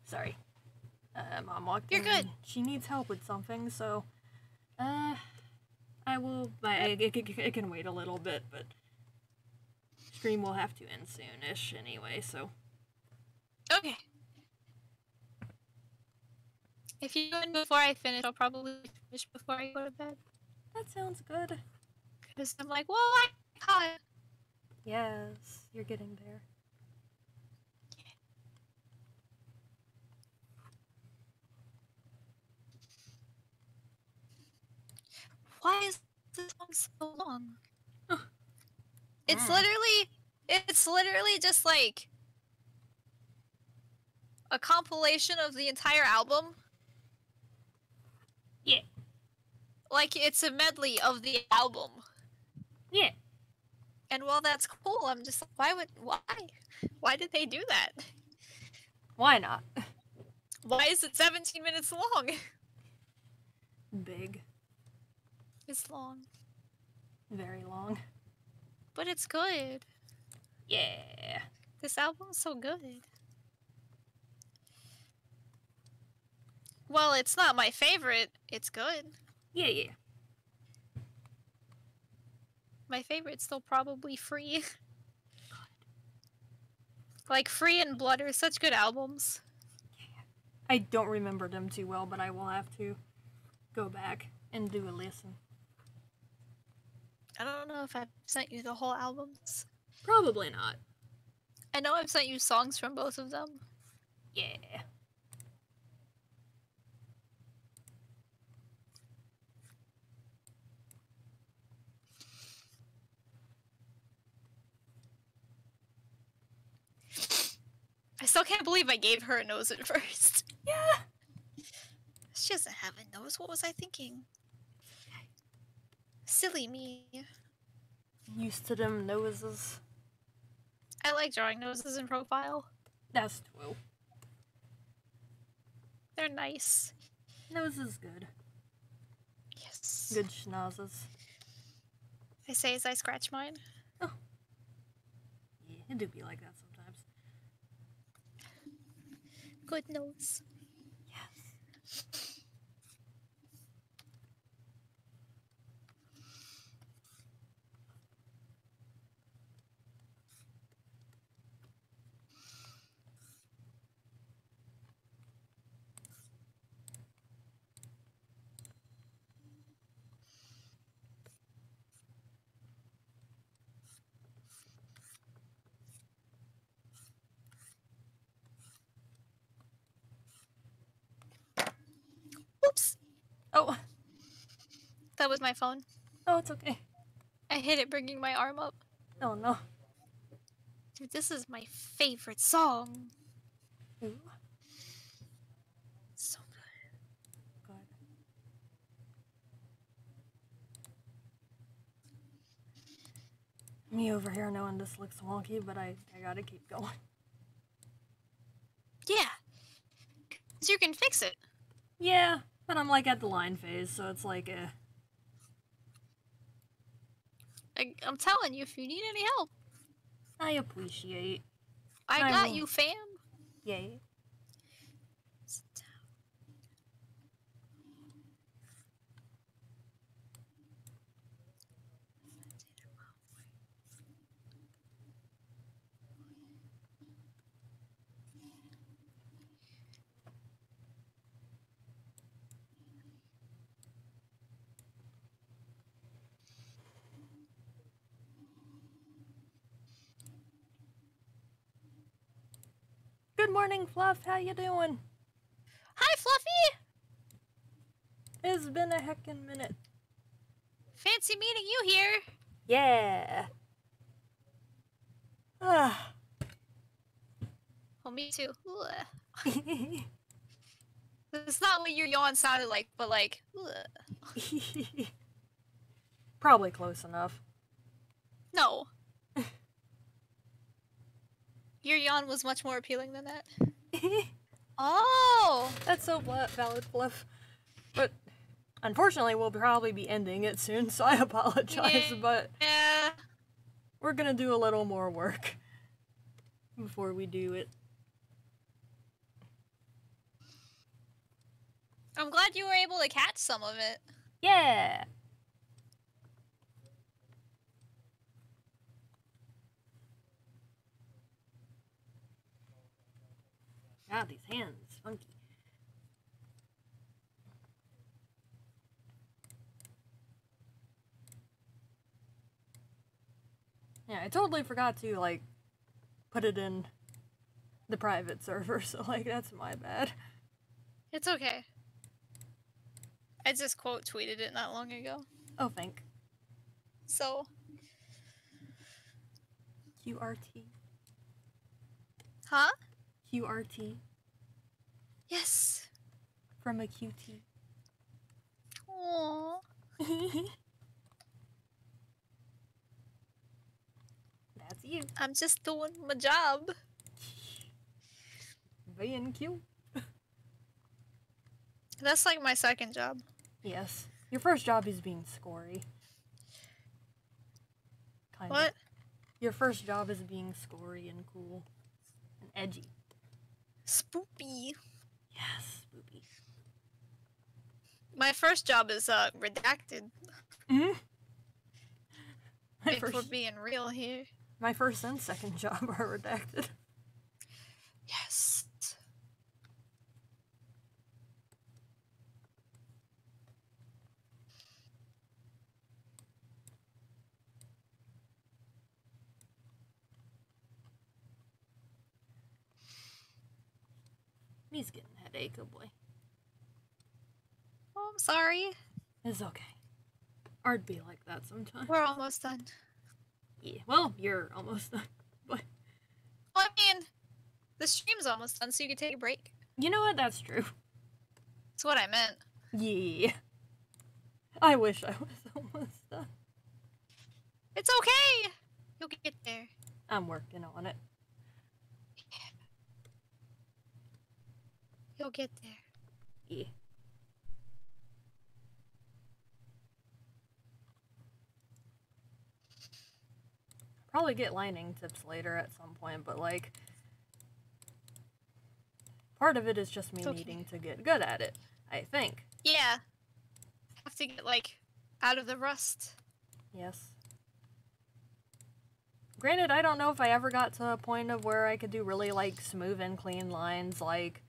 Speaker 2: Sorry. Mom walked
Speaker 3: You're
Speaker 2: in.
Speaker 3: good.
Speaker 2: She needs help with something, so I will. It can wait a little bit, but stream will have to end soonish anyway. So
Speaker 3: Okay. If you go in before I finish, I'll probably finish before I go to bed.
Speaker 2: that sounds good.
Speaker 3: Because I'm like, well, I caught.
Speaker 2: Yes, you're getting there.
Speaker 3: Why is this one so long?
Speaker 2: Huh.
Speaker 3: It's literally just like a compilation of the entire album.
Speaker 2: Yeah.
Speaker 3: Like, it's a medley of the album.
Speaker 2: Yeah.
Speaker 3: And while that's cool, I'm just like, why did they do that?
Speaker 2: Why not?
Speaker 3: Why is it 17 minutes long?
Speaker 2: Big.
Speaker 3: It's long.
Speaker 2: Very long.
Speaker 3: But it's good.
Speaker 2: Yeah.
Speaker 3: This album's so good. Well, it's not my favorite. It's good.
Speaker 2: Yeah, yeah.
Speaker 3: My favorite's still probably Free. Like, Free and Blood are such good albums.
Speaker 2: I don't remember them too well, but I will have to go back and do a listen.
Speaker 3: I don't know if I've sent you the whole albums.
Speaker 2: Probably not.
Speaker 3: I know I've sent you songs from both of them.
Speaker 2: Yeah.
Speaker 3: I still can't believe I gave her a nose at first.
Speaker 2: Yeah.
Speaker 3: She doesn't have a nose. What was I thinking? Silly me.
Speaker 2: Used to them noses.
Speaker 3: I like drawing noses in profile.
Speaker 2: That's true.
Speaker 3: They're nice.
Speaker 2: Nose is good.
Speaker 3: Yes.
Speaker 2: Good schnozzes.
Speaker 3: I say as I scratch mine.
Speaker 2: Yeah, it do be like that sometimes.
Speaker 3: Good nose.
Speaker 2: Yes.
Speaker 3: Whoops.
Speaker 2: Oh.
Speaker 3: That was my phone.
Speaker 2: Oh, it's okay.
Speaker 3: I hit it bringing my arm up.
Speaker 2: Oh no.
Speaker 3: Dude, this is my favorite song.
Speaker 2: Ooh.
Speaker 3: So
Speaker 2: Good. Me over here knowing this looks wonky, but I gotta keep going.
Speaker 3: good. Yeah. 'Cause you can fix it.
Speaker 2: Yeah, but I'm like at the line phase, so it's like
Speaker 3: I'm telling you, if you need any help,
Speaker 2: I appreciate.
Speaker 3: I
Speaker 2: I
Speaker 3: got
Speaker 2: will.
Speaker 3: you, fam.
Speaker 2: Yay.
Speaker 3: Sit down.
Speaker 2: Good morning, Fluff. How you doing?
Speaker 3: Hi, Fluffy!
Speaker 2: It's been a heckin' minute.
Speaker 3: Fancy meeting you here.
Speaker 2: Yeah. Ah.
Speaker 3: Well, me too. Ugh. That's not what your yawn sounded like, but like, ugh.
Speaker 2: Probably close enough.
Speaker 3: No. Your yawn was much more appealing than that. Oh!
Speaker 2: That's so valid, Fluff. But unfortunately, we'll probably be ending it soon, so I apologize, but
Speaker 3: Yeah.
Speaker 2: we're gonna do a little more work before we do it.
Speaker 3: I'm glad you were able to catch some of it.
Speaker 2: Yeah! God, these hands, funky. Yeah, I totally forgot to, like, put it in the private server, so, like, that's my bad.
Speaker 3: It's okay. I just quote tweeted it not long ago.
Speaker 2: Oh, thank.
Speaker 3: So,
Speaker 2: QRT.
Speaker 3: huh?
Speaker 2: QRT.
Speaker 3: Yes.
Speaker 2: From a QT.
Speaker 3: Aww.
Speaker 2: That's you.
Speaker 3: I'm just doing my job.
Speaker 2: Being cute.
Speaker 3: That's like my second job.
Speaker 2: Yes. Your first job is being scory. Kinda.
Speaker 3: What?
Speaker 2: Your first job is being scory and cool. And edgy.
Speaker 3: Spoopy.
Speaker 2: Yes, spoopy.
Speaker 3: My first job is redacted.
Speaker 2: Mm-hmm.
Speaker 3: If we're being real here.
Speaker 2: My first and second job are redacted.
Speaker 3: Yes.
Speaker 2: He's getting a headache, oh boy.
Speaker 3: Oh, I'm sorry.
Speaker 2: It's okay. I'd be like that sometimes.
Speaker 3: We're almost done.
Speaker 2: Yeah, well, you're almost done. But
Speaker 3: Well, I mean, the stream's almost done, so you can take a break.
Speaker 2: you know what? That's true.
Speaker 3: That's what I meant.
Speaker 2: Yeah. I wish I was almost done.
Speaker 3: It's okay! You'll get there.
Speaker 2: I'm working on it.
Speaker 3: You'll get there.
Speaker 2: Yeah. Probably get lining tips later at some point, but like part of it is just me
Speaker 3: Okay.
Speaker 2: needing to get good at it, I think.
Speaker 3: Yeah. Have to get, like, out of the rust.
Speaker 2: Yes. Granted, I don't know if I ever got to a point of where I could do really like smooth and clean lines, like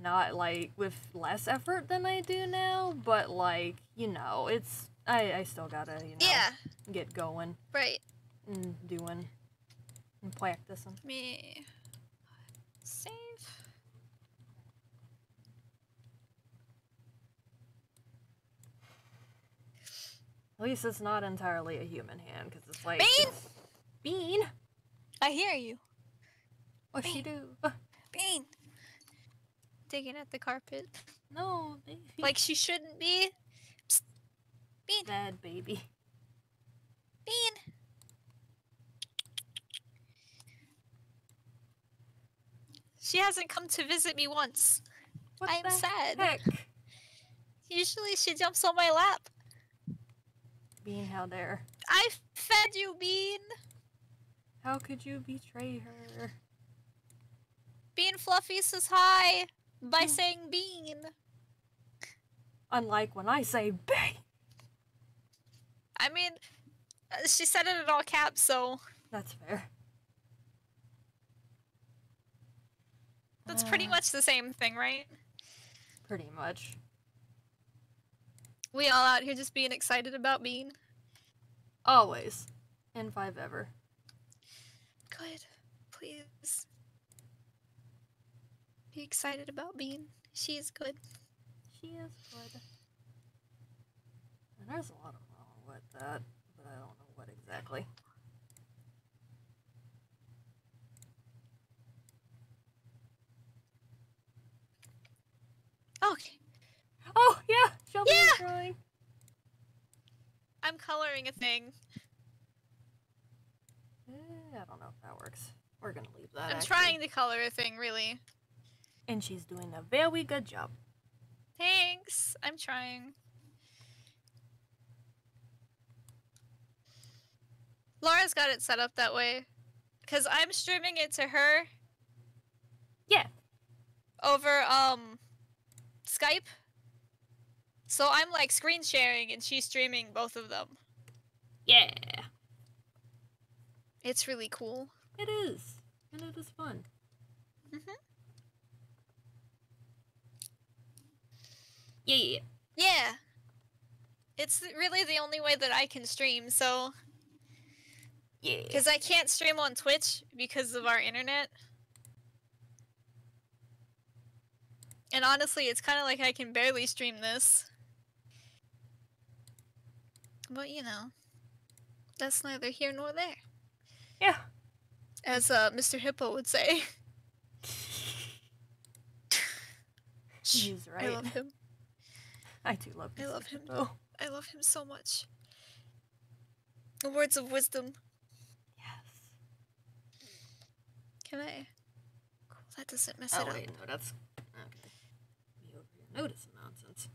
Speaker 2: not like with less effort than I do now, but like, you know, it's I still gotta, you know,
Speaker 3: Yeah,
Speaker 2: get going
Speaker 3: right.
Speaker 2: and doing and practicing.
Speaker 3: Me. Save.
Speaker 2: At least it's not entirely a human hand, because it's like
Speaker 3: Bean!
Speaker 2: Bean.
Speaker 3: I hear you.
Speaker 2: What's she do?
Speaker 3: Bean! Digging at the carpet.
Speaker 2: No, baby.
Speaker 3: Like she shouldn't be. Psst. Bean!
Speaker 2: Bad baby.
Speaker 3: Bean! She hasn't come to visit me once.
Speaker 2: What
Speaker 3: I'm
Speaker 2: the
Speaker 3: sad.
Speaker 2: heck?
Speaker 3: Usually she jumps on my lap.
Speaker 2: Bean, how dare?
Speaker 3: I fed you, Bean!
Speaker 2: How could you betray her?
Speaker 3: Bean Fluffy says hi by saying Bean.
Speaker 2: Unlike when I say Bean.
Speaker 3: I mean, she said it in all caps, so
Speaker 2: That's fair.
Speaker 3: that's pretty much the same thing, right?
Speaker 2: Pretty much.
Speaker 3: We all out here just being excited about Bean.
Speaker 2: Always. And if I've ever.
Speaker 3: Good. Please. Be excited about Bean. She is good.
Speaker 2: She is good. And there's a lot of wrong with that, but I don't know what exactly.
Speaker 3: Okay.
Speaker 2: Oh, yeah! Show me
Speaker 3: Yeah!
Speaker 2: the drawing.
Speaker 3: I'm coloring a thing.
Speaker 2: I don't know if that works. We're gonna leave that.
Speaker 3: I'm
Speaker 2: actually.
Speaker 3: trying to color a thing, really.
Speaker 2: And she's doing a very good job.
Speaker 3: Thanks. I'm trying. Laura's got it set up that way. Because I'm streaming it to her
Speaker 2: Yeah.
Speaker 3: over, Skype. So I'm, like, screen sharing and she's streaming both of them.
Speaker 2: Yeah.
Speaker 3: It's really cool.
Speaker 2: It is. And it is fun. Yeah.
Speaker 3: Yeah. It's really the only way that I can stream, so...
Speaker 2: Yeah.
Speaker 3: Because I can't stream on Twitch because of our internet. And honestly, it's kind of like I can barely stream this. But, you know, that's neither here nor there.
Speaker 2: Yeah.
Speaker 3: As Mr. Hippo would say.
Speaker 2: He's right.
Speaker 3: I love him.
Speaker 2: I do love
Speaker 3: I love him.
Speaker 2: Oh.
Speaker 3: I love him so much. The words of wisdom.
Speaker 2: Yes.
Speaker 3: Can I? Cool, that doesn't mess
Speaker 2: Oh,
Speaker 3: it up.
Speaker 2: wait, no, that's... Okay. Be over here. Notice nonsense.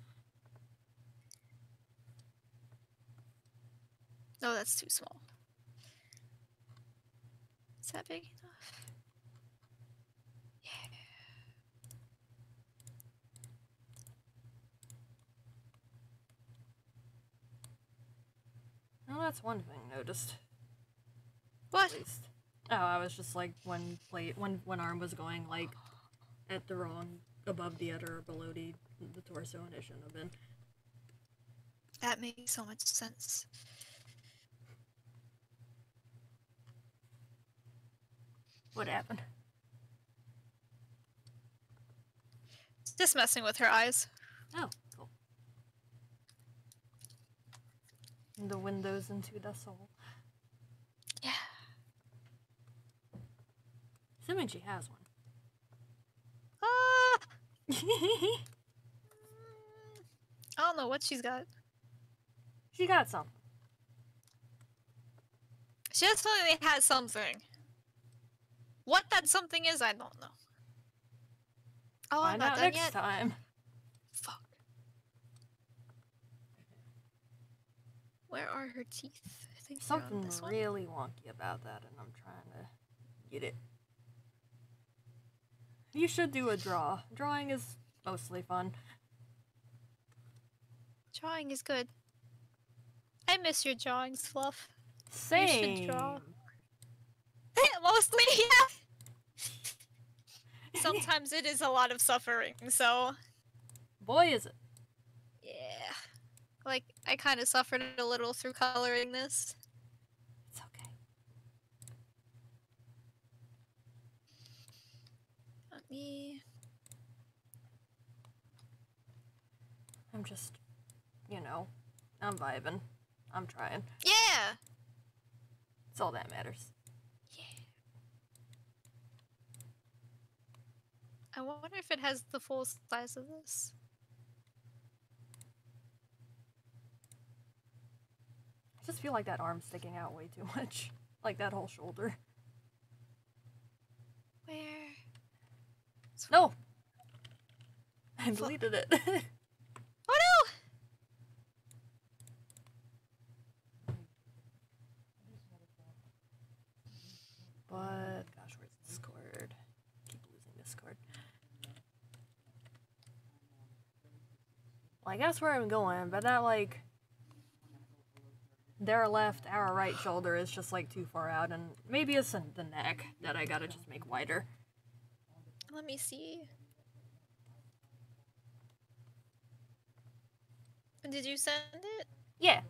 Speaker 3: No, that's too small. Is that big enough?
Speaker 2: Oh, that's one thing noticed.
Speaker 3: What?
Speaker 2: At least. Oh, I was just like one plate, one arm was going like at the wrong, above the other, or below the torso, and it shouldn't have been.
Speaker 3: That makes so much sense.
Speaker 2: What happened?
Speaker 3: Just messing with her eyes.
Speaker 2: Oh, cool. The windows into the soul.
Speaker 3: Yeah.
Speaker 2: Assuming she has one.
Speaker 3: Ah! I don't know what she's got.
Speaker 2: She got some.
Speaker 3: She definitely has something. What that something is, I don't know. Oh, I'm
Speaker 2: Find
Speaker 3: not
Speaker 2: out
Speaker 3: done
Speaker 2: next
Speaker 3: yet.
Speaker 2: time.
Speaker 3: Fuck. Where are her teeth? I think they're on
Speaker 2: Something
Speaker 3: this one.
Speaker 2: really wonky about that, and I'm trying to get it. You should do a draw. Drawing is mostly fun.
Speaker 3: Drawing is good. I miss your drawings, Fluff.
Speaker 2: Same.
Speaker 3: You should draw. Mostly, yeah. Sometimes it is a lot of suffering, so
Speaker 2: Boy, is it.
Speaker 3: yeah. Like, I kind of suffered a little through coloring this.
Speaker 2: It's okay.
Speaker 3: Let me...
Speaker 2: I'm just, I'm vibing. I'm trying.
Speaker 3: Yeah!
Speaker 2: It's all that matters.
Speaker 3: Yeah. I wonder if it has the full size of this.
Speaker 2: I just feel like that arm's sticking out way too much. Like that whole shoulder.
Speaker 3: Where?
Speaker 2: No! I
Speaker 3: Fuck.
Speaker 2: deleted it.
Speaker 3: Oh no!
Speaker 2: But, gosh, where's Discord? Keep losing Discord. Well, I guess where I'm going, but that, like, their left, our right shoulder is just, like, too far out, and maybe it's the neck that I gotta just make wider.
Speaker 3: Let me see. Did you send it?
Speaker 2: Yeah.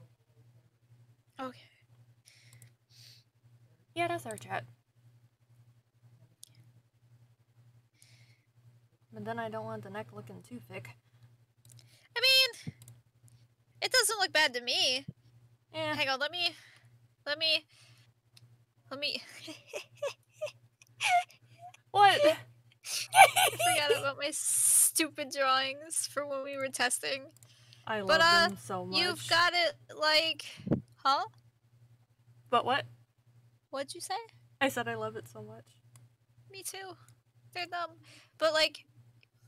Speaker 3: Okay.
Speaker 2: Yeah, that's our chat. But then I don't want the neck looking too thick.
Speaker 3: I mean, it doesn't look bad to me.
Speaker 2: Yeah.
Speaker 3: Hang on, let me.
Speaker 2: What?
Speaker 3: I forgot about my stupid drawings for when we were testing.
Speaker 2: I love
Speaker 3: But,
Speaker 2: them so much.
Speaker 3: You've got it like, huh?
Speaker 2: But what?
Speaker 3: What'd you say?
Speaker 2: I said I love it so much.
Speaker 3: Me too. They're dumb. But like,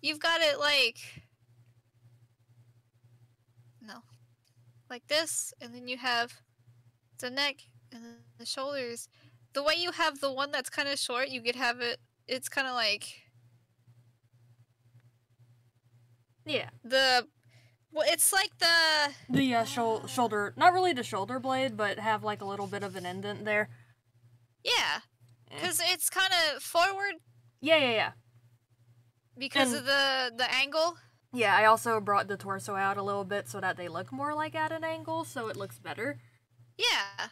Speaker 3: you've got it like, no, like this, and then you have the neck and then the shoulders. The way you have the one that's kind of short, you could have it. It's kind of like
Speaker 2: Yeah.
Speaker 3: well, it's like
Speaker 2: The shoulder, not really the shoulder blade, but have like a little bit of an indent there.
Speaker 3: yeah,
Speaker 2: Eh.
Speaker 3: because it's kind of forward
Speaker 2: Yeah.
Speaker 3: because
Speaker 2: And-
Speaker 3: of the angle.
Speaker 2: Yeah, I also brought the torso out a little bit so that they look more like at an angle, so it looks better.
Speaker 3: Yeah,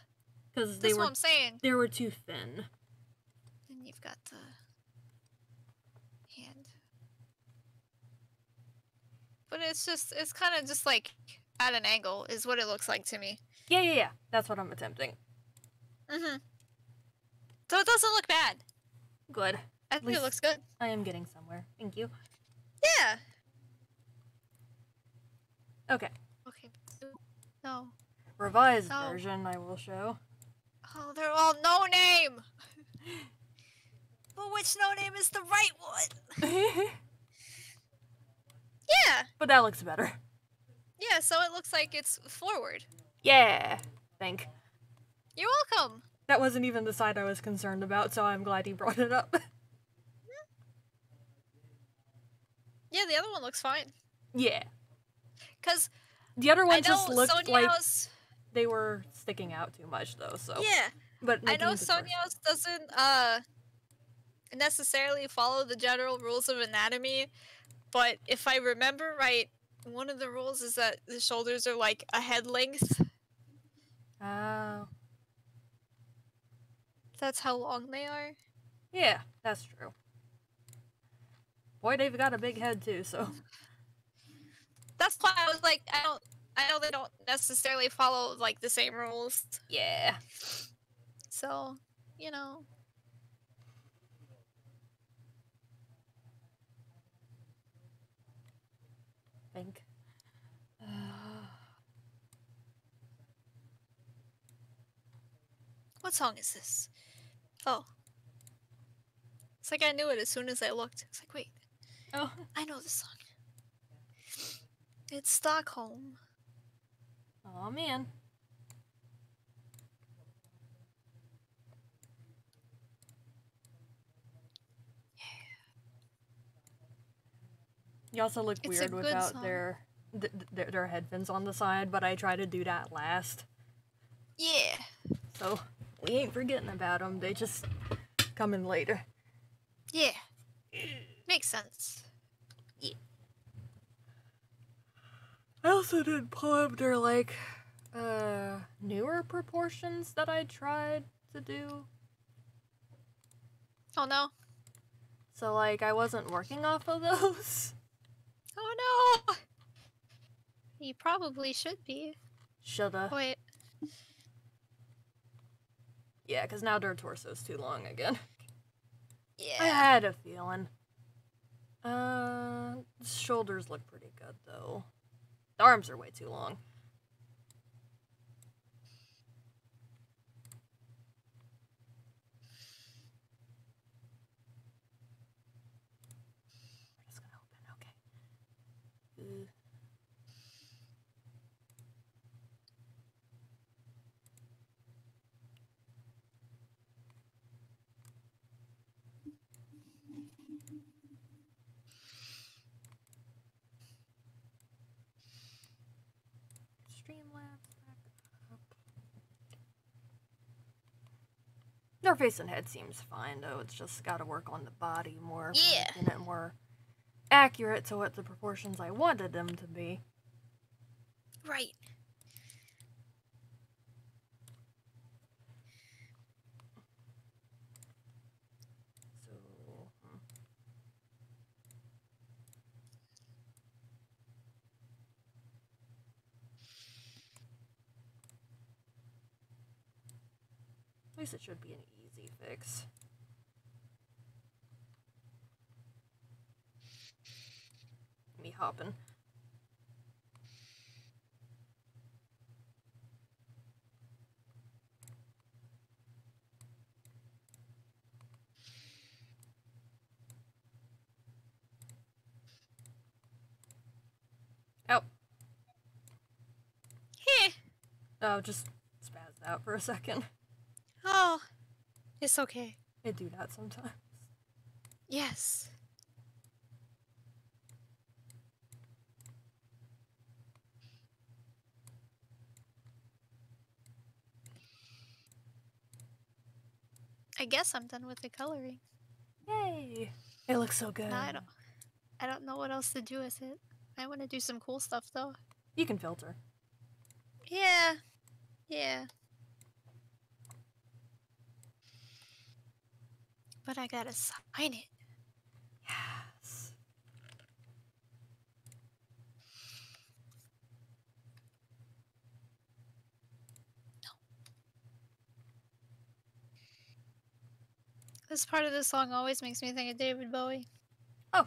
Speaker 2: Because
Speaker 3: that's what I'm saying.
Speaker 2: they were too thin.
Speaker 3: Then you've got the hand. But it's kind of just like at an angle is what it looks like to me.
Speaker 2: Yeah. That's what I'm attempting.
Speaker 3: Mm-hmm. So it doesn't look bad.
Speaker 2: Good.
Speaker 3: I think
Speaker 2: least-
Speaker 3: it looks good.
Speaker 2: I am getting somewhere. Thank you.
Speaker 3: Yeah.
Speaker 2: Okay.
Speaker 3: Okay. No.
Speaker 2: Revised
Speaker 3: No.
Speaker 2: version I will show.
Speaker 3: Oh, they're all no name. But which no name is the right one? Yeah.
Speaker 2: But that looks better.
Speaker 3: Yeah, so it looks like it's forward.
Speaker 2: Yeah. Think.
Speaker 3: You're welcome.
Speaker 2: That wasn't even the side I was concerned about, so I'm glad he brought it up.
Speaker 3: Yeah, the other one looks fine.
Speaker 2: Yeah.
Speaker 3: Cause
Speaker 2: The other
Speaker 3: I
Speaker 2: one
Speaker 3: know
Speaker 2: just looked like
Speaker 3: Sonya's.
Speaker 2: they were sticking out too much, though, so.
Speaker 3: Yeah,
Speaker 2: But
Speaker 3: I know
Speaker 2: making the torso-
Speaker 3: Sonya's doesn't necessarily follow the general rules of anatomy, but if I remember right, one of the rules is that the shoulders are like a head length.
Speaker 2: Oh.
Speaker 3: That's how long they are.
Speaker 2: Yeah, that's true. Boy, they've got a big head too, so.
Speaker 3: That's why I was like, I know they don't necessarily follow like the same rules.
Speaker 2: Yeah.
Speaker 3: So, you know.
Speaker 2: Think.
Speaker 3: What song is this? Oh. It's like I knew it as soon as I looked. It's like, wait,
Speaker 2: Oh.
Speaker 3: I know this song. It's Stockholm.
Speaker 2: Oh man. You also look
Speaker 3: It's a
Speaker 2: weird
Speaker 3: good
Speaker 2: without
Speaker 3: song.
Speaker 2: their headphones on the side, but I try to do that last.
Speaker 3: Yeah.
Speaker 2: So we ain't forgetting about them. They just come in later.
Speaker 3: Yeah. Makes sense.
Speaker 2: I also did pull up their like newer proportions that I tried to do.
Speaker 3: Oh no.
Speaker 2: So like I wasn't working off of those.
Speaker 3: Oh no. You probably should be.
Speaker 2: Shoulda.
Speaker 3: Wait.
Speaker 2: Yeah, because now their torso's too long again.
Speaker 3: Yeah.
Speaker 2: I had a feeling. Shoulders look pretty good though. The arms are way too long. We're just gonna open, okay. Streamlabs back up. Their face and head seems fine though. It's just got to work on the body more.
Speaker 3: Yeah.
Speaker 2: Making it more accurate to what the proportions I wanted them to be.
Speaker 3: Right.
Speaker 2: So. At least it should be an easy fix. Me hopping. Oh.
Speaker 3: Heh.
Speaker 2: Oh, just spazzed out for a second.
Speaker 3: Oh. It's okay.
Speaker 2: I do that sometimes.
Speaker 3: Yes. I guess I'm done with the coloring.
Speaker 2: Yay! It looks so good.
Speaker 3: Now I don't know what else to do with it. I want to do some cool stuff though.
Speaker 2: You can filter.
Speaker 3: Yeah. Yeah. But I gotta sign it.
Speaker 2: Yes.
Speaker 3: This part of the song always makes me think of David Bowie.
Speaker 2: Oh.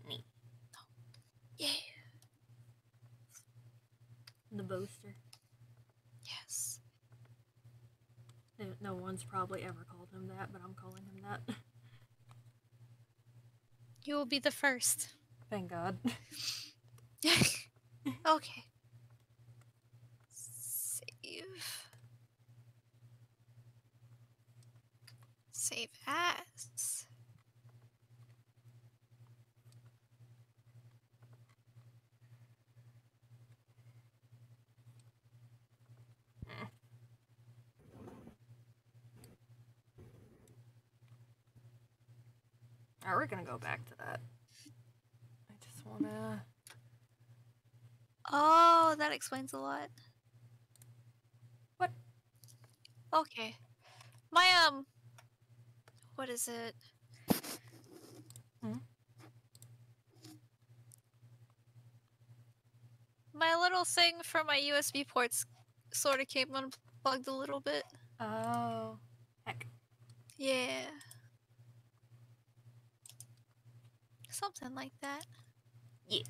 Speaker 2: Neat.
Speaker 3: Yeah.
Speaker 2: The boaster.
Speaker 3: Yes.
Speaker 2: No one's probably ever called him that, but I'm calling him that.
Speaker 3: You will be the first.
Speaker 2: Thank God.
Speaker 3: Okay. Save. Save as.
Speaker 2: Alright, we're gonna go back to that. I just wanna...
Speaker 3: Oh, that explains a lot.
Speaker 2: What?
Speaker 3: Okay. My, what is it?
Speaker 2: Hmm?
Speaker 3: My little thing for my USB ports sort of came unplugged a little bit.
Speaker 2: Oh. Heck.
Speaker 3: Yeah. Something like that.
Speaker 2: Yeah.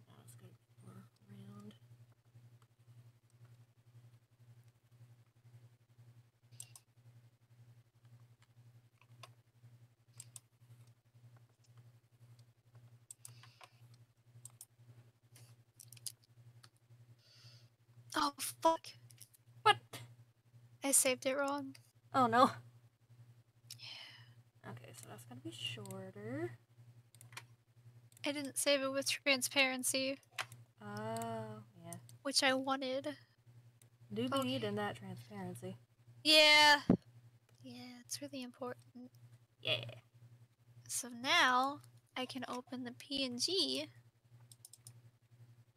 Speaker 2: Now let's go around.
Speaker 3: Oh, fuck.
Speaker 2: What?
Speaker 3: I saved it wrong.
Speaker 2: Oh no. Okay, so that's gonna be shorter.
Speaker 3: I didn't save it with transparency,
Speaker 2: Oh, yeah.
Speaker 3: which I wanted.
Speaker 2: Do be
Speaker 3: Okay.
Speaker 2: needing that transparency.
Speaker 3: Yeah. Yeah, it's really important.
Speaker 2: Yeah.
Speaker 3: So now I can open the PNG.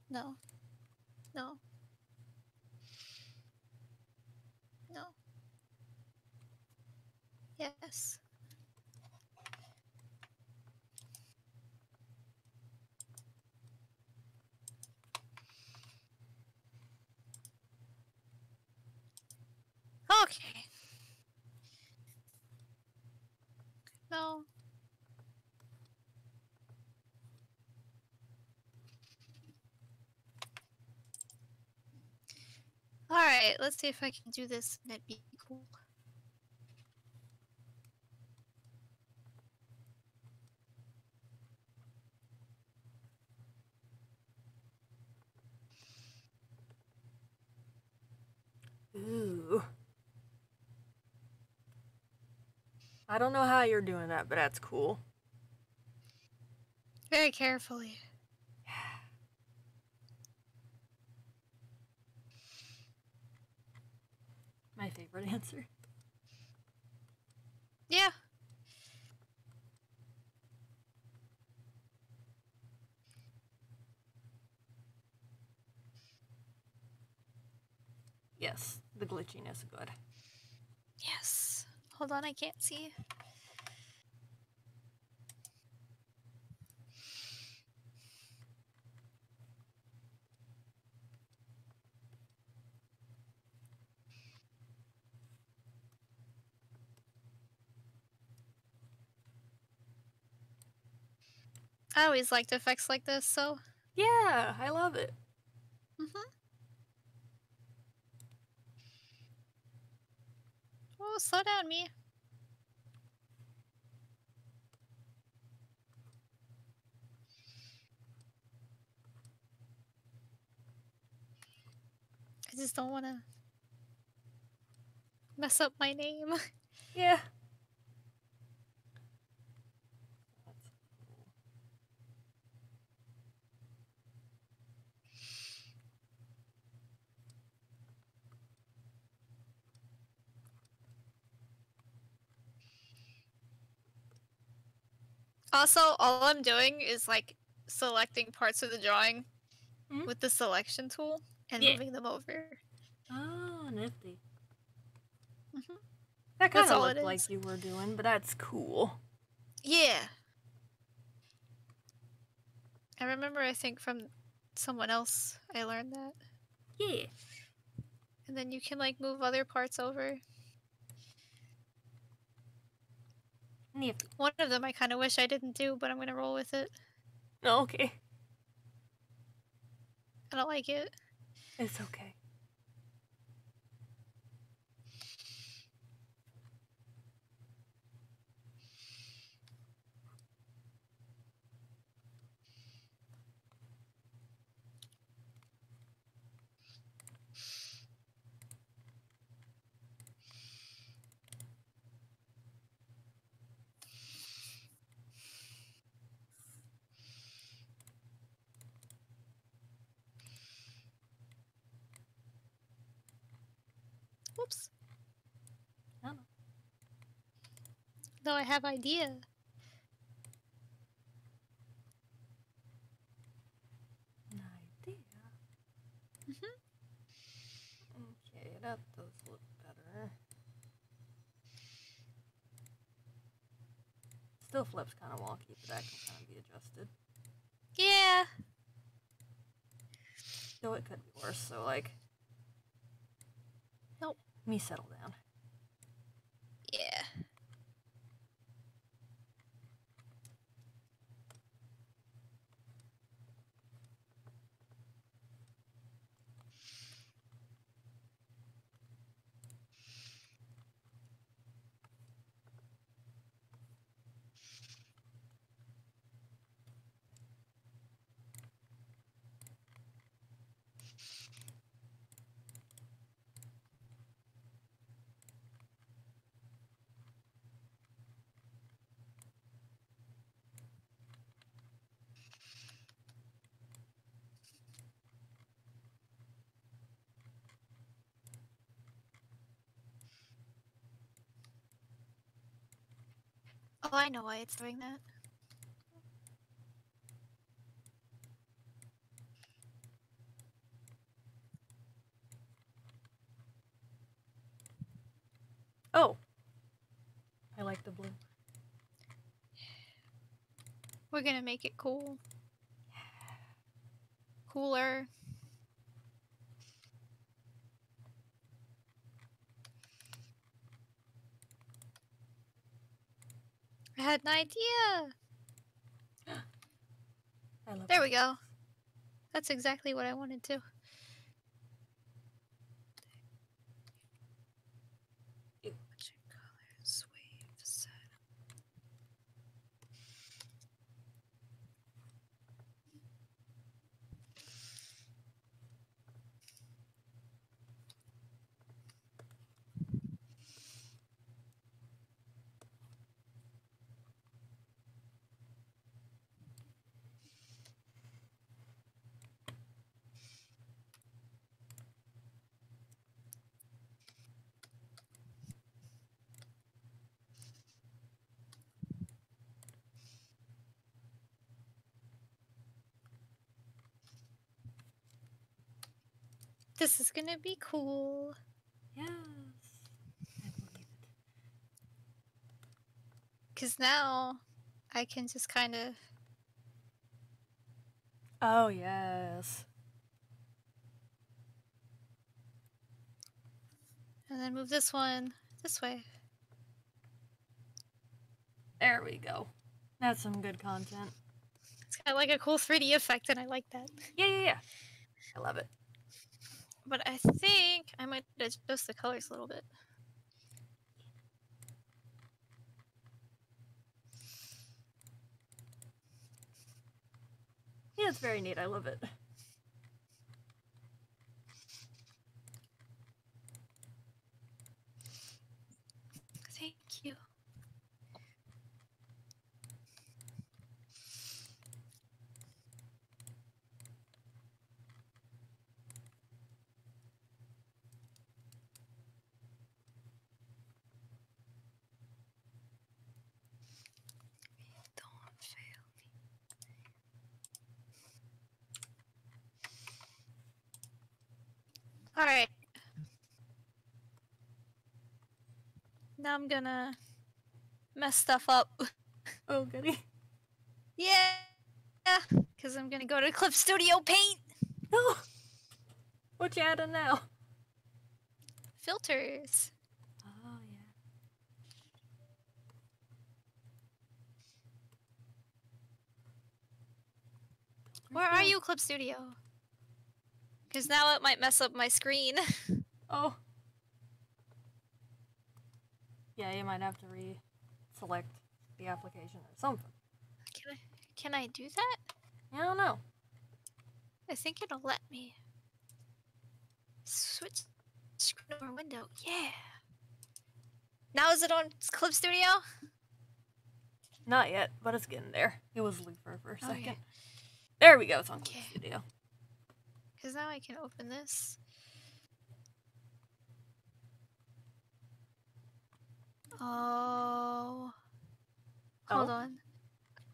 Speaker 3: No. No. No. Yes. Okay. No. Alright, let's see if I can do this and it'd be cool.
Speaker 2: Ooh. I don't know how you're doing that, but that's cool.
Speaker 3: Very carefully.
Speaker 2: My favorite answer.
Speaker 3: Yeah.
Speaker 2: Yes, the glitchiness good.
Speaker 3: Yes. Hold on, I can't see. I always liked effects like this, so.
Speaker 2: Yeah, I love it.
Speaker 3: Oh, slow down, me. I just don't want to mess up my name.
Speaker 2: Yeah. That's cool.
Speaker 3: Also, all I'm doing is like selecting parts of the drawing
Speaker 2: Mhm.
Speaker 3: with the selection tool and
Speaker 2: Yeah.
Speaker 3: moving them over.
Speaker 2: Oh, nifty.
Speaker 3: Mhm.
Speaker 2: That
Speaker 3: That's
Speaker 2: kind of
Speaker 3: all it
Speaker 2: looked like
Speaker 3: is.
Speaker 2: you were doing, but that's cool.
Speaker 3: Yeah. I remember, I think, from someone else I learned that.
Speaker 2: Yeah.
Speaker 3: And then you can like move other parts over.
Speaker 2: Nifty.
Speaker 3: One of them I kind of wish I didn't do, but I'm gonna roll with it.
Speaker 2: Oh, okay.
Speaker 3: I don't like it.
Speaker 2: It's okay.
Speaker 3: Whoops.
Speaker 2: I don't know.
Speaker 3: Though I have idea.
Speaker 2: An idea. Okay, that does look better. Still flips kind of wonky, but that can kind of be adjusted.
Speaker 3: Yeah.
Speaker 2: Though it could be worse, so like...
Speaker 3: Nope.
Speaker 2: Let me settle down.
Speaker 3: Yeah. Oh, I know why it's doing that.
Speaker 2: Oh! I like the blue.
Speaker 3: We're gonna make it cool. Cooler. I had an idea.
Speaker 2: I love
Speaker 3: There
Speaker 2: it.
Speaker 3: we go. That's exactly what I wanted to. Colors, waves. This is gonna be cool.
Speaker 2: Yes! I believe it.
Speaker 3: Cause now I can just kind of.
Speaker 2: Oh, yes.
Speaker 3: And then move this one this way.
Speaker 2: There we go. That's some good content.
Speaker 3: It's kind of like a cool 3D effect, and I like that.
Speaker 2: Yeah. I love it.
Speaker 3: But I think I might adjust the colors a little bit.
Speaker 2: Yeah, it's very neat. I love it.
Speaker 3: Thank you. Don't fail me. All right. Now I'm gonna mess stuff up.
Speaker 2: Oh, goody.
Speaker 3: Yeah, because I'm gonna go to Clip Studio Paint.
Speaker 2: No! What you adding now?
Speaker 3: Filters.
Speaker 2: Oh, yeah.
Speaker 3: Where are you, Clip Studio? Because now it might mess up my screen.
Speaker 2: Oh. Yeah, you might have to re-select the application or something.
Speaker 3: Can I do that?
Speaker 2: I don't know.
Speaker 3: I think it'll let me. Switch screen over window. Yeah. Now is it on Clip Studio?
Speaker 2: Not yet, but it's getting there. It was Looper for a
Speaker 3: Oh,
Speaker 2: second.
Speaker 3: yeah.
Speaker 2: There we go. It's on Clip
Speaker 3: Okay.
Speaker 2: Studio.
Speaker 3: Because now I can open this. Oh. Hold on.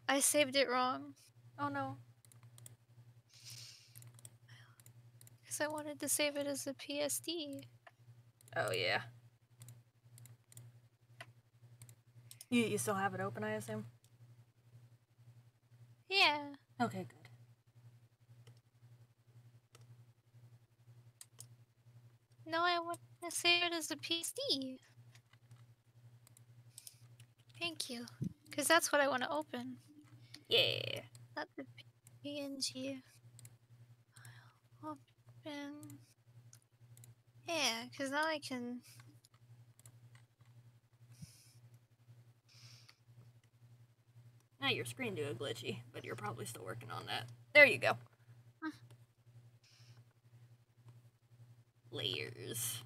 Speaker 3: I saved it wrong.
Speaker 2: Oh no.
Speaker 3: Because I wanted to save it as a PSD.
Speaker 2: Oh yeah. You still have it open, I assume?
Speaker 3: Yeah.
Speaker 2: Okay, good.
Speaker 3: No, I want to save it as a PSD. Thank you. Because that's what I want to open.
Speaker 2: Yeah.
Speaker 3: Not the PNG. Open. Yeah, because now I can...
Speaker 2: Now your screen doing glitchy, but you're probably still working on that. There you go. Layers.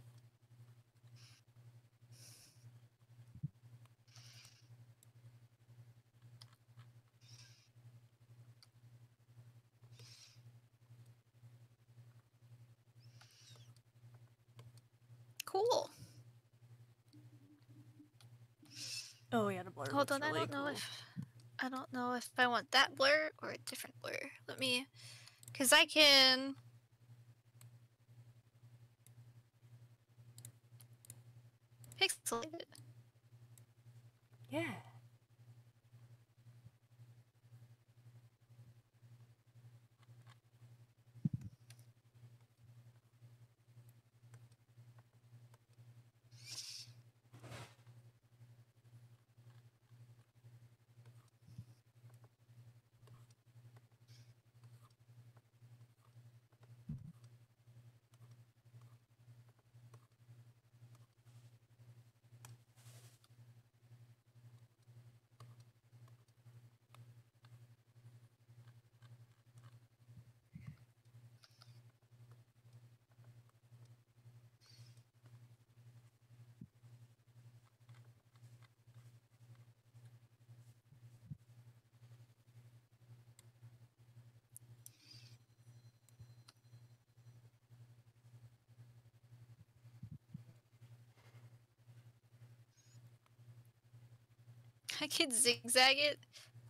Speaker 3: Cool.
Speaker 2: Oh yeah, the blur
Speaker 3: Hold
Speaker 2: looks
Speaker 3: on,
Speaker 2: really
Speaker 3: I don't know
Speaker 2: cool.
Speaker 3: if... I don't know if I want that blur or a different blur. Let me... Because I can... pixelate it.
Speaker 2: Yeah.
Speaker 3: I can zigzag it.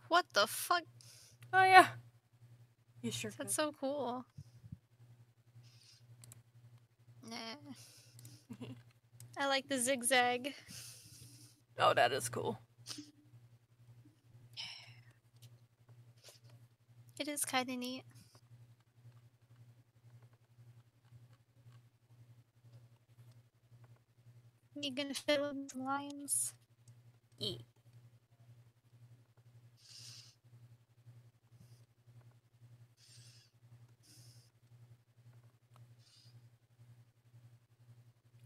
Speaker 3: What the fuck?
Speaker 2: Oh yeah. You sure could.
Speaker 3: That's so cool. Nah. I like the zigzag.
Speaker 2: Oh, that is cool.
Speaker 3: It is kind of neat. You gonna fill in some lines?
Speaker 2: Yeah.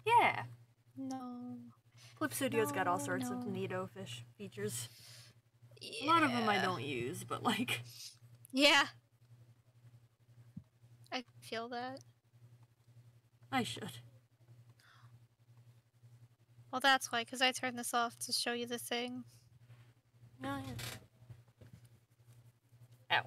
Speaker 2: Yeah.
Speaker 3: No.
Speaker 2: Clip Studio's got all sorts of
Speaker 3: No.
Speaker 2: neato fish features.
Speaker 3: Yeah.
Speaker 2: A lot of them I don't use, but like...
Speaker 3: Yeah. I feel that.
Speaker 2: I should.
Speaker 3: Well, that's why, because I turned this off to show you the thing.
Speaker 2: No, yeah. Ow.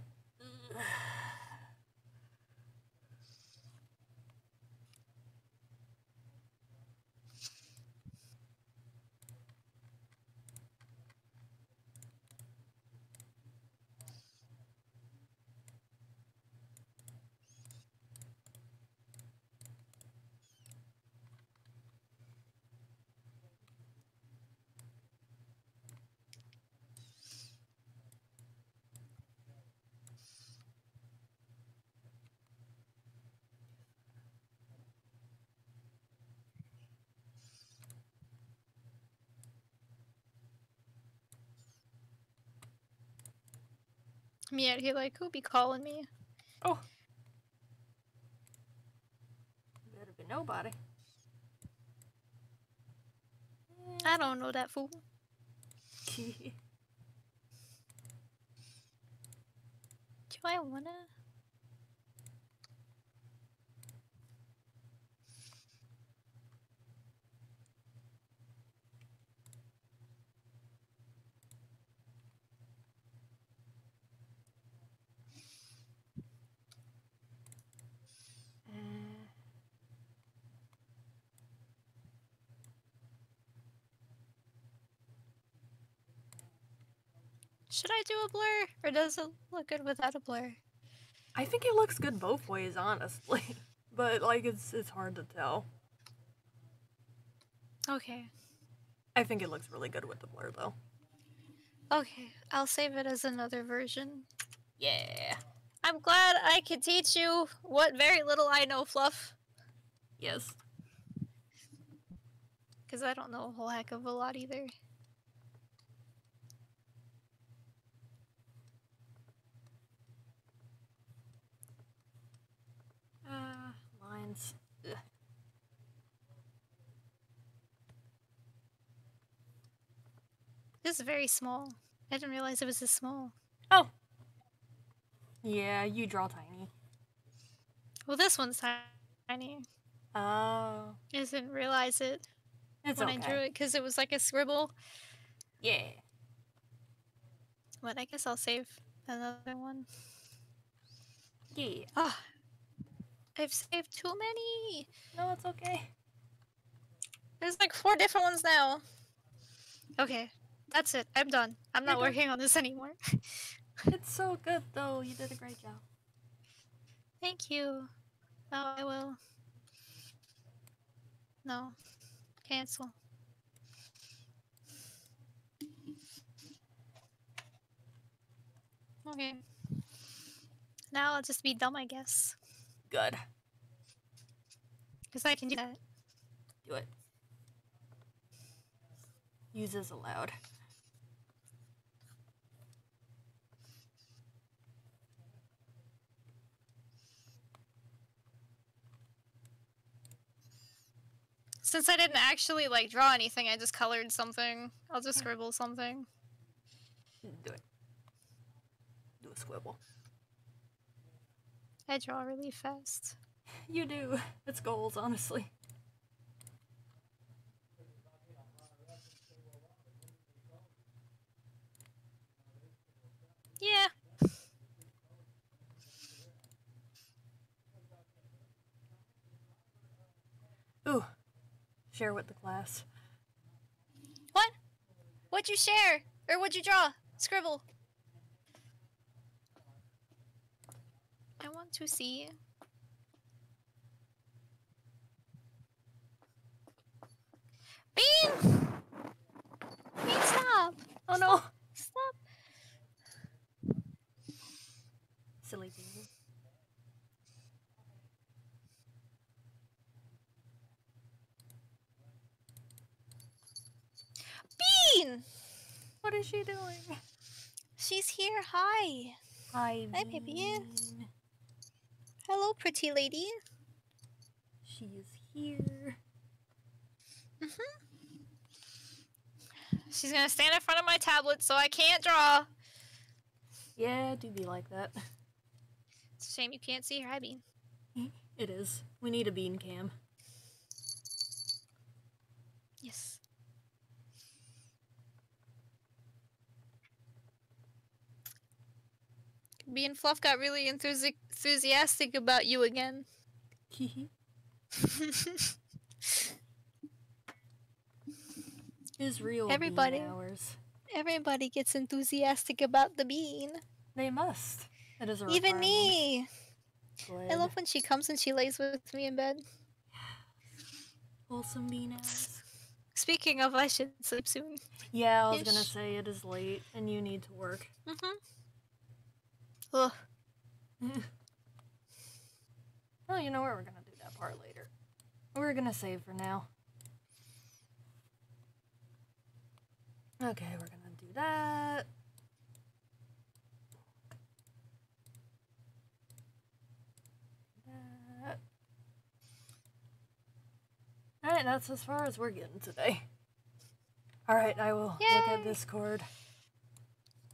Speaker 3: Me out here like, who be calling me?
Speaker 2: Oh. Better be nobody.
Speaker 3: I don't know that fool. Do I wanna? Should I do a blur, or does it look good without a blur?
Speaker 2: I think it looks good both ways, honestly. But like it's hard to tell.
Speaker 3: Okay.
Speaker 2: I think it looks really good with the blur though.
Speaker 3: Okay, I'll save it as another version.
Speaker 2: Yeah.
Speaker 3: I'm glad I could teach you what very little I know, Fluff.
Speaker 2: Yes.
Speaker 3: Because I don't know a whole heck of a lot either.
Speaker 2: Lines. Ugh.
Speaker 3: This is very small. I didn't realize it was this small.
Speaker 2: Oh. Yeah, you draw tiny.
Speaker 3: Well, this one's tiny.
Speaker 2: Oh.
Speaker 3: I didn't realize it
Speaker 2: It's
Speaker 3: when
Speaker 2: okay.
Speaker 3: I drew it because it was like a scribble.
Speaker 2: Yeah.
Speaker 3: But I guess I'll save another one.
Speaker 2: Yeah.
Speaker 3: Ah, I've saved too many.
Speaker 2: No, it's okay.
Speaker 3: There's like 4 different ones now. Okay, that's it. I'm done. I'm not
Speaker 2: You're done.
Speaker 3: working on this anymore.
Speaker 2: It's so good though. You did a great job.
Speaker 3: Thank you. Now I will. No. Cancel. Okay. Now I'll just be dumb, I guess.
Speaker 2: Good.
Speaker 3: Because I can do that.
Speaker 2: Do it. Use as allowed.
Speaker 3: Since I didn't actually like draw anything, I just colored something. I'll just scribble something.
Speaker 2: Do it. Do a squibble.
Speaker 3: I draw really fast.
Speaker 2: You do. It's goals, honestly.
Speaker 3: Yeah.
Speaker 2: Ooh. Share with the class.
Speaker 3: What? What'd you share? Or what'd you draw? Scribble. I want to see. Bean! Bean, stop!
Speaker 2: Oh no!
Speaker 3: Stop!
Speaker 2: Silly people.
Speaker 3: Bean!
Speaker 2: What is she doing?
Speaker 3: She's here. Hi.
Speaker 2: Hi,
Speaker 3: Hi, baby.
Speaker 2: Bean.
Speaker 3: Hello, pretty lady.
Speaker 2: She is here.
Speaker 3: She's gonna stand in front of my tablet so I can't draw.
Speaker 2: Yeah, do be like that.
Speaker 3: It's a shame you can't see her. Hi, Bean.
Speaker 2: It is. We need a bean cam.
Speaker 3: Yes. Me and Fluff got really enthusiastic about you again.
Speaker 2: Is real
Speaker 3: Everybody.
Speaker 2: bean hours.
Speaker 3: Everybody gets enthusiastic about the bean.
Speaker 2: They must. It is a
Speaker 3: Even
Speaker 2: requirement.
Speaker 3: me.
Speaker 2: Good.
Speaker 3: I love when she comes and she lays with me in bed.
Speaker 2: Wholesome bean hours.
Speaker 3: Speaking of, I should sleep soon.
Speaker 2: Yeah, I was gonna
Speaker 3: Ish.
Speaker 2: say it is late and you need to work.
Speaker 3: Ugh.
Speaker 2: Oh, you know what? We're gonna do that part later. We're gonna save for now. Okay, we're gonna do that. That. Alright, that's as far as we're getting today. Alright, I will look at
Speaker 3: Yay!
Speaker 2: Discord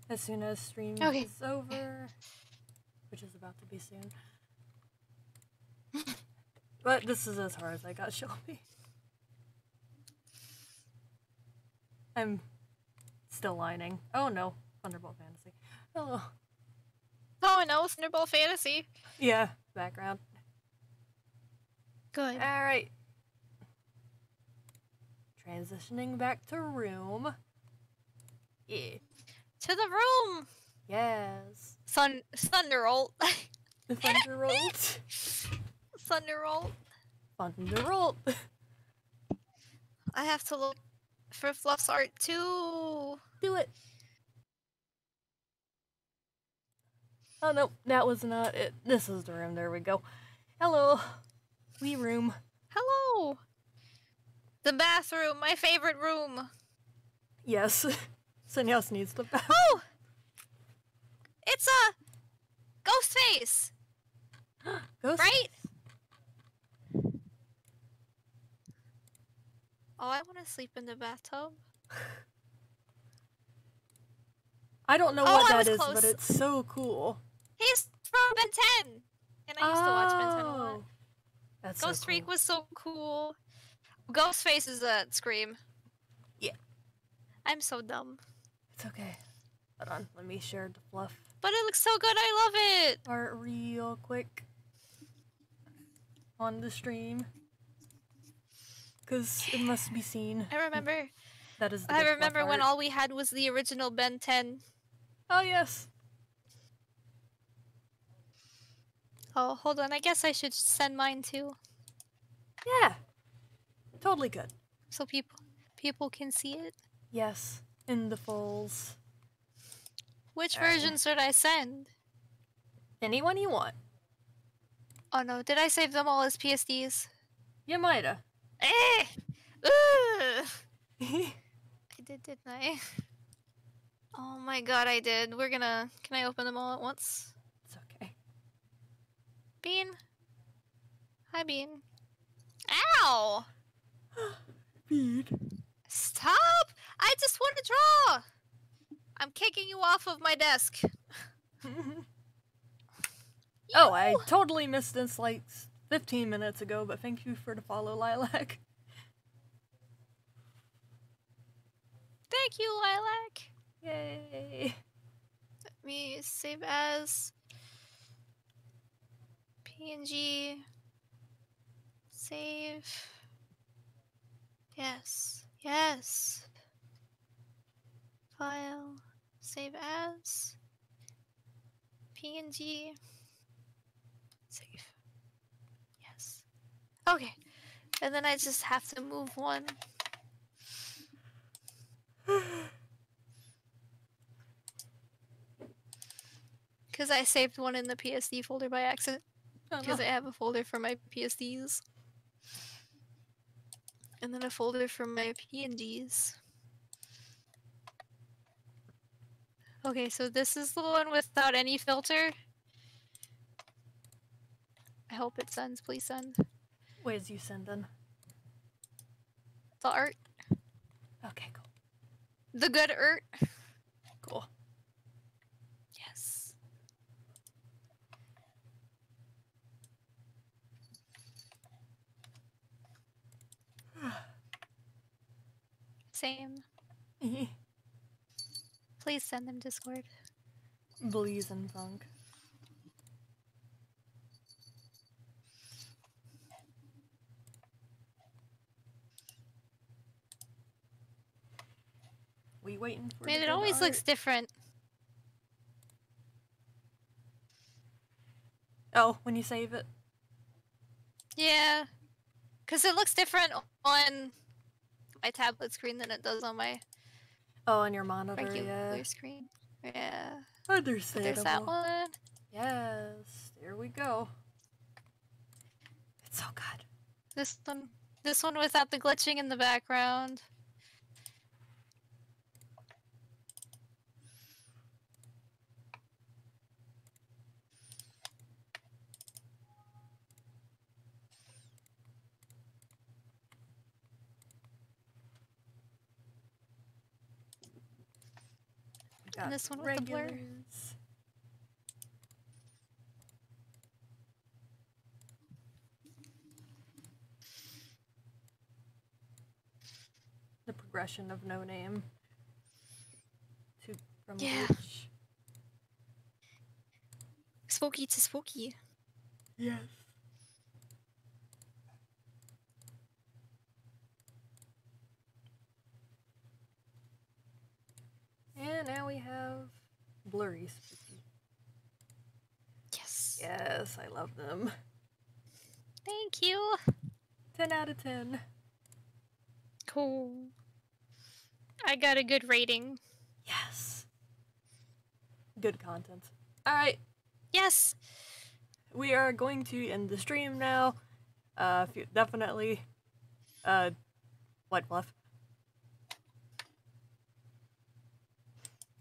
Speaker 2: as soon as stream
Speaker 3: Okay.
Speaker 2: is over, which is about to be soon. But this is as far as I got, Shelby. I'm still lining. Oh no, Thunderbolt Fantasy. Oh,
Speaker 3: Oh, no, Thunderbolt Fantasy.
Speaker 2: yeah, background.
Speaker 3: Good.
Speaker 2: Alright. Transitioning back to room. Yeah.
Speaker 3: To the room!
Speaker 2: Yes.
Speaker 3: Thunderbolt.
Speaker 2: The Thunderbolt.
Speaker 3: Thunderbolt.
Speaker 2: Thunderbolt.
Speaker 3: I have to look for Fluff's art too.
Speaker 2: Do it. Oh no, that was not it. This is the room. There we go. Hello. Wee room.
Speaker 3: Hello. The bathroom, my favorite room.
Speaker 2: Yes. Sunhouse needs the bath.
Speaker 3: Oh! It's a ghost face,
Speaker 2: Ghost.
Speaker 3: right? Oh, I want to sleep in the bathtub.
Speaker 2: I don't know
Speaker 3: Oh,
Speaker 2: what
Speaker 3: I
Speaker 2: that
Speaker 3: was
Speaker 2: is,
Speaker 3: close.
Speaker 2: but it's so cool.
Speaker 3: He's from Ben 10! And I used to watch Ben 10 a lot.
Speaker 2: Oh. That's
Speaker 3: Ghost
Speaker 2: so
Speaker 3: Freak
Speaker 2: cool.
Speaker 3: was so cool. Ghostface is a Scream.
Speaker 2: Yeah.
Speaker 3: I'm so dumb.
Speaker 2: It's okay. Hold on, let me share the fluff
Speaker 3: But it looks so good, I love it!
Speaker 2: art real quick on the stream. Because it must be seen.
Speaker 3: I remember.
Speaker 2: That is the
Speaker 3: I
Speaker 2: good
Speaker 3: remember
Speaker 2: fluff
Speaker 3: when
Speaker 2: art.
Speaker 3: all we had was the original Ben 10.
Speaker 2: Oh, yes.
Speaker 3: Oh, hold on. I guess I should send mine too,
Speaker 2: Yeah. Totally good.
Speaker 3: so people can see it.
Speaker 2: Yes. In the fulls.
Speaker 3: Which
Speaker 2: Alright.
Speaker 3: version should I send?
Speaker 2: Anyone you want.
Speaker 3: Oh no, did I save them all as PSDs?
Speaker 2: You mighta.
Speaker 3: Eh! Ugh! I did, didn't I? Oh my god, I did. Can I open them all at once?
Speaker 2: It's okay.
Speaker 3: Bean? Hi, Bean. Ow!
Speaker 2: Bead.
Speaker 3: Stop! I just want to draw! I'm kicking you off of my desk.
Speaker 2: Oh, I totally missed this like 15 minutes ago, but thank you for the follow, Lilac.
Speaker 3: Thank you, Lilac.
Speaker 2: Yay.
Speaker 3: Let me save as PNG. Save. Yes. Yes. File. Save as PNG. Save. Yes. Okay. And then I just have to move one. Because I saved one in the PSD folder by accident. Because I have a folder for my PSDs. And then a folder for my PNGs. Okay, so this is the one without any filter. I hope it sends. Please send.
Speaker 2: Where's you sending?
Speaker 3: The art.
Speaker 2: Okay, cool.
Speaker 3: The good art.
Speaker 2: Cool.
Speaker 3: Yes. Same. Please send them Discord.
Speaker 2: Bleeze and funk. We waiting for
Speaker 3: Man,
Speaker 2: the
Speaker 3: it
Speaker 2: good
Speaker 3: always
Speaker 2: art?
Speaker 3: looks different.
Speaker 2: Oh, when you save it?
Speaker 3: Yeah. Because it looks different on my tablet screen than it does on my
Speaker 2: Oh, on your monitor,
Speaker 3: regular
Speaker 2: yeah.
Speaker 3: screen. Yeah.
Speaker 2: Understandable.
Speaker 3: There's that one.
Speaker 2: Yes, there we go. It's so good.
Speaker 3: This one without the glitching in the background.
Speaker 2: We got
Speaker 3: And this one with the blur.
Speaker 2: regulars. The progression of No Name to from
Speaker 3: Yeah.
Speaker 2: glitch.
Speaker 3: Spooky to spooky.
Speaker 2: Yes. And now we have blurry spooky.
Speaker 3: Yes.
Speaker 2: Yes, I love them.
Speaker 3: Thank you.
Speaker 2: 10 out of 10.
Speaker 4: Cool. I got a good rating.
Speaker 2: Yes. Good content. Alright,
Speaker 3: Yes.
Speaker 2: we are going to end the stream now. Definitely. What, Bluff?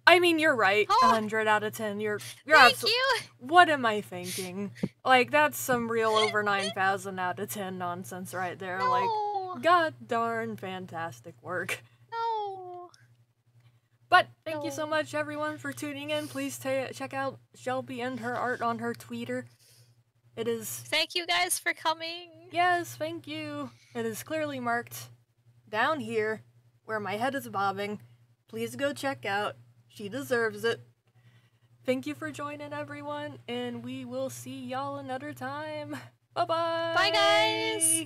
Speaker 2: I mean, you're right.
Speaker 3: Oh.
Speaker 2: 100 out of 10. You're
Speaker 3: Thank
Speaker 2: absolutely.
Speaker 3: you.
Speaker 2: What am I thinking? Like, that's some real over 9,000 out of 10 nonsense right there.
Speaker 3: No.
Speaker 2: Like, god darn fantastic work.
Speaker 3: No.
Speaker 2: But thank you so
Speaker 3: No.
Speaker 2: much, everyone, for tuning in. Please check out Shelby and her art on her Twitter. It is.
Speaker 3: Thank you guys for coming.
Speaker 2: Yes, thank you. It is clearly marked down here where my head is bobbing. Please go check out. She deserves it. Thank you for joining, everyone, and we will see y'all another time. Bye-bye.
Speaker 3: Bye, guys.